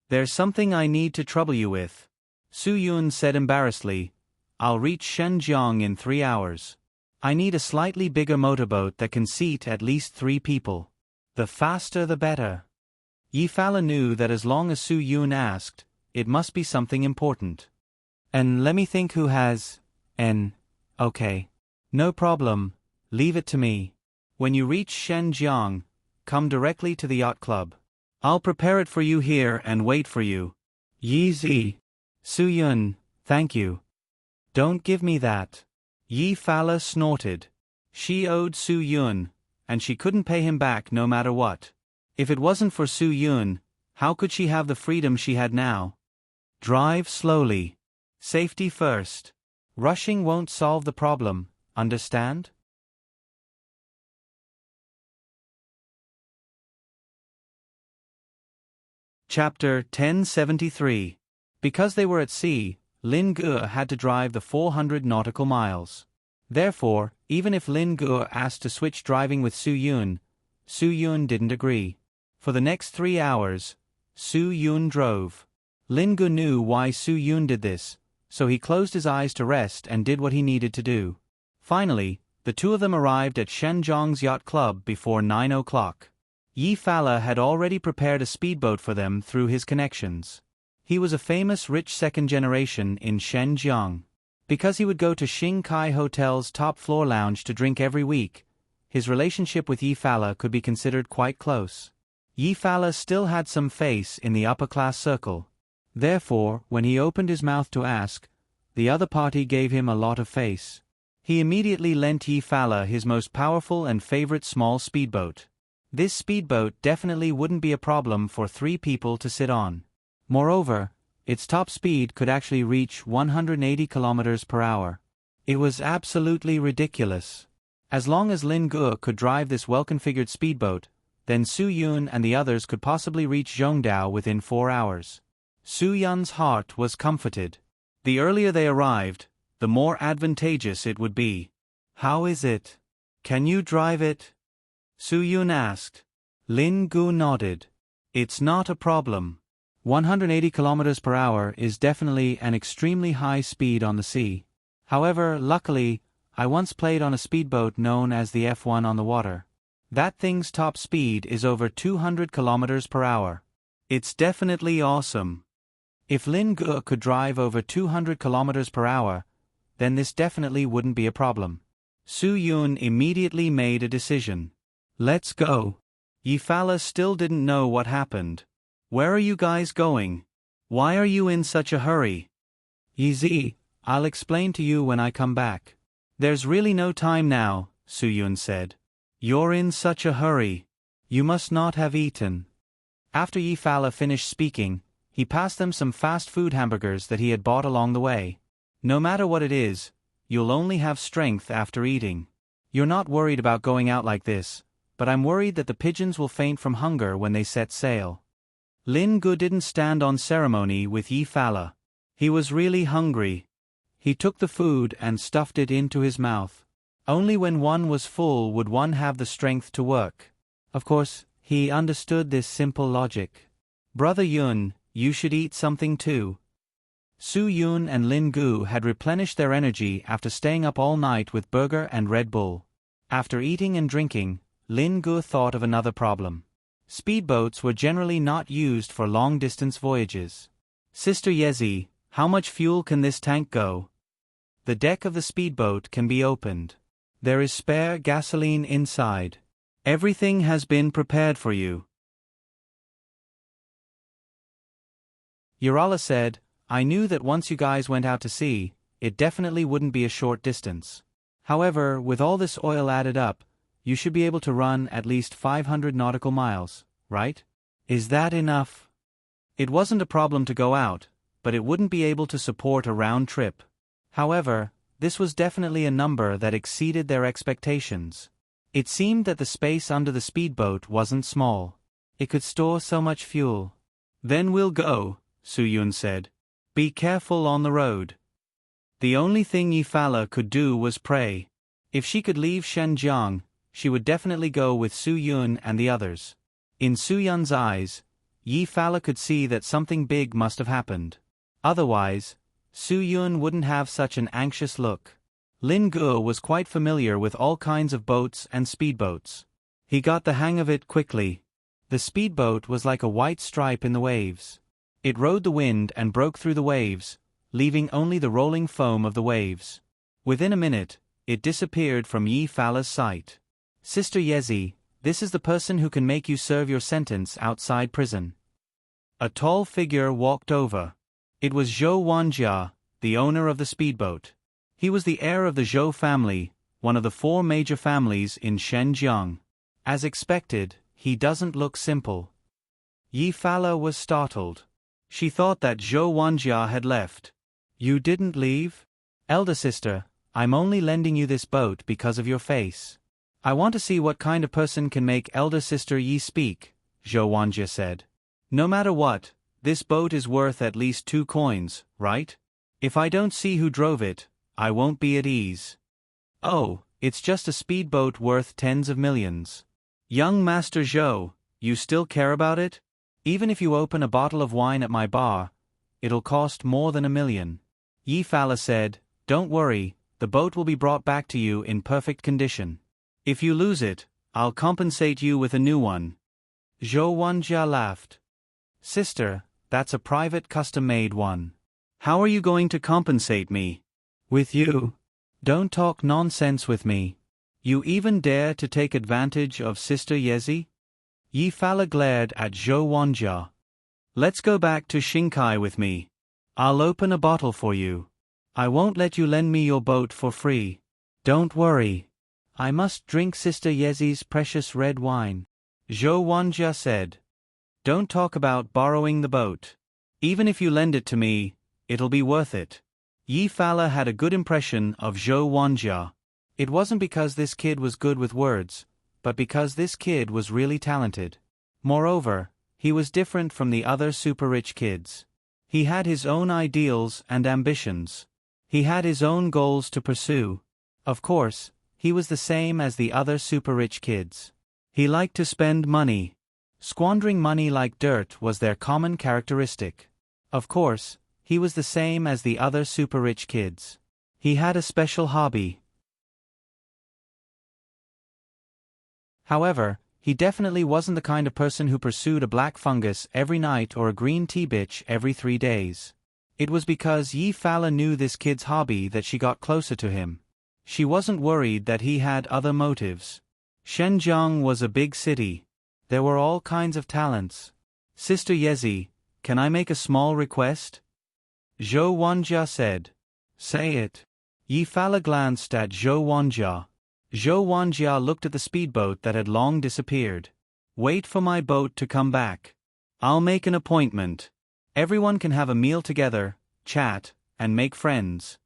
There's something I need to trouble you with. Su Yun said embarrassedly, I'll reach Shenzhen in 3 hours. I need a slightly bigger motorboat that can seat at least 3 people. The faster the better. Yi Fala knew that as long as Su Yun asked, it must be something important. And let me think who has... Okay. No problem, leave it to me. When you reach Shenzhen, come directly to the yacht club. I'll prepare it for you here and wait for you. Yi Zi. Su Yun, thank you. Don't give me that. Yi Fala snorted. She owed Su Yun, and she couldn't pay him back no matter what. If it wasn't for Su Yun, how could she have the freedom she had now? Drive slowly. Safety first. Rushing won't solve the problem, understand? Chapter 1073. Because they were at sea, Lin Gu had to drive the 400 nautical miles. Therefore, even if Lin Gu asked to switch driving with Su Yun didn't agree. For the next 3 hours, Su Yun drove. Lin Gu knew why Su Yun did this, so he closed his eyes to rest and did what he needed to do. Finally, the two of them arrived at Shenzhen's yacht club before 9 o'clock. Yi Fala had already prepared a speedboat for them through his connections. He was a famous rich second generation in Shenzhen. Because he would go to Xing Kai Hotel's top-floor lounge to drink every week, his relationship with Yi Fala could be considered quite close. Yi Fala still had some face in the upper-class circle. Therefore, when he opened his mouth to ask, the other party gave him a lot of face. He immediately lent Yi Fala his most powerful and favorite small speedboat. This speedboat definitely wouldn't be a problem for 3 people to sit on. Moreover, its top speed could actually reach 180 kilometers per hour. It was absolutely ridiculous. As long as Lin Gu could drive this well-configured speedboat, then Su Yun and the others could possibly reach Zhongdao within 4 hours. Su Yun's heart was comforted. The earlier they arrived, the more advantageous it would be. How is it? Can you drive it? Su Yun asked. Lin Gu nodded. It's not a problem. 180 kilometers per hour is definitely an extremely high speed on the sea. However, luckily, I once played on a speedboat known as the F1 on the water. That thing's top speed is over 200 kilometers per hour. It's definitely awesome. If Lin Gu could drive over 200 kilometers per hour, then this definitely wouldn't be a problem. Su Yun immediately made a decision. Let's go. Yi Fala still didn't know what happened. Where are you guys going? Why are you in such a hurry? Yi Zi, I'll explain to you when I come back. There's really no time now, Su Yun said. You're in such a hurry. You must not have eaten. After Yi Fala finished speaking, he passed them some fast food hamburgers that he had bought along the way. No matter what it is, you'll only have strength after eating. You're not worried about going out like this, but I'm worried that the pigeons will faint from hunger when they set sail. Lin Gu didn't stand on ceremony with Yi Fala. He was really hungry. He took the food and stuffed it into his mouth. Only when one was full would one have the strength to work. Of course, he understood this simple logic. Brother Yun, you should eat something too. Su Yun and Lin Gu had replenished their energy after staying up all night with burger and Red Bull. After eating and drinking, Lin Gu thought of another problem. Speedboats were generally not used for long-distance voyages. Sister Yezi, how much fuel can this tank go? The deck of the speedboat can be opened. There is spare gasoline inside. Everything has been prepared for you. Urala said, I knew that once you guys went out to sea, it definitely wouldn't be a short distance. However, with all this oil added up, you should be able to run at least 500 nautical miles, right? Is that enough? It wasn't a problem to go out, but it wouldn't be able to support a round trip. However, this was definitely a number that exceeded their expectations. It seemed that the space under the speedboat wasn't small. It could store so much fuel. Then we'll go, Su Yun said. Be careful on the road. The only thing Yi Fala could do was pray. If she could leave Shenzhen, she would definitely go with Su Yun and the others. In Su Yun's eyes, Yi Fala could see that something big must have happened. Otherwise, Su Yun wouldn't have such an anxious look. Lin Gu was quite familiar with all kinds of boats and speedboats. He got the hang of it quickly. The speedboat was like a white stripe in the waves. It rode the wind and broke through the waves, leaving only the rolling foam of the waves. Within a minute, it disappeared from Yi Fala's sight. Sister Yezi, this is the person who can make you serve your sentence outside prison. A tall figure walked over. It was Zhou Wanjia, the owner of the speedboat. He was the heir of the Zhou family, one of the 4 major families in Shenzhen. As expected, he doesn't look simple. Yi Fala was startled. She thought that Zhou Wanjia had left. You didn't leave? Elder sister, I'm only lending you this boat because of your face. I want to see what kind of person can make elder sister Yi speak, Zhou Wanjia said. No matter what, this boat is worth at least 2 coins, right? If I don't see who drove it, I won't be at ease. Oh, it's just a speedboat worth tens of millions. Young Master Zhou, you still care about it? Even if you open a bottle of wine at my bar, it'll cost more than $1 million. Yi Fala said, don't worry, the boat will be brought back to you in perfect condition. If you lose it, I'll compensate you with a new one. Zhou Wanjia laughed. Sister, that's a private custom-made one. How are you going to compensate me? With you? Don't talk nonsense with me. You even dare to take advantage of Sister Yezi? Yi Fala glared at Zhou Wanjia. Let's go back to Xingkai with me. I'll open a bottle for you. I won't let you lend me your boat for free. Don't worry. I must drink Sister Yezi's precious red wine. Zhou Wanjia said. Don't talk about borrowing the boat. Even if you lend it to me, it'll be worth it. Yi Fala had a good impression of Zhou Wanjia. It wasn't because this kid was good with words, but because this kid was really talented. Moreover, he was different from the other super-rich kids. He had his own ideals and ambitions. He had his own goals to pursue. Of course, he was the same as the other super-rich kids. He liked to spend money. Squandering money like dirt was their common characteristic. Of course, he was the same as the other super-rich kids. He had a special hobby. However, he definitely wasn't the kind of person who pursued a black fungus every night or a green tea bitch every 3 days. It was because Yi Fala knew this kid's hobby that she got closer to him. She wasn't worried that he had other motives. Shenzhen was a big city. There were all kinds of talents. Sister Yezi, can I make a small request? Zhou Wanjia said. Say it. Yi Fala glanced at Zhou Wanjia. Zhou Wanjia looked at the speedboat that had long disappeared. Wait for my boat to come back. I'll make an appointment. Everyone can have a meal together, chat, and make friends.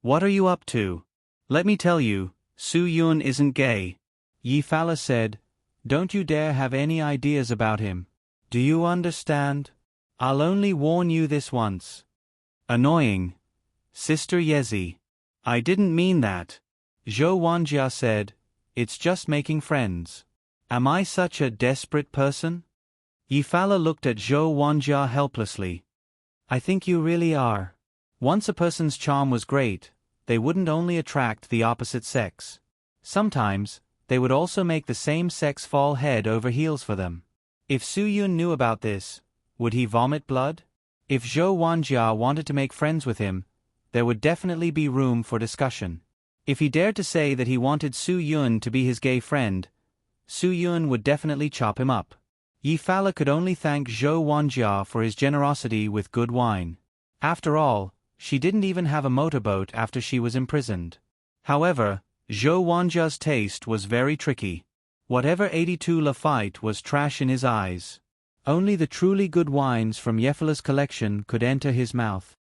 What are you up to? Let me tell you, Su Yun isn't gay. Yi Fala said. Don't you dare have any ideas about him. Do you understand? I'll only warn you this once. Annoying. Sister Yezi. I didn't mean that. Zhou Wanjia said. It's just making friends. Am I such a desperate person? Yi Fala looked at Zhou Wanjia helplessly. I think you really are. Once a person's charm was great, they wouldn't only attract the opposite sex. Sometimes, they would also make the same sex fall head over heels for them. If Su Yun knew about this, would he vomit blood? If Zhou Wanjia wanted to make friends with him, there would definitely be room for discussion. If he dared to say that he wanted Su Yun to be his gay friend, Su Yun would definitely chop him up. Yi Fala could only thank Zhou Wanjia for his generosity with good wine. After all, she didn't even have a motorboat after she was imprisoned. However, Zhou Wanjia's taste was very tricky. Whatever 82 Lafite was trash in his eyes. Only the truly good wines from Yefala's collection could enter his mouth.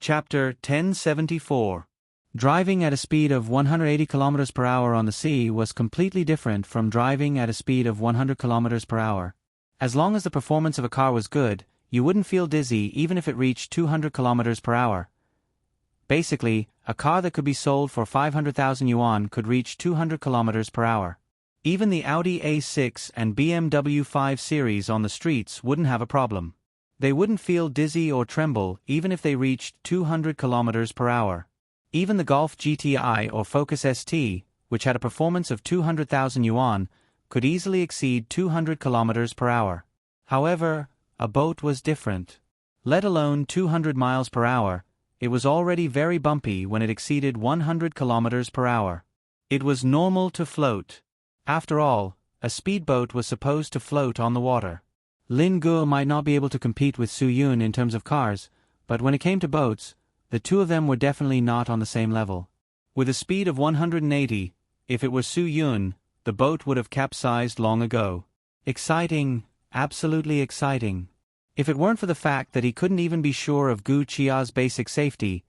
Chapter 1074. Driving at a speed of 180 km per hour on the sea was completely different from driving at a speed of 100 km per hour. As long as the performance of a car was good, you wouldn't feel dizzy even if it reached 200 km per hour. Basically, a car that could be sold for 500,000 yuan could reach 200 km per hour. Even the Audi A6 and BMW 5 Series on the streets wouldn't have a problem. They wouldn't feel dizzy or tremble even if they reached 200 km per hour. Even the Golf GTI or Focus ST, which had a performance of 200,000 yuan, could easily exceed 200 km per hour. However, a boat was different. Let alone 200 miles per hour, it was already very bumpy when it exceeded 100 km per hour. It was normal to float. After all, a speedboat was supposed to float on the water. Lin Guo might not be able to compete with Su Yun in terms of cars, but when it came to boats, the two of them were definitely not on the same level. With a speed of 180, if it were Su Yun, the boat would have capsized long ago. Exciting, absolutely exciting. If it weren't for the fact that he couldn't even be sure of Gu Qia's basic safety,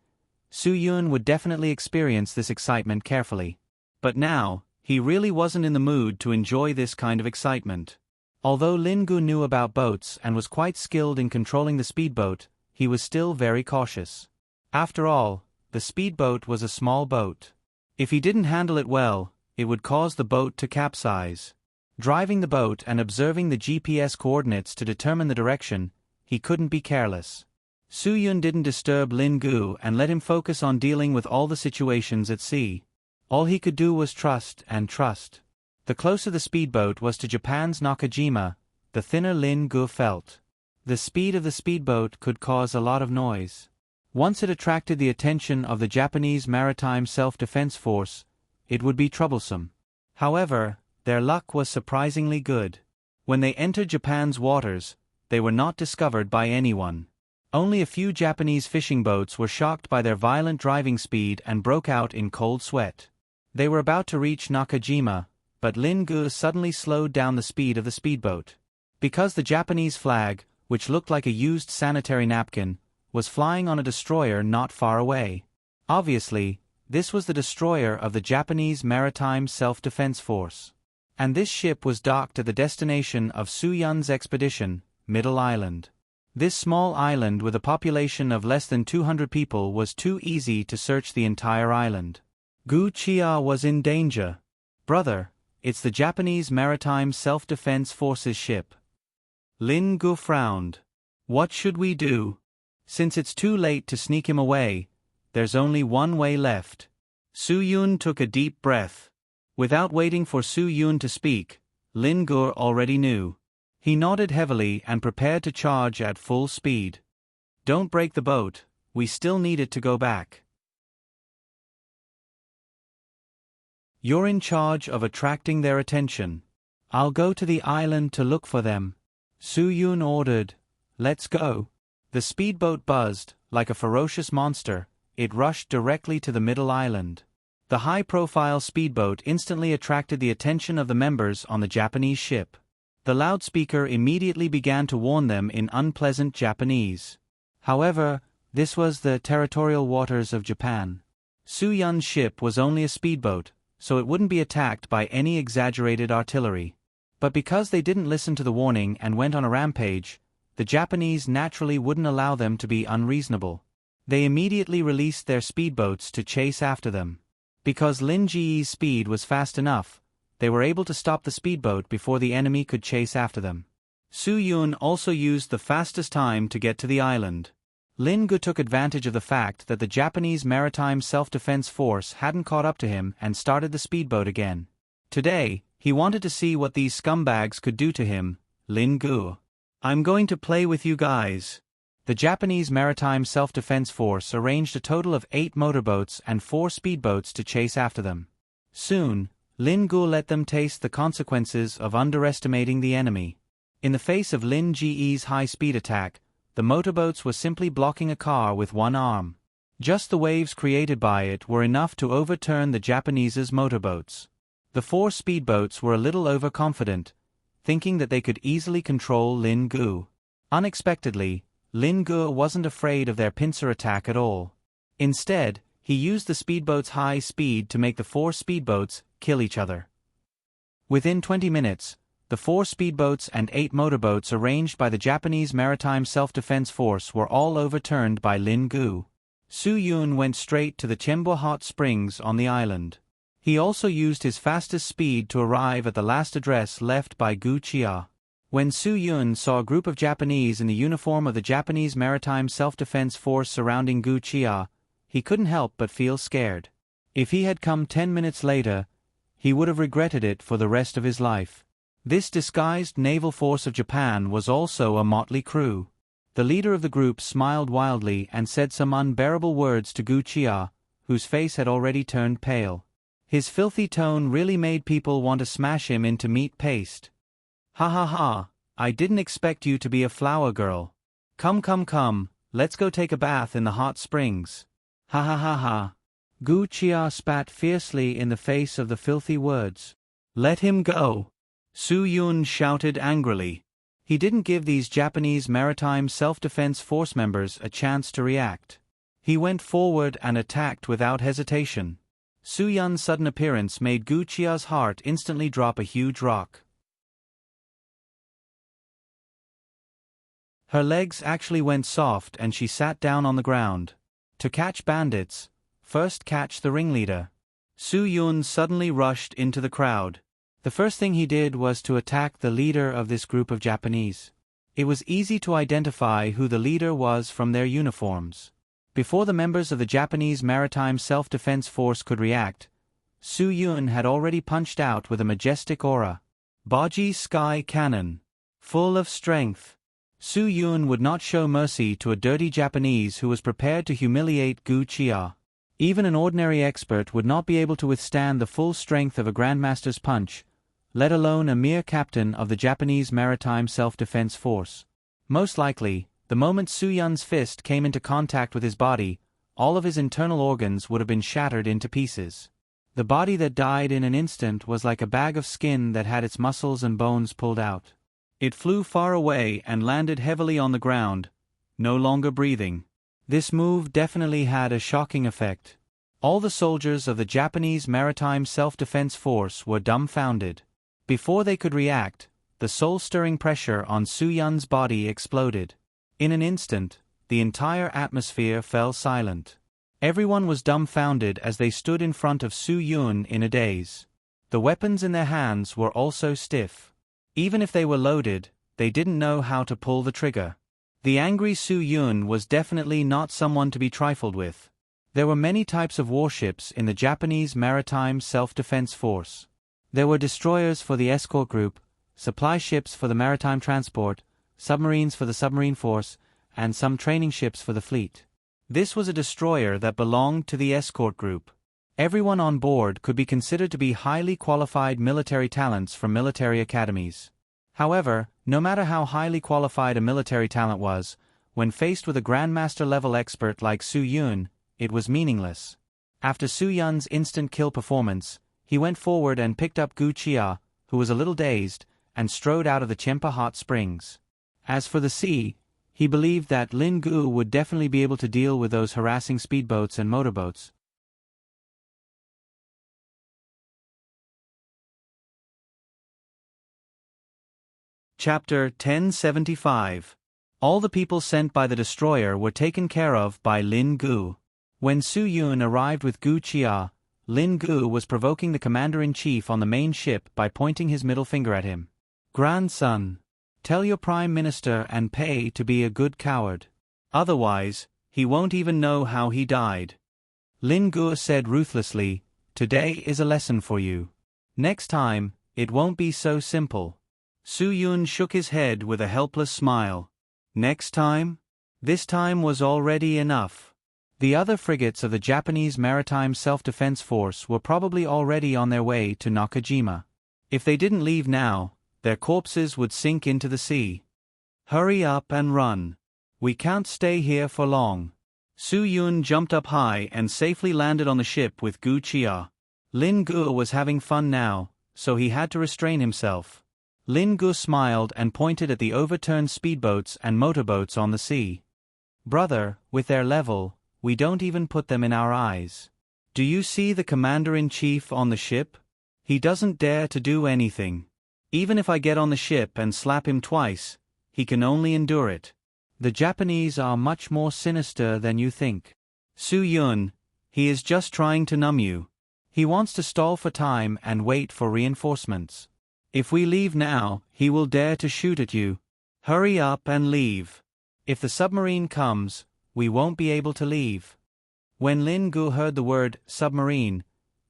Su Yun would definitely experience this excitement carefully. But now, he really wasn't in the mood to enjoy this kind of excitement. Although Lin Gu knew about boats and was quite skilled in controlling the speedboat, he was still very cautious. After all, the speedboat was a small boat. If he didn't handle it well, it would cause the boat to capsize. Driving the boat and observing the GPS coordinates to determine the direction, he couldn't be careless. Su Yun didn't disturb Lin Gu and let him focus on dealing with all the situations at sea. All he could do was trust and trust. The closer the speedboat was to Japan's Nakajima, the thinner Lin Gu felt. The speed of the speedboat could cause a lot of noise. Once it attracted the attention of the Japanese Maritime Self-Defense Force, it would be troublesome. However, their luck was surprisingly good. When they entered Japan's waters, they were not discovered by anyone. Only a few Japanese fishing boats were shocked by their violent driving speed and broke out in cold sweat. They were about to reach Nakajima, but Lin Gu suddenly slowed down the speed of the speedboat. Because the Japanese flag, which looked like a used sanitary napkin, was flying on a destroyer not far away. Obviously, this was the destroyer of the Japanese Maritime Self-Defense Force. And this ship was docked at the destination of Su Yun's expedition, Middle Island. This small island with a population of less than 200 people was too easy to search the entire island. Gu Qia was in danger. Brother, it's the Japanese Maritime Self-Defense Force's ship. Lin Gu frowned. What should we do? Since it's too late to sneak him away, there's only one way left. Su Yun took a deep breath. Without waiting for Su Yun to speak, Lin Gu already knew. He nodded heavily and prepared to charge at full speed. Don't break the boat, we still need it to go back. You're in charge of attracting their attention. I'll go to the island to look for them. Su Yun ordered. Let's go. The speedboat buzzed, like a ferocious monster. It rushed directly to the middle island. The high-profile speedboat instantly attracted the attention of the members on the Japanese ship. The loudspeaker immediately began to warn them in unpleasant Japanese. However, this was the territorial waters of Japan. Su Yun's ship was only a speedboat, so it wouldn't be attacked by any exaggerated artillery. But because they didn't listen to the warning and went on a rampage, the Japanese naturally wouldn't allow them to be unreasonable. They immediately released their speedboats to chase after them. Because Lin Ji's speed was fast enough, they were able to stop the speedboat before the enemy could chase after them. Su Yun also used the fastest time to get to the island. Lin Gu took advantage of the fact that the Japanese Maritime Self-Defense Force hadn't caught up to him and started the speedboat again. Today, he wanted to see what these scumbags could do to him. Lin Gu. I'm going to play with you guys. The Japanese Maritime Self-Defense Force arranged a total of 8 motorboats and 4 speedboats to chase after them. Soon, Lin Gu let them taste the consequences of underestimating the enemy. In the face of Lin Ji's high-speed attack, the motorboats were simply blocking a car with one arm. Just the waves created by it were enough to overturn the Japanese's motorboats. The 4 speedboats were a little overconfident, thinking that they could easily control Lin Gu. Unexpectedly, Lin Gu wasn't afraid of their pincer attack at all. Instead, he used the speedboat's high speed to make the 4 speedboats kill each other. Within 20 minutes, the 4 speedboats and 8 motorboats arranged by the Japanese Maritime Self-Defense Force were all overturned by Lin Gu. Su Yun went straight to the Chembo Hot Springs on the island. He also used his fastest speed to arrive at the last address left by Gu Chia. When Su Yun saw a group of Japanese in the uniform of the Japanese Maritime Self-Defense Force surrounding Gu Chia, he couldn't help but feel scared. If he had come 10 minutes later, he would have regretted it for the rest of his life. This disguised naval force of Japan was also a motley crew. The leader of the group smiled wildly and said some unbearable words to Gu Chia, whose face had already turned pale. His filthy tone really made people want to smash him into meat paste. Ha ha ha, I didn't expect you to be a flower girl. Come, let's go take a bath in the hot springs. Ha ha ha ha. Gu Chia spat fiercely in the face of the filthy words. Let him go. Su Yun shouted angrily. He didn't give these Japanese Maritime Self-Defense Force members a chance to react. He went forward and attacked without hesitation. Su Yun's sudden appearance made Gu Chia's heart instantly drop a huge rock. Her legs actually went soft and she sat down on the ground. To catch bandits, first catch the ringleader. Su Yun suddenly rushed into the crowd. The first thing he did was to attack the leader of this group of Japanese. It was easy to identify who the leader was from their uniforms. Before the members of the Japanese Maritime Self-Defense Force could react, Su Yun had already punched out with a majestic aura. Baji Sky Cannon. Full of strength. Su Yun would not show mercy to a dirty Japanese who was prepared to humiliate Gu Chia. Even an ordinary expert would not be able to withstand the full strength of a Grandmaster's punch, let alone a mere captain of the Japanese Maritime Self-Defense Force. Most likely, the moment Su Yun's fist came into contact with his body, all of his internal organs would have been shattered into pieces. The body that died in an instant was like a bag of skin that had its muscles and bones pulled out. It flew far away and landed heavily on the ground, no longer breathing. This move definitely had a shocking effect. All the soldiers of the Japanese Maritime Self-Defense Force were dumbfounded. Before they could react, the soul-stirring pressure on Su Yun's body exploded. In an instant, the entire atmosphere fell silent. Everyone was dumbfounded as they stood in front of Su Yun in a daze. The weapons in their hands were also stiff. Even if they were loaded, they didn't know how to pull the trigger. The angry Su Yun was definitely not someone to be trifled with. There were many types of warships in the Japanese Maritime Self-Defense Force. There were destroyers for the escort group, supply ships for the maritime transport, submarines for the submarine force, and some training ships for the fleet. This was a destroyer that belonged to the escort group. Everyone on board could be considered to be highly qualified military talents from military academies. However, no matter how highly qualified a military talent was, when faced with a Grandmaster-level expert like Su Yun, it was meaningless. After Su Yun's instant kill performance, he went forward and picked up Gu Chia, who was a little dazed, and strode out of the Chempa hot springs. As for the sea, he believed that Lin Gu would definitely be able to deal with those harassing speedboats and motorboats. Chapter 1075. All the people sent by the destroyer were taken care of by Lin Gu. When Su Yun arrived with Gu Chia, Lin Gu was provoking the commander-in-chief on the main ship by pointing his middle finger at him. "Grandson, tell your prime minister and Pei to be a good coward. Otherwise, he won't even know how he died." Lin Gu said ruthlessly, "Today is a lesson for you. Next time, it won't be so simple." Su Yun shook his head with a helpless smile. Next time? This time was already enough. The other frigates of the Japanese Maritime Self-Defense Force were probably already on their way to Nakajima. If they didn't leave now, their corpses would sink into the sea. "Hurry up and run. We can't stay here for long." Su Yun jumped up high and safely landed on the ship with Gu Chia. Lin Gu was having fun now, so he had to restrain himself. Lin Gu smiled and pointed at the overturned speedboats and motorboats on the sea. "Brother, with their level, we don't even put them in our eyes. Do you see the commander-in-chief on the ship? He doesn't dare to do anything. Even if I get on the ship and slap him twice, he can only endure it. The Japanese are much more sinister than you think. Su Yun, he is just trying to numb you. He wants to stall for time and wait for reinforcements. If we leave now, he will dare to shoot at you. Hurry up and leave. If the submarine comes, we won't be able to leave." When Lin Gu heard the word submarine,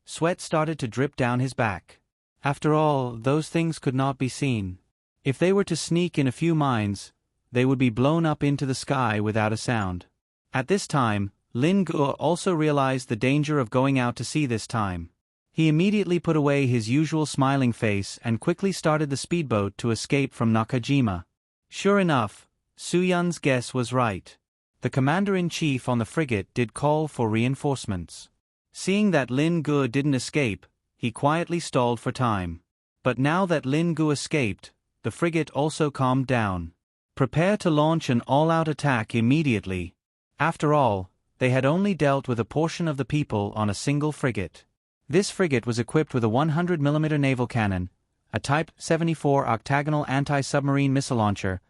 sweat started to drip down his back. After all, those things could not be seen. If they were to sneak in a few mines, they would be blown up into the sky without a sound. At this time, Lin Gu also realized the danger of going out to sea this time. He immediately put away his usual smiling face and quickly started the speedboat to escape from Nakajima. Sure enough, Su Yun's guess was right. The commander-in-chief on the frigate did call for reinforcements. Seeing that Lin Gu didn't escape, he quietly stalled for time. But now that Lin Gu escaped, the frigate also calmed down. Prepare to launch an all-out attack immediately. After all, they had only dealt with a portion of the people on a single frigate. This frigate was equipped with a 100mm naval cannon, a Type 74 octagonal anti-submarine missile launcher,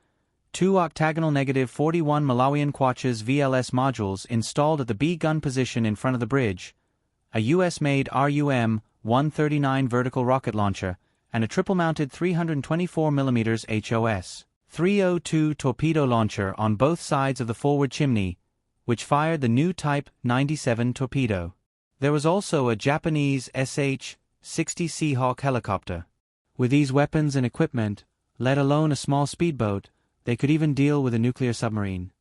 2 octagonal -41 Malawian Quachas VLS modules installed at the B gun position in front of the bridge, a US-made RUM-139 vertical rocket launcher, and a triple-mounted 324mm HOS 302 torpedo launcher on both sides of the forward chimney, which fired the new Type 97 torpedo. There was also a Japanese SH-60 Seahawk helicopter. With these weapons and equipment, let alone a small speedboat, they could even deal with a nuclear submarine.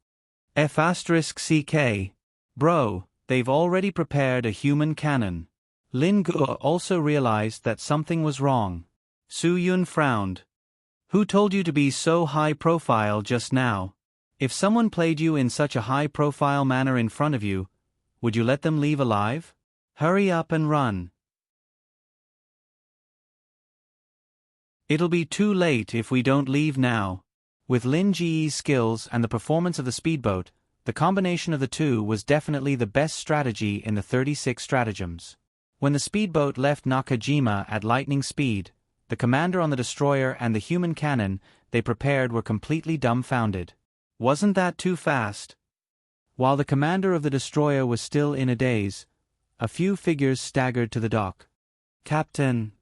F*CK. Bro, they've already prepared a human cannon. Lin Gu also realized that something was wrong. Su Yun frowned. Who told you to be so high-profile just now? If someone played you in such a high-profile manner in front of you, would you let them leave alive? Hurry up and run. It'll be too late if we don't leave now. With Lin Ji's skills and the performance of the speedboat, the combination of the two was definitely the best strategy in the 36 stratagems. When the speedboat left Nakajima at lightning speed, the commander on the destroyer and the human cannon they prepared were completely dumbfounded. Wasn't that too fast? While the commander of the destroyer was still in a daze, a few figures staggered to the dock. Captain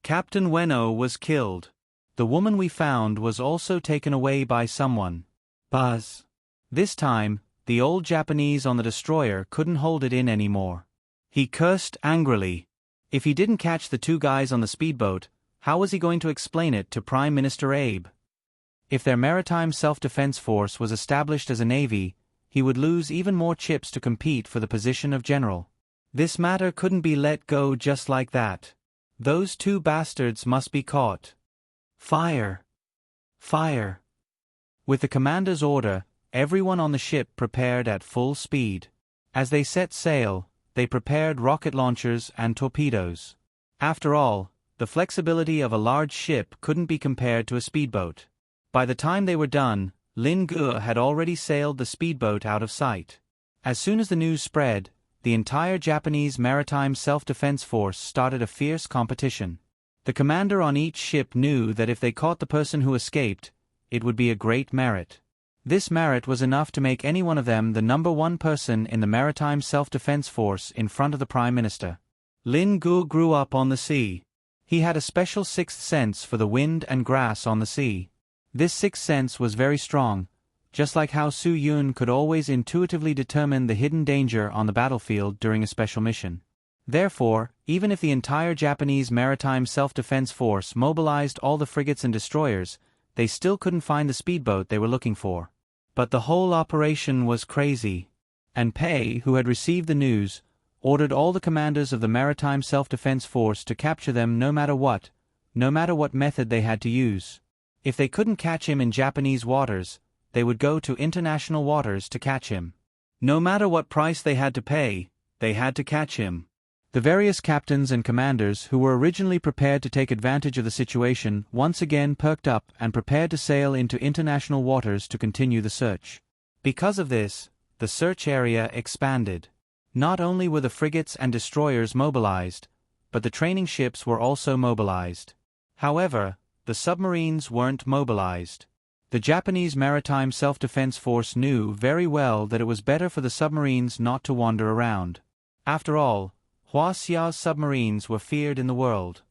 Ueno was killed. The woman we found was also taken away by someone. Buzz. This time, the old Japanese on the destroyer couldn't hold it in anymore. He cursed angrily. If he didn't catch the two guys on the speedboat, how was he going to explain it to Prime Minister Abe? If their maritime self-defense force was established as a navy, he would lose even more chips to compete for the position of general. This matter couldn't be let go just like that. Those two bastards must be caught. Fire! Fire! With the commander's order, everyone on the ship prepared at full speed. As they set sail, they prepared rocket launchers and torpedoes. After all, the flexibility of a large ship couldn't be compared to a speedboat. By the time they were done, Lin Ge had already sailed the speedboat out of sight. As soon as the news spread, the entire Japanese maritime self-defense force started a fierce competition. The commander on each ship knew that if they caught the person who escaped, it would be a great merit. This merit was enough to make any one of them the #1 person in the maritime self-defense force in front of the Prime Minister. Lin Ge grew up on the sea. He had a special sixth sense for the wind and grass on the sea. This sixth sense was very strong, just like how Su Yun could always intuitively determine the hidden danger on the battlefield during a special mission. Therefore, even if the entire Japanese maritime self-defense force mobilized all the frigates and destroyers, they still couldn't find the speedboat they were looking for. But the whole operation was crazy. And Pei, who had received the news, ordered all the commanders of the maritime self-defense force to capture them no matter what method they had to use. If they couldn't catch him in Japanese waters, they would go to international waters to catch him. No matter what price they had to pay, they had to catch him. The various captains and commanders who were originally prepared to take advantage of the situation once again perked up and prepared to sail into international waters to continue the search. Because of this, the search area expanded. Not only were the frigates and destroyers mobilized, but the training ships were also mobilized. However, the submarines weren't mobilized. The Japanese maritime self-defense force knew very well that it was better for the submarines not to wander around. After all, Hua Xia's submarines were feared in the world.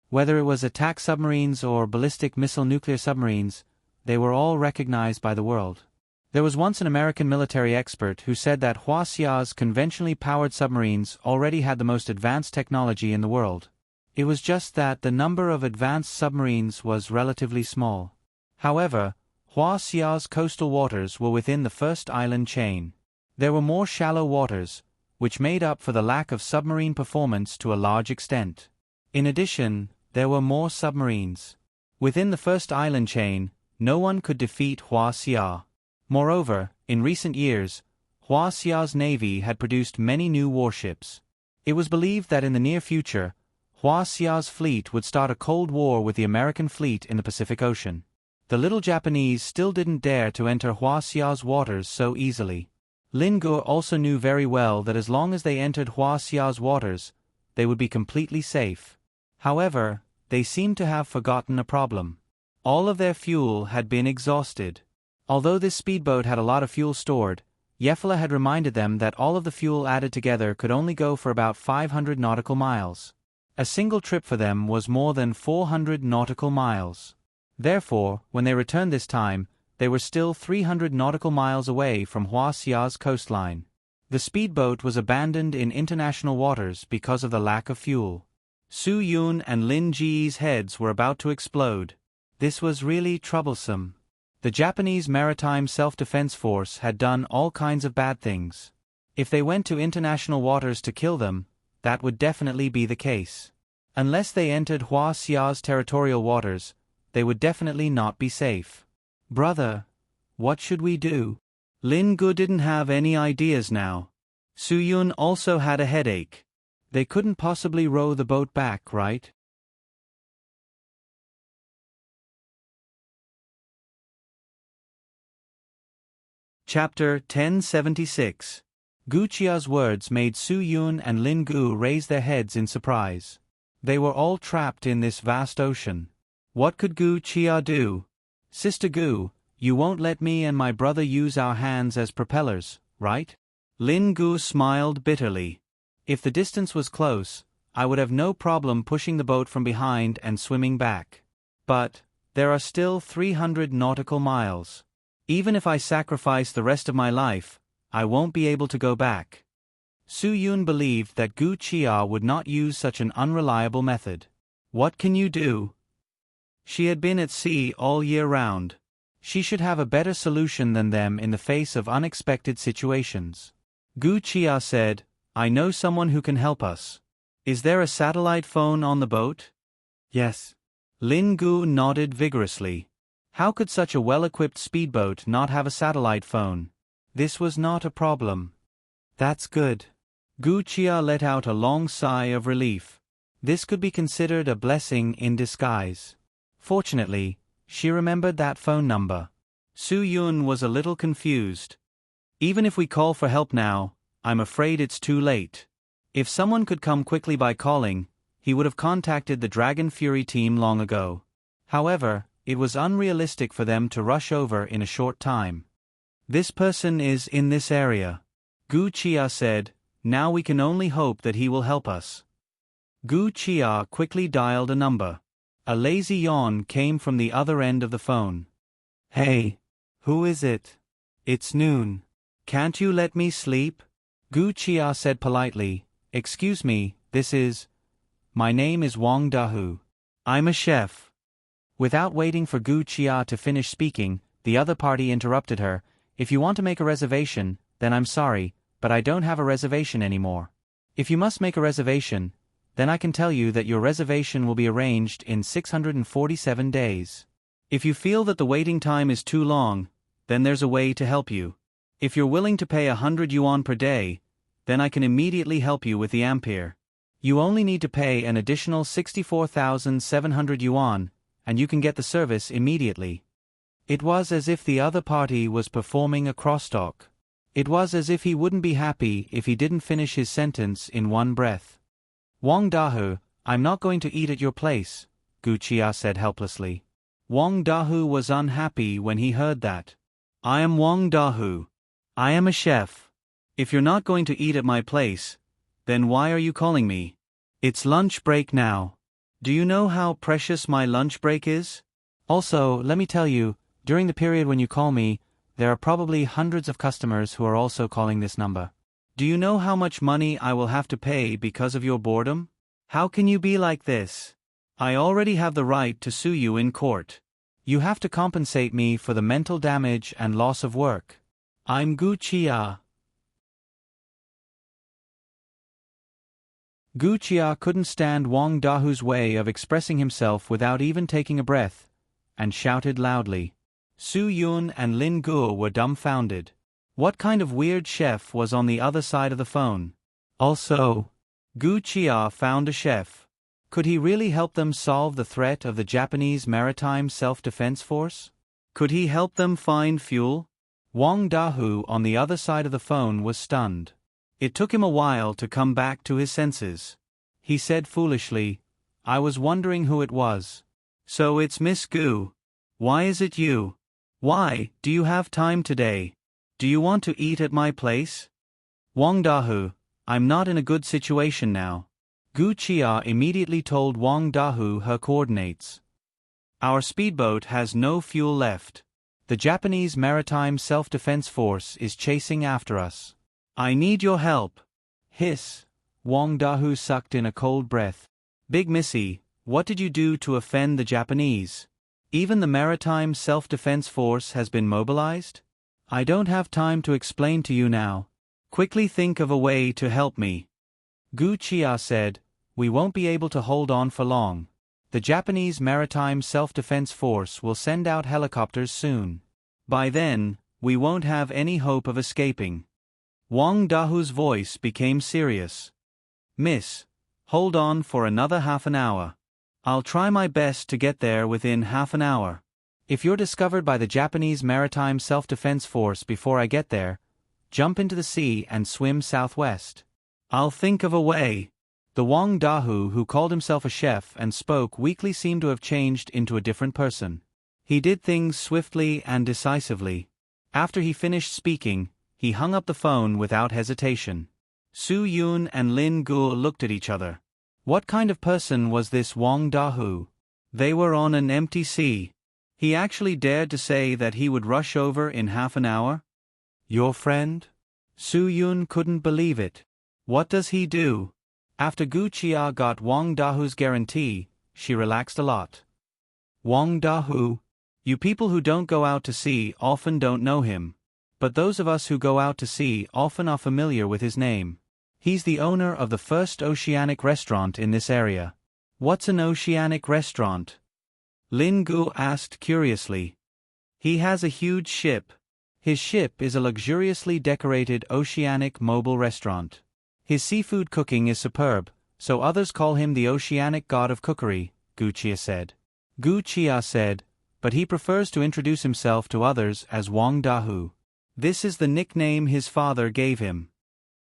Whether it was attack submarines or ballistic missile nuclear submarines, they were all recognized by the world. There was once an American military expert who said that Hua Xia's conventionally powered submarines already had the most advanced technology in the world. It was just that the number of advanced submarines was relatively small. However, Hua Xia's coastal waters were within the first island chain. There were more shallow waters, which made up for the lack of submarine performance to a large extent. In addition, there were more submarines. Within the first island chain, no one could defeat Hua Xia. Moreover, in recent years, Hua Xia's navy had produced many new warships. It was believed that in the near future, Hua Xia's fleet would start a cold war with the American fleet in the Pacific Ocean. The little Japanese still didn't dare to enter Hua Xia's waters so easily. Lin Ge also knew very well that as long as they entered Hua Xia's waters, they would be completely safe. However, they seemed to have forgotten a problem. All of their fuel had been exhausted. Although this speedboat had a lot of fuel stored, Yefela had reminded them that all of the fuel added together could only go for about 500 nautical miles. A single trip for them was more than 400 nautical miles. Therefore, when they returned this time, they were still 300 nautical miles away from Hua Xia's coastline. The speedboat was abandoned in international waters because of the lack of fuel. Su Yun and Lin Ji's heads were about to explode. This was really troublesome. The Japanese maritime self-defense force had done all kinds of bad things. If they went to international waters to kill them, that would definitely be the case. Unless they entered Hua Xia's territorial waters, they would definitely not be safe. Brother, what should we do? Lin Ge didn't have any ideas now. Su Yun also had a headache. They couldn't possibly row the boat back, right? Chapter 1076. Gu Qia's words made Su Yun and Lin Ge raise their heads in surprise. They were all trapped in this vast ocean. What could Gu Qia do? Sister Gu, you won't let me and my brother use our hands as propellers, right? Lin Ge smiled bitterly. If the distance was close, I would have no problem pushing the boat from behind and swimming back. But there are still 300 nautical miles. Even if I sacrifice the rest of my life, I won't be able to go back. Su Yun believed that Gu Qia would not use such an unreliable method. What can you do? She had been at sea all year round. She should have a better solution than them in the face of unexpected situations. Gu Chia said, I know someone who can help us. Is there a satellite phone on the boat? Yes. Lin Gu nodded vigorously. How could such a well-equipped speedboat not have a satellite phone? This was not a problem. That's good. Gu Chia let out a long sigh of relief. This could be considered a blessing in disguise. Fortunately, she remembered that phone number. Su Yun was a little confused. Even if we call for help now, I'm afraid it's too late. If someone could come quickly by calling, he would have contacted the Dragon Fury team long ago. However, it was unrealistic for them to rush over in a short time. This person is in this area. Gu Chia said, now we can only hope that he will help us. Gu Chia quickly dialed a number. A lazy yawn came from the other end of the phone. Hey. Who is it? It's noon. Can't you let me sleep? Gu Chia said politely, excuse me, my name is Wang Dahu. I'm a chef. Without waiting for Gu Chia to finish speaking, the other party interrupted her. If you want to make a reservation, then I'm sorry, but I don't have a reservation anymore. If you must make a reservation, then I can tell you that your reservation will be arranged in 647 days. If you feel that the waiting time is too long, then there's a way to help you. If you're willing to pay 100 yuan per day, then I can immediately help you with the ampere. You only need to pay an additional 64,700 yuan, and you can get the service immediately. It was as if the other party was performing a crosstalk. It was as if he wouldn't be happy if he didn't finish his sentence in one breath. Wang Dahu, I'm not going to eat at your place, Gu Chia said helplessly. Wang Dahu was unhappy when he heard that. I am Wang Dahu. I am a chef. If you're not going to eat at my place, then why are you calling me? It's lunch break now. Do you know how precious my lunch break is? Also, let me tell you, during the period when you call me, there are probably hundreds of customers who are also calling this number. Do you know how much money I will have to pay because of your boredom? How can you be like this? I already have the right to sue you in court. You have to compensate me for the mental damage and loss of work. I'm Gu Chia. Gu Chia couldn't stand Wang Dahu's way of expressing himself without even taking a breath, and shouted loudly. Su Yun and Lin Gu were dumbfounded. What kind of weird chef was on the other side of the phone? Also, Gu Chia found a chef. Could he really help them solve the threat of the Japanese Maritime Self-Defense Force? Could he help them find fuel? Wang Dahu on the other side of the phone was stunned. It took him a while to come back to his senses. He said foolishly, I was wondering who it was. So it's Miss Gu. Why is it you? Why, do you have time today? Do you want to eat at my place? Wang Dahu, I'm not in a good situation now. Gu Chia immediately told Wang Dahu her coordinates. Our speedboat has no fuel left. The Japanese Maritime Self-Defense Force is chasing after us. I need your help. Hiss. Wang Dahu sucked in a cold breath. Big Missy, what did you do to offend the Japanese? Even the Maritime Self-Defense Force has been mobilized? I don't have time to explain to you now. Quickly think of a way to help me. Gu Chia said, we won't be able to hold on for long. The Japanese Maritime Self-Defense Force will send out helicopters soon. By then, we won't have any hope of escaping. Wang Dahu's voice became serious. Miss, hold on for another half an hour. I'll try my best to get there within half an hour. If you're discovered by the Japanese Maritime Self-Defense Force before I get there, jump into the sea and swim southwest. I'll think of a way. The Wang Dahu who called himself a chef and spoke weakly seemed to have changed into a different person. He did things swiftly and decisively. After he finished speaking, he hung up the phone without hesitation. Su Yun and Lin Gu looked at each other. What kind of person was this Wang Dahu? They were on an empty sea. He actually dared to say that he would rush over in half an hour? Your friend? Su Yun couldn't believe it. What does he do? After Gu Chia got Wang Dahu's guarantee, she relaxed a lot. Wang Dahu? You people who don't go out to sea often don't know him. But those of us who go out to sea often are familiar with his name. He's the owner of the first oceanic restaurant in this area. What's an oceanic restaurant? Lin Gu asked curiously. He has a huge ship. His ship is a luxuriously decorated oceanic mobile restaurant. His seafood cooking is superb, so others call him the oceanic god of cookery, Gu Chia said. Gu Chia said, but he prefers to introduce himself to others as Wang Dahu. This is the nickname his father gave him.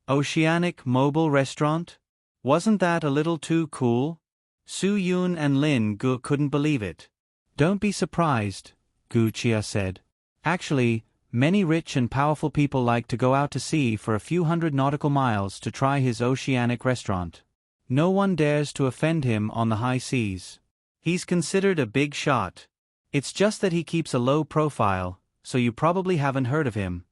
Oceanic Mobile Restaurant? Wasn't that a little too cool? Su Yun and Lin Gu couldn't believe it. Don't be surprised, Gu Chia said. Actually, many rich and powerful people like to go out to sea for a few hundred nautical miles to try his oceanic restaurant. No one dares to offend him on the high seas. He's considered a big shot. It's just that he keeps a low profile, so you probably haven't heard of him.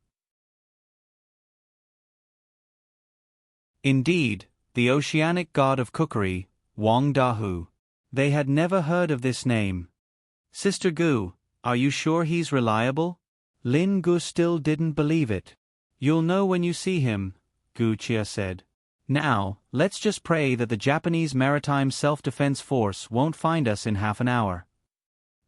Indeed, the oceanic god of cookery, Wang Dahu. They had never heard of this name. Sister Gu, are you sure he's reliable? Lin Gu still didn't believe it. You'll know when you see him, Gu Chia said. Now, let's just pray that the Japanese Maritime Self-Defense Force won't find us in half an hour.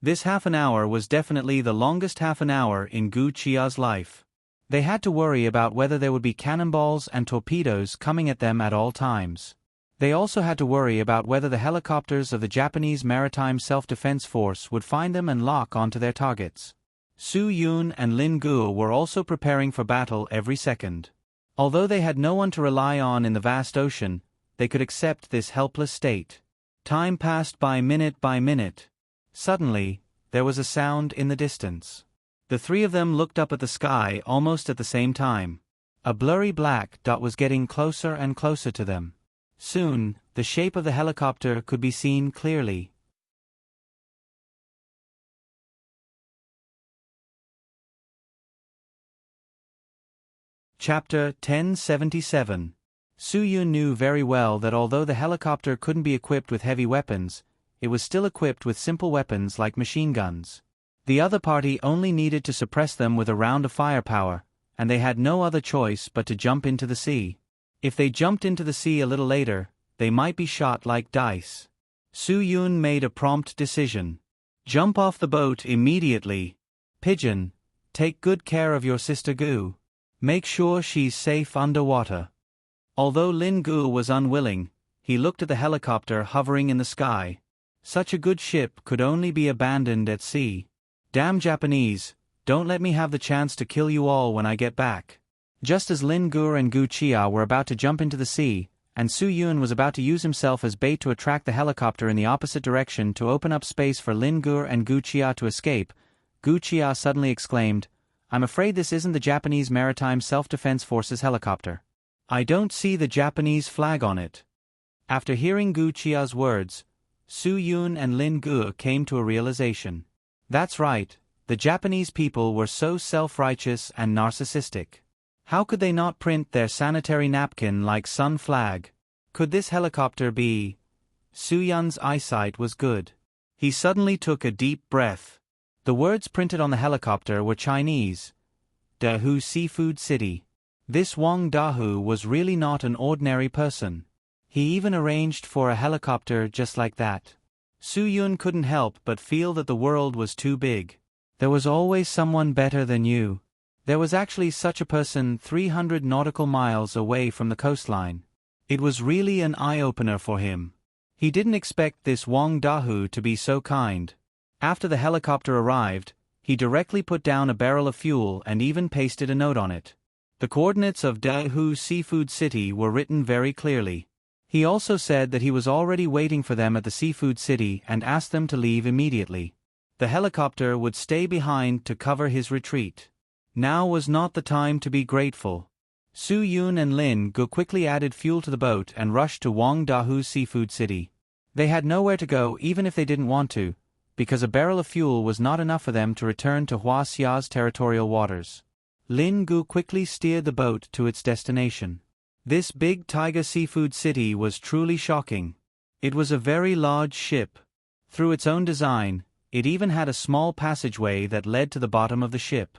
This half an hour was definitely the longest half an hour in Gu Chia's life. They had to worry about whether there would be cannonballs and torpedoes coming at them at all times. They also had to worry about whether the helicopters of the Japanese Maritime Self-Defense Force would find them and lock onto their targets. Su Yun and Lin Gu were also preparing for battle every second. Although they had no one to rely on in the vast ocean, they could accept this helpless state. Time passed by minute. Suddenly, there was a sound in the distance. The three of them looked up at the sky almost at the same time. A blurry black dot was getting closer and closer to them. Soon, the shape of the helicopter could be seen clearly. Chapter 1077. Su Yun knew very well that although the helicopter couldn't be equipped with heavy weapons, it was still equipped with simple weapons like machine guns. The other party only needed to suppress them with a round of firepower, and they had no other choice but to jump into the sea. If they jumped into the sea a little later, they might be shot like dice. Su Yun made a prompt decision. Jump off the boat immediately. Pigeon, take good care of your sister Gu. Make sure she's safe underwater. Although Lin Gu was unwilling, he looked at the helicopter hovering in the sky. Such a good ship could only be abandoned at sea. Damn Japanese, don't let me have the chance to kill you all when I get back. Just as Lin Gu and Gu Chia were about to jump into the sea, and Su Yun was about to use himself as bait to attract the helicopter in the opposite direction to open up space for Lin Gu and Gu Chia to escape, Gu Chia suddenly exclaimed, I'm afraid this isn't the Japanese Maritime Self-Defense Force's helicopter. I don't see the Japanese flag on it. After hearing Gu Chia's words, Su Yun and Lin Gu came to a realization. That's right, the Japanese people were so self-righteous and narcissistic. How could they not print their sanitary napkin like Sun flag? Could this helicopter be? Su Yun's eyesight was good. He suddenly took a deep breath. The words printed on the helicopter were Chinese. Dahu Seafood City. This Wang Dahu was really not an ordinary person. He even arranged for a helicopter just like that. Su Yun couldn't help but feel that the world was too big. There was always someone better than you. There was actually such a person 300 nautical miles away from the coastline. It was really an eye-opener for him. He didn't expect this Wang Dahu to be so kind. After the helicopter arrived, he directly put down a barrel of fuel and even pasted a note on it. The coordinates of Dahu Seafood City were written very clearly. He also said that he was already waiting for them at the seafood city and asked them to leave immediately. The helicopter would stay behind to cover his retreat. Now was not the time to be grateful. Su Yun and Lin Gu quickly added fuel to the boat and rushed to Wang Dahu's seafood city. They had nowhere to go even if they didn't want to, because a barrel of fuel was not enough for them to return to Hua Xia's territorial waters. Lin Gu quickly steered the boat to its destination. This big tiger seafood city was truly shocking. It was a very large ship. Through its own design, It even had a small passageway that led to the bottom of the ship.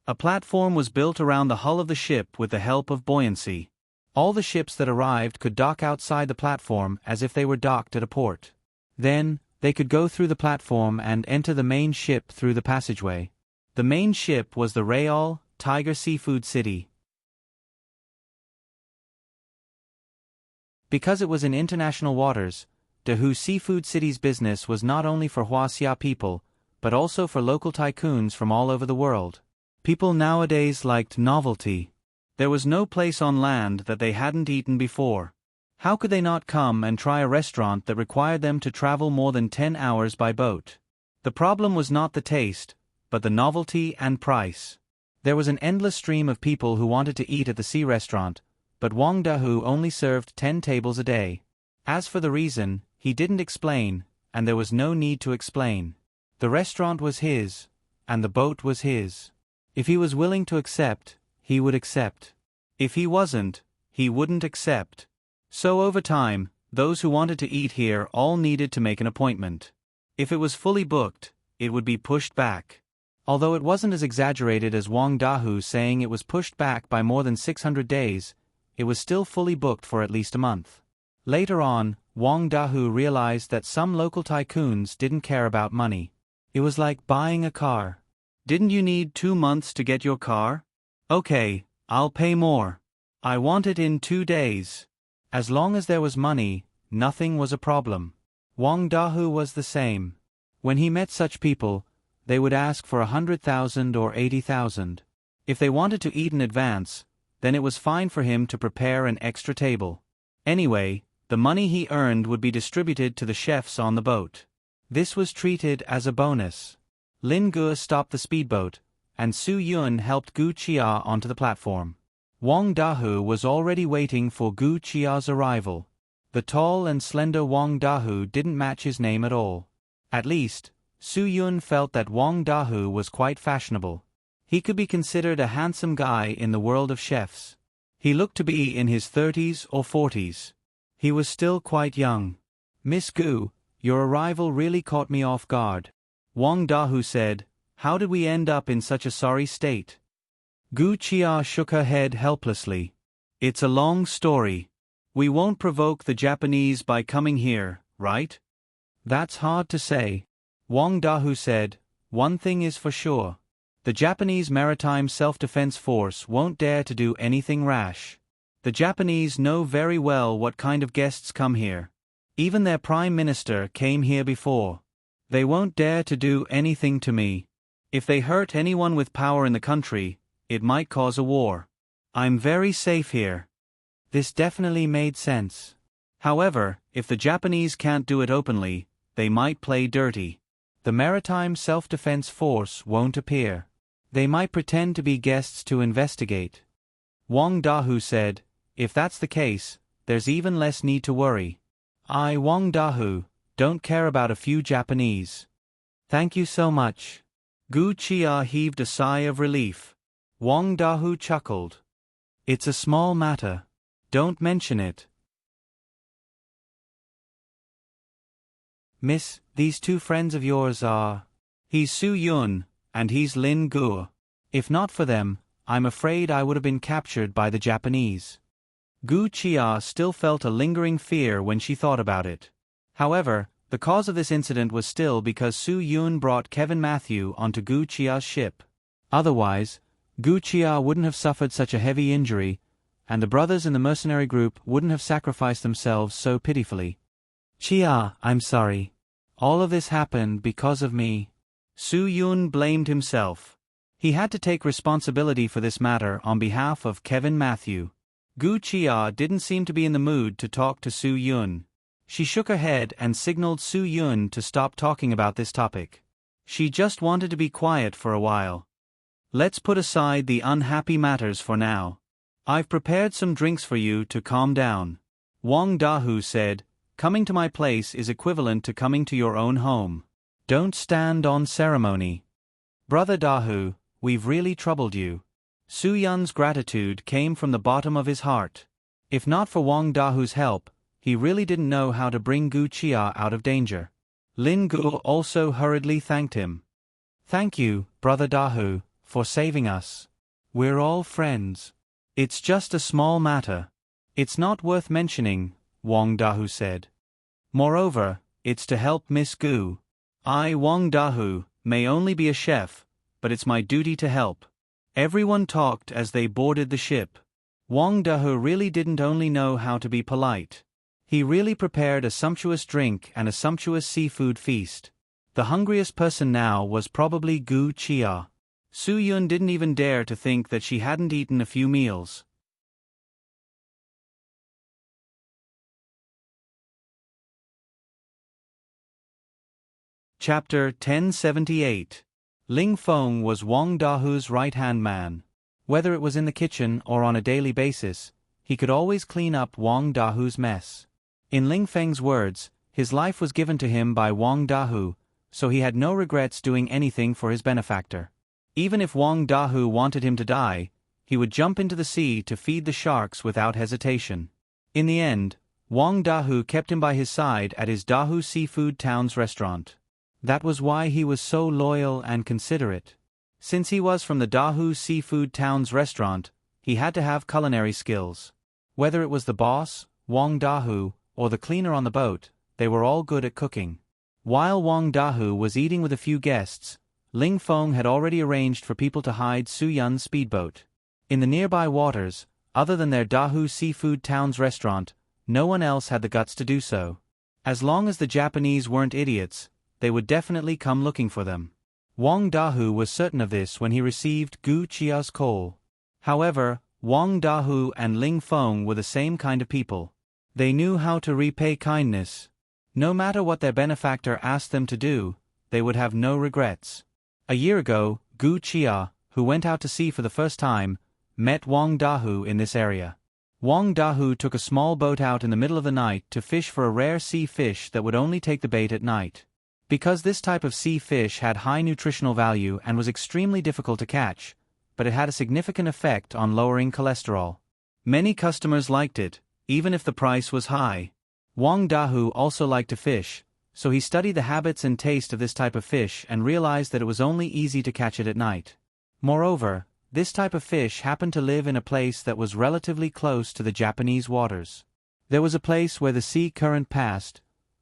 A platform was built around the hull of the ship with the help of buoyancy. All the ships that arrived could dock outside the platform as if they were docked at a port. Then, they could go through the platform and enter the main ship through the passageway. The main ship was the Rayal Tiger Seafood City. Because it was in international waters, Dahu Seafood City's business was not only for Huaxia people, but also for local tycoons from all over the world. People nowadays liked novelty. There was no place on land that they hadn't eaten before. How could they not come and try a restaurant that required them to travel more than 10 hours by boat? The problem was not the taste, but the novelty and price. There was an endless stream of people who wanted to eat at the sea restaurant, but Wang Dahu only served 10 tables a day. As for the reason, he didn't explain, and there was no need to explain. The restaurant was his, and the boat was his. If he was willing to accept, he would accept. If he wasn't, he wouldn't accept. So over time, those who wanted to eat here all needed to make an appointment. If it was fully booked, it would be pushed back. Although it wasn't as exaggerated as Wang Dahu saying it was pushed back by more than 600 days, it was still fully booked for at least a month. Later on, Wang Dahu realized that some local tycoons didn't care about money. It was like buying a car. Didn't you need 2 months to get your car? Okay, I'll pay more. I want it in 2 days. As long as there was money, nothing was a problem. Wang Dahu was the same. When he met such people, they would ask for 100,000 or 80,000. If they wanted to eat in advance, then it was fine for him to prepare an extra table. Anyway, the money he earned would be distributed to the chefs on the boat. This was treated as a bonus. Lin Ge stopped the speedboat, and Su Yun helped Gu Qia onto the platform. Wang Dahu was already waiting for Gu Qia's arrival. The tall and slender Wang Dahu didn't match his name at all. At least, Su Yun felt that Wang Dahu was quite fashionable. He could be considered a handsome guy in the world of chefs. He looked to be in his 30s or 40s. He was still quite young. Miss Gu, your arrival really caught me off guard. Wang Dahu said, how did we end up in such a sorry state? Gu Qia shook her head helplessly. It's a long story. We won't provoke the Japanese by coming here, right? That's hard to say. Wang Dahu said, one thing is for sure. The Japanese Maritime Self-Defense Force won't dare to do anything rash. The Japanese know very well what kind of guests come here. Even their Prime Minister came here before. They won't dare to do anything to me. If they hurt anyone with power in the country, it might cause a war. I'm very safe here. This definitely made sense. However, if the Japanese can't do it openly, they might play dirty. The Maritime Self-Defense Force won't appear. They might pretend to be guests to investigate. Wang Dahu said, if that's the case, there's even less need to worry. I, Wang Dahu, don't care about a few Japanese. Thank you so much. Gu Qia heaved a sigh of relief. Wang Dahu chuckled. It's a small matter. Don't mention it. Miss, these 2 friends of yours are... He's Su Yun, and he's Lin Ge. If not for them, I'm afraid I would have been captured by the Japanese. Gu Qia still felt a lingering fear when she thought about it. However, the cause of this incident was still because Su Yun brought Kevin Matthew onto Gu Qia's ship. Otherwise, Gu Qia wouldn't have suffered such a heavy injury, and the brothers in the mercenary group wouldn't have sacrificed themselves so pitifully. Qia, I'm sorry. All of this happened because of me. Su Yun blamed himself. He had to take responsibility for this matter on behalf of Kevin Matthew. Gu Qia didn't seem to be in the mood to talk to Su Yun. She shook her head and signaled Su Yun to stop talking about this topic. She just wanted to be quiet for a while. Let's put aside the unhappy matters for now. I've prepared some drinks for you to calm down. Wang Dahu said, coming to my place is equivalent to coming to your own home. Don't stand on ceremony. Brother Dahu, we've really troubled you. Su Yun's gratitude came from the bottom of his heart. If not for Wang Dahu's help, he really didn't know how to bring Gu Qia out of danger. Lin Gu also hurriedly thanked him. Thank you, Brother Dahu, for saving us. We're all friends. It's just a small matter. It's not worth mentioning, Wang Dahu said. Moreover, it's to help Miss Gu. I, Wang Dahu, may only be a chef, but it's my duty to help. Everyone talked as they boarded the ship. Wang Dahu really didn't only know how to be polite. He really prepared a sumptuous drink and a sumptuous seafood feast. The hungriest person now was probably Gu Chia. Su Yun didn't even dare to think that she hadn't eaten a few meals. Chapter 1078. Ling Feng was Wang Dahu's right-hand man. Whether it was in the kitchen or on a daily basis, he could always clean up Wang Dahu's mess. In Ling Feng's words, his life was given to him by Wang Dahu, so he had no regrets doing anything for his benefactor. Even if Wang Dahu wanted him to die, he would jump into the sea to feed the sharks without hesitation. In the end, Wang Dahu kept him by his side at his Dahu Seafood Town's restaurant. That was why he was so loyal and considerate. Since he was from the Dahu Seafood Town's restaurant, he had to have culinary skills. Whether it was the boss, Wang Dahu, or the cleaner on the boat, they were all good at cooking. While Wang Dahu was eating with a few guests, Ling Feng had already arranged for people to hide Su Yun's speedboat. In the nearby waters, other than their Dahu Seafood Town's restaurant, no one else had the guts to do so. As long as the Japanese weren't idiots, they would definitely come looking for them. Wang Dahu was certain of this when he received Gu Chia's call. However, Wang Dahu and Ling Feng were the same kind of people. They knew how to repay kindness. No matter what their benefactor asked them to do, they would have no regrets. A year ago, Gu Chia, who went out to sea for the first time, met Wang Dahu in this area. Wang Dahu took a small boat out in the middle of the night to fish for a rare sea fish that would only take the bait at night. Because this type of sea fish had high nutritional value and was extremely difficult to catch, but it had a significant effect on lowering cholesterol. Many customers liked it, even if the price was high. Wang Dahu also liked to fish, so he studied the habits and taste of this type of fish and realized that it was only easy to catch it at night. Moreover, this type of fish happened to live in a place that was relatively close to the Japanese waters. There was a place where the sea current passed,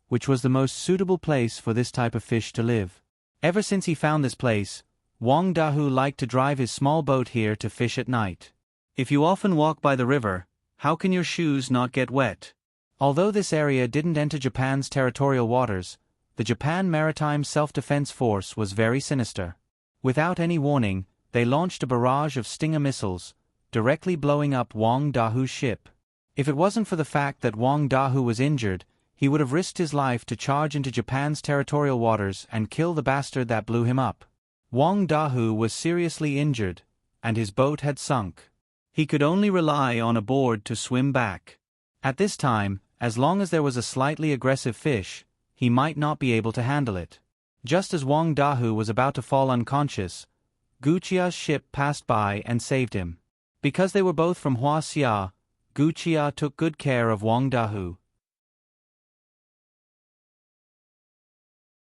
which was the most suitable place for this type of fish to live. Ever since he found this place, Wang Dahu liked to drive his small boat here to fish at night. If you often walk by the river, how can your shoes not get wet? Although this area didn't enter Japan's territorial waters, the Japan Maritime Self-Defense Force was very sinister. Without any warning, they launched a barrage of Stinger missiles, directly blowing up Wang Dahu's ship. If it wasn't for the fact that Wang Dahu was injured, he would have risked his life to charge into Japan's territorial waters and kill the bastard that blew him up. Wang Dahu was seriously injured, and his boat had sunk. He could only rely on a board to swim back. At this time, as long as there was a slightly aggressive fish, he might not be able to handle it. Just as Wang Dahu was about to fall unconscious, Gu Chia's ship passed by and saved him. Because they were both from Hua Xia, Gu Chia took good care of Wang Dahu.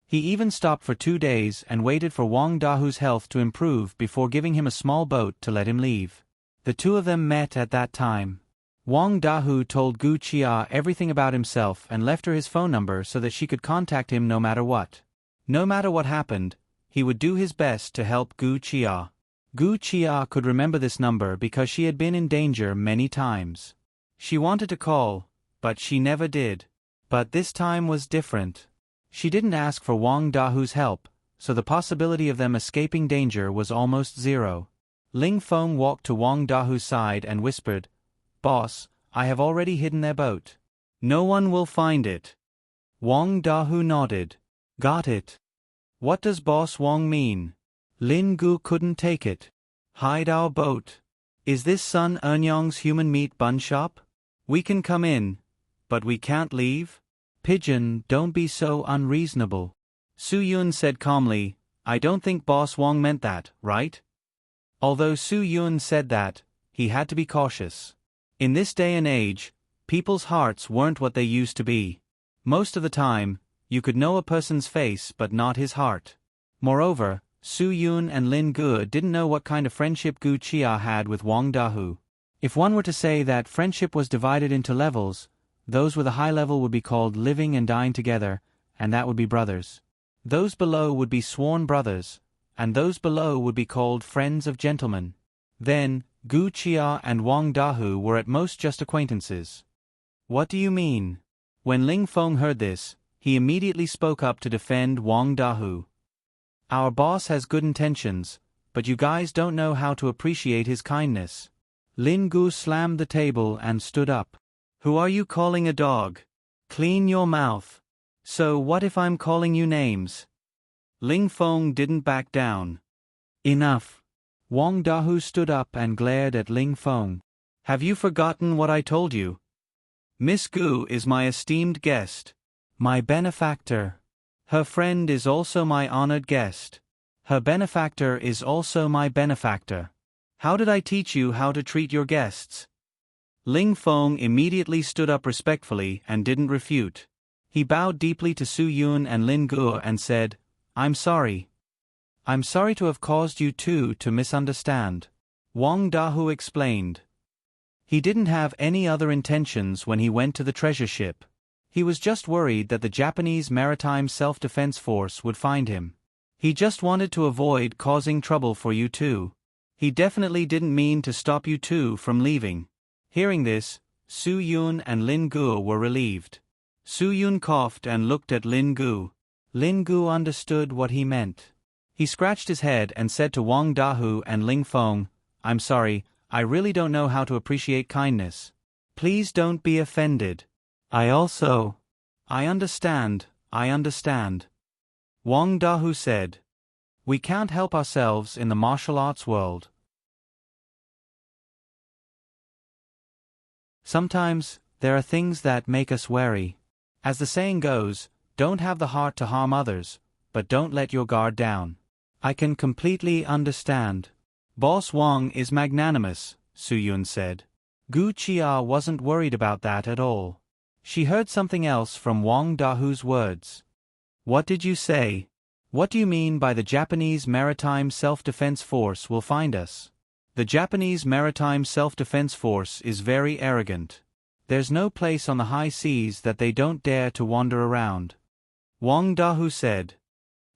He even stopped for 2 days and waited for Wang Dahu's health to improve before giving him a small boat to let him leave. The two of them met at that time. Wang Dahu told Gu Chia everything about himself and left her his phone number so that she could contact him no matter what. No matter what happened, he would do his best to help Gu Chia. Gu Chia could remember this number because she had been in danger many times. She wanted to call, but she never did. But this time was different. She didn't ask for Wang Dahu's help, so the possibility of them escaping danger was almost zero. Ling Feng walked to Wang Dahu's side and whispered, "Boss, I have already hidden their boat. No one will find it." Wang Dahu nodded. "Got it. What does Boss Wang mean?" Lin Gu couldn't take it. "Hide our boat. Is this Sun Earnyong's human meat bun shop? We can come in, but we can't leave?" "Pigeon, don't be so unreasonable." Su Yun said calmly, "I don't think Boss Wang meant that, right?" Although Su Yun said that, he had to be cautious. In this day and age, people's hearts weren't what they used to be. Most of the time, You could know a person's face but not his heart. Moreover, Su Yun and Lin Ge didn't know what kind of friendship Gu Chia had with Wang Dahu. If one were to say that friendship was divided into levels, those with a high level would be called living and dying together, and that would be brothers. Those below would be sworn brothers, and those below would be called friends of gentlemen. Then, Gu Chia and Wang Dahu were at most just acquaintances. What do you mean? When Ling Feng heard this, he immediately spoke up to defend Wang Dahu. Our boss has good intentions, but you guys don't know how to appreciate his kindness. Lin Gu slammed the table and stood up. Who are you calling a dog? Clean your mouth. So what if I'm calling you names? Ling Feng didn't back down. Enough. Wang Dahu stood up and glared at Ling Feng. Have you forgotten what I told you? Miss Gu is my esteemed guest. My benefactor. Her friend is also my honored guest. Her benefactor is also my benefactor. How did I teach you how to treat your guests? Ling Feng immediately stood up respectfully and didn't refute. He bowed deeply to Su Yun and Lin Ge and said, I'm sorry. I'm sorry to have caused you two to misunderstand. Wang Dahu explained. He didn't have any other intentions when he went to the treasure ship. He was just worried that the Japanese Maritime Self-Defense Force would find him. He just wanted to avoid causing trouble for you two. He definitely didn't mean to stop you two from leaving. Hearing this, Su Yun and Lin Ge were relieved. Su Yun coughed and looked at Lin Ge. Lin Ge understood what he meant. He scratched his head and said to Wang Dahu and Ling Feng, I'm sorry, I really don't know how to appreciate kindness. Please don't be offended. I understand. Wang Dahu said. We can't help ourselves in the martial arts world. Sometimes, there are things that make us wary. As the saying goes, don't have the heart to harm others, but don't let your guard down. I can completely understand. Boss Wang is magnanimous, Su Yun said. Gu Chia wasn't worried about that at all. She heard something else from Wang Dahu's words. What did you say? What do you mean by the Japanese Maritime Self-Defense Force will find us? The Japanese Maritime Self-Defense Force is very arrogant. There's no place on the high seas that they don't dare to wander around. Wang Dahu said.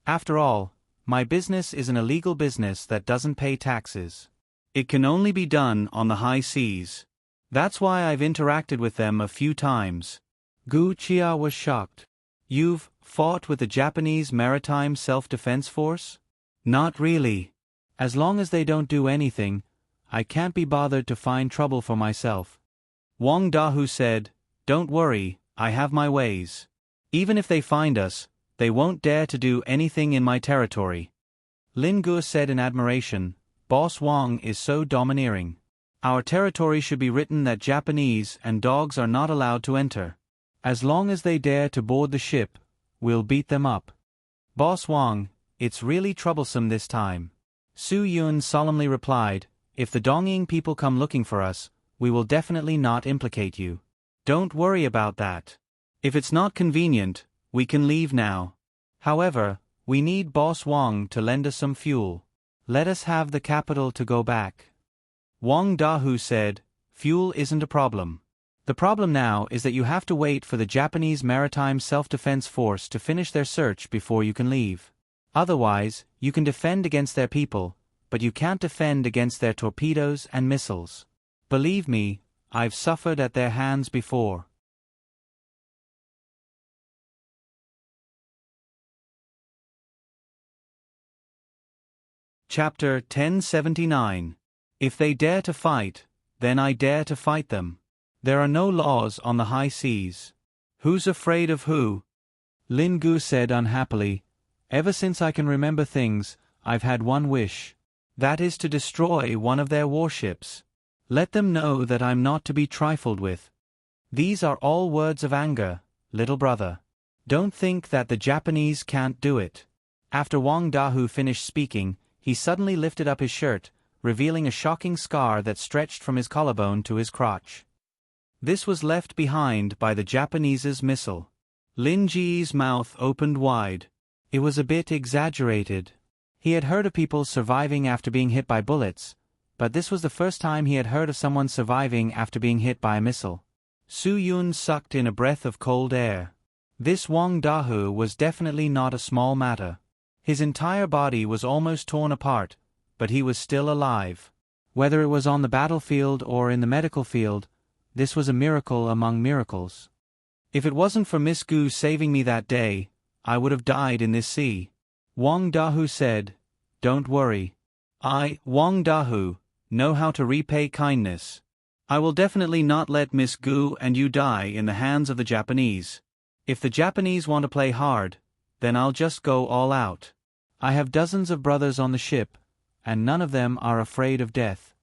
After all, my business is an illegal business that doesn't pay taxes. It can only be done on the high seas. That's why I've interacted with them a few times. Gu Chia was shocked. You've fought with the Japanese Maritime Self-Defense Force? Not really. As long as they don't do anything, I can't be bothered to find trouble for myself. Wang Dahu said, Don't worry, I have my ways. Even if they find us, they won't dare to do anything in my territory. Lin Ge said in admiration, Boss Wang is so domineering. Our territory should be written that Japanese and dogs are not allowed to enter. As long as they dare to board the ship, we'll beat them up. Boss Wang, it's really troublesome this time. Su Yun solemnly replied, If the Dongying people come looking for us, we will definitely not implicate you. Don't worry about that. If it's not convenient, we can leave now. However, we need Boss Wang to lend us some fuel. Let us have the capital to go back. Wang Dahu said, Fuel isn't a problem. The problem now is that you have to wait for the Japanese Maritime Self-Defense Force to finish their search before you can leave. Otherwise, you can defend against their people, but you can't defend against their torpedoes and missiles. Believe me, I've suffered at their hands before. Chapter 1079. If they dare to fight, then I dare to fight them. There are no laws on the high seas. Who's afraid of who? Lin Ge said unhappily, Ever since I can remember things, I've had one wish. That is to destroy one of their warships. Let them know that I'm not to be trifled with. These are all words of anger, little brother. Don't think that the Japanese can't do it. After Wang Dahu finished speaking, he suddenly lifted up his shirt, revealing a shocking scar that stretched from his collarbone to his crotch. This was left behind by the Japanese's missile. Lin Ji's mouth opened wide. It was a bit exaggerated. He had heard of people surviving after being hit by bullets, but this was the first time he had heard of someone surviving after being hit by a missile. Su Yun sucked in a breath of cold air. This Wang Dahu was definitely not a small matter. His entire body was almost torn apart, but he was still alive. Whether it was on the battlefield or in the medical field, this was a miracle among miracles. If it wasn't for Miss Gu saving me that day, I would have died in this sea. Wang Dahu said, "Don't worry. I, Wang Dahu, know how to repay kindness. I will definitely not let Miss Gu and you die in the hands of the Japanese. If the Japanese want to play hard, then I'll just go all out. I have dozens of brothers on the ship, and none of them are afraid of death."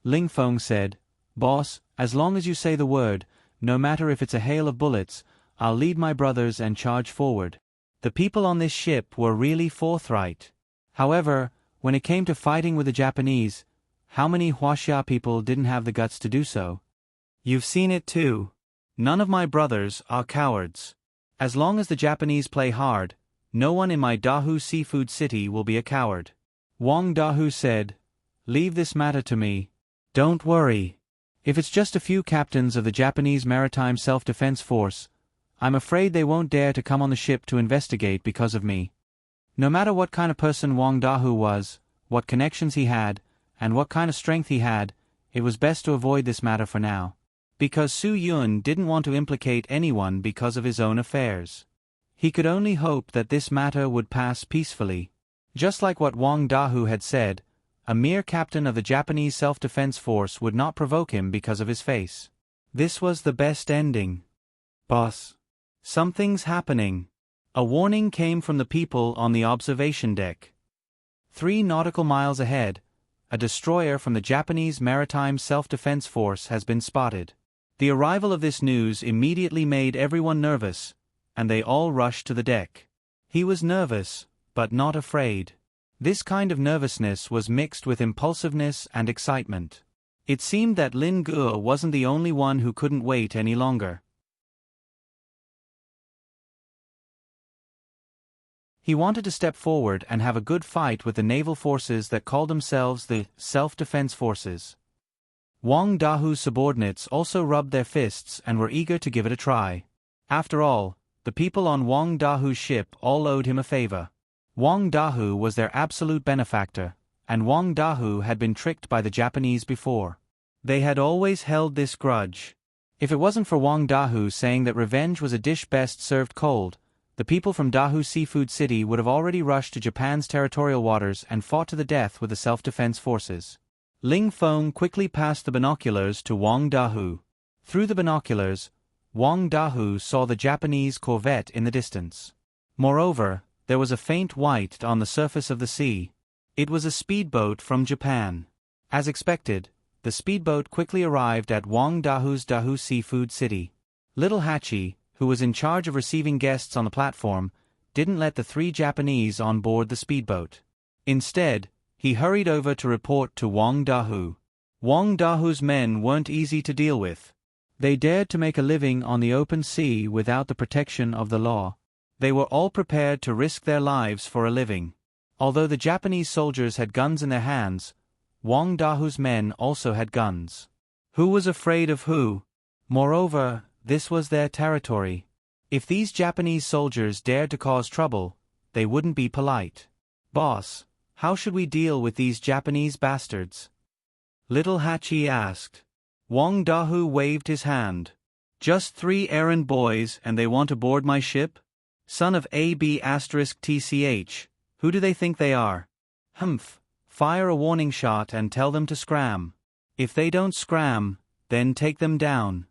Ling Feng said, "Boss, as long as you say the word, no matter if it's a hail of bullets, I'll lead my brothers and charge forward." The people on this ship were really forthright. However, when it came to fighting with the Japanese, how many Huaxia people didn't have the guts to do so? You've seen it too. None of my brothers are cowards. As long as the Japanese play hard, no one in my Dahu seafood city will be a coward. Wang Dahu said, "Leave this matter to me. Don't worry. If it's just a few captains of the Japanese Maritime Self-Defense Force, I'm afraid they won't dare to come on the ship to investigate because of me." No matter what kind of person Wang Dahu was, what connections he had, and what kind of strength he had, it was best to avoid this matter for now. Because Su Yun didn't want to implicate anyone because of his own affairs. He could only hope that this matter would pass peacefully. Just like what Wang Dahu had said, a mere captain of the Japanese self-defense force would not provoke him because of his face. This was the best ending. "Boss, something's happening." A warning came from the people on the observation deck. 3 nautical miles ahead, a destroyer from the Japanese Maritime Self-Defense Force has been spotted. The arrival of this news immediately made everyone nervous, and they all rushed to the deck. He was nervous, but not afraid. This kind of nervousness was mixed with impulsiveness and excitement. It seemed that Lin Ge wasn't the only one who couldn't wait any longer. He wanted to step forward and have a good fight with the naval forces that called themselves the Self-Defense Forces. Wang Dahu's subordinates also rubbed their fists and were eager to give it a try. After all, the people on Wang Dahu's ship all owed him a favor. Wang Dahu was their absolute benefactor, and Wang Dahu had been tricked by the Japanese before. They had always held this grudge. If it wasn't for Wang Dahu saying that revenge was a dish best served cold, the people from Dahu Seafood City would have already rushed to Japan's territorial waters and fought to the death with the self-defense forces. Ling Feng quickly passed the binoculars to Wang Dahu. Through the binoculars, Wang Dahu saw the Japanese corvette in the distance. Moreover, there was a faint white on the surface of the sea. It was a speedboat from Japan. As expected, the speedboat quickly arrived at Wang Dahu's Dahu Seafood City. Little Hachi, who was in charge of receiving guests on the platform, didn't let the 3 Japanese on board the speedboat. Instead, he hurried over to report to Wang Dahu. Wang Dahu's men weren't easy to deal with. They dared to make a living on the open sea without the protection of the law. They were all prepared to risk their lives for a living. Although the Japanese soldiers had guns in their hands, Wang Dahu's men also had guns. Who was afraid of who? Moreover, this was their territory. If these Japanese soldiers dared to cause trouble, they wouldn't be polite. "Boss, how should we deal with these Japanese bastards?" Little Hachi asked. Wang Dahu waved his hand. "Just 3 errand boys and they want to board my ship? Son of AB*TCH, who do they think they are? Humph, fire a warning shot and tell them to scram. If they don't scram, then take them down."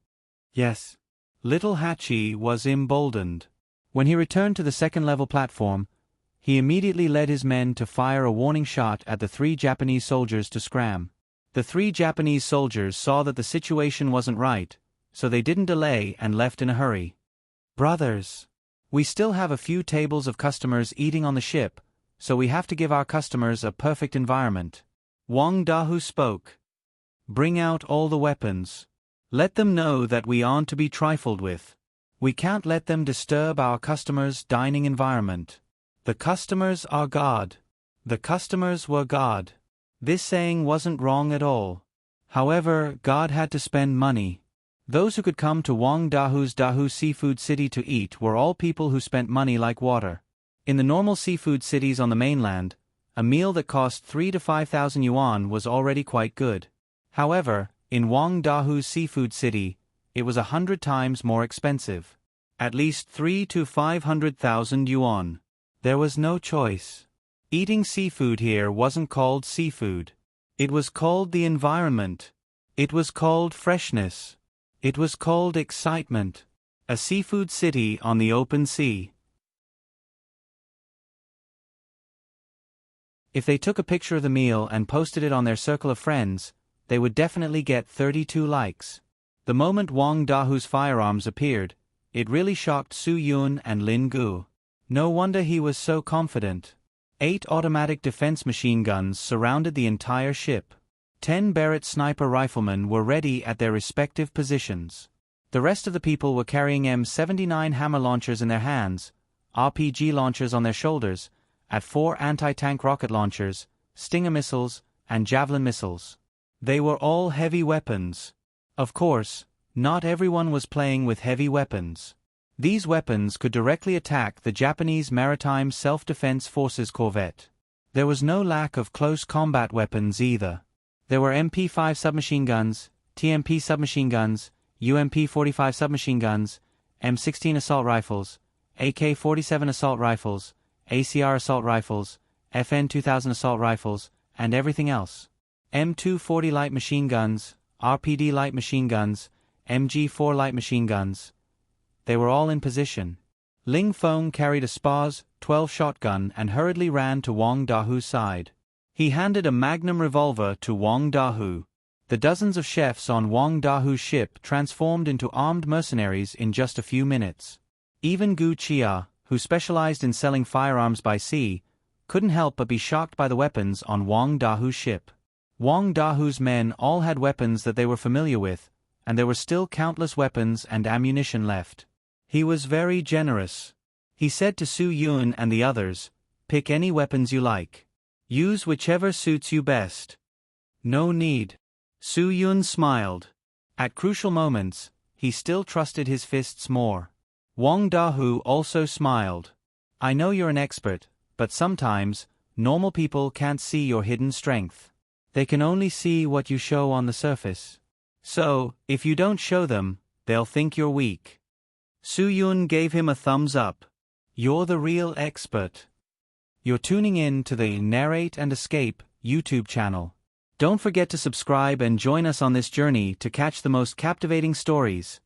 "Yes." Little Hachi was emboldened. When he returned to the second-level platform, he immediately led his men to fire a warning shot at the 3 Japanese soldiers to scram. The 3 Japanese soldiers saw that the situation wasn't right, so they didn't delay and left in a hurry. "Brothers, we still have a few tables of customers eating on the ship, so we have to give our customers a perfect environment." Wang Dahu spoke. "Bring out all the weapons. Let them know that we aren't to be trifled with. We can't let them disturb our customers' dining environment. The customers are God. The customers were God. This saying wasn't wrong at all. However, God had to spend money. Those who could come to Wang Dahu's Dahu Seafood City to eat were all people who spent money like water. In the normal seafood cities on the mainland, a meal that cost 3,000 to 5,000 yuan was already quite good. However, in Wang Dahu's Seafood City, it was 100 times more expensive. At least 300,000 to 500,000 yuan. There was no choice. Eating seafood here wasn't called seafood. It was called the environment. It was called freshness. It was called excitement. A seafood city on the open sea. If they took a picture of the meal and posted it on their circle of friends, they would definitely get 32 likes. The moment Wang Dahu's firearms appeared, it really shocked Su Yun and Lin Gu. No wonder he was so confident. 8 automatic defense machine guns surrounded the entire ship. 10 Barrett sniper riflemen were ready at their respective positions. The rest of the people were carrying M79 hammer launchers in their hands, RPG launchers on their shoulders, at 4 anti-tank rocket launchers, Stinger missiles, and Javelin missiles. They were all heavy weapons. Of course, not everyone was playing with heavy weapons. These weapons could directly attack the Japanese Maritime Self-Defense Forces corvette. There was no lack of close combat weapons either. There were MP-5 submachine guns, TMP submachine guns, UMP-45 submachine guns, M16 assault rifles, AK-47 assault rifles, ACR assault rifles, FN-2000 assault rifles, and everything else. M240 light machine guns, RPD light machine guns, MG4 light machine guns. They were all in position. Ling Feng carried a SPAS 12 shotgun and hurriedly ran to Wang Dahu's side. He handed a magnum revolver to Wang Dahu. The dozens of chefs on Wang Dahu's ship transformed into armed mercenaries in just a few minutes. Even Gu Chia, who specialized in selling firearms by sea, couldn't help but be shocked by the weapons on Wang Dahu's ship. Wang Dahu's men all had weapons that they were familiar with, and there were still countless weapons and ammunition left. He was very generous. He said to Su Yun and the others, "Pick any weapons you like. Use whichever suits you best." "No need." Su Yun smiled. At crucial moments, he still trusted his fists more. Wang Dahu also smiled. "I know you're an expert, but sometimes, normal people can't see your hidden strength. They can only see what you show on the surface. So, if you don't show them, they'll think you're weak." Su Yun gave him a thumbs up. "You're the real expert." You're tuning in to the Narrate and Escape YouTube channel. Don't forget to subscribe and join us on this journey to catch the most captivating stories.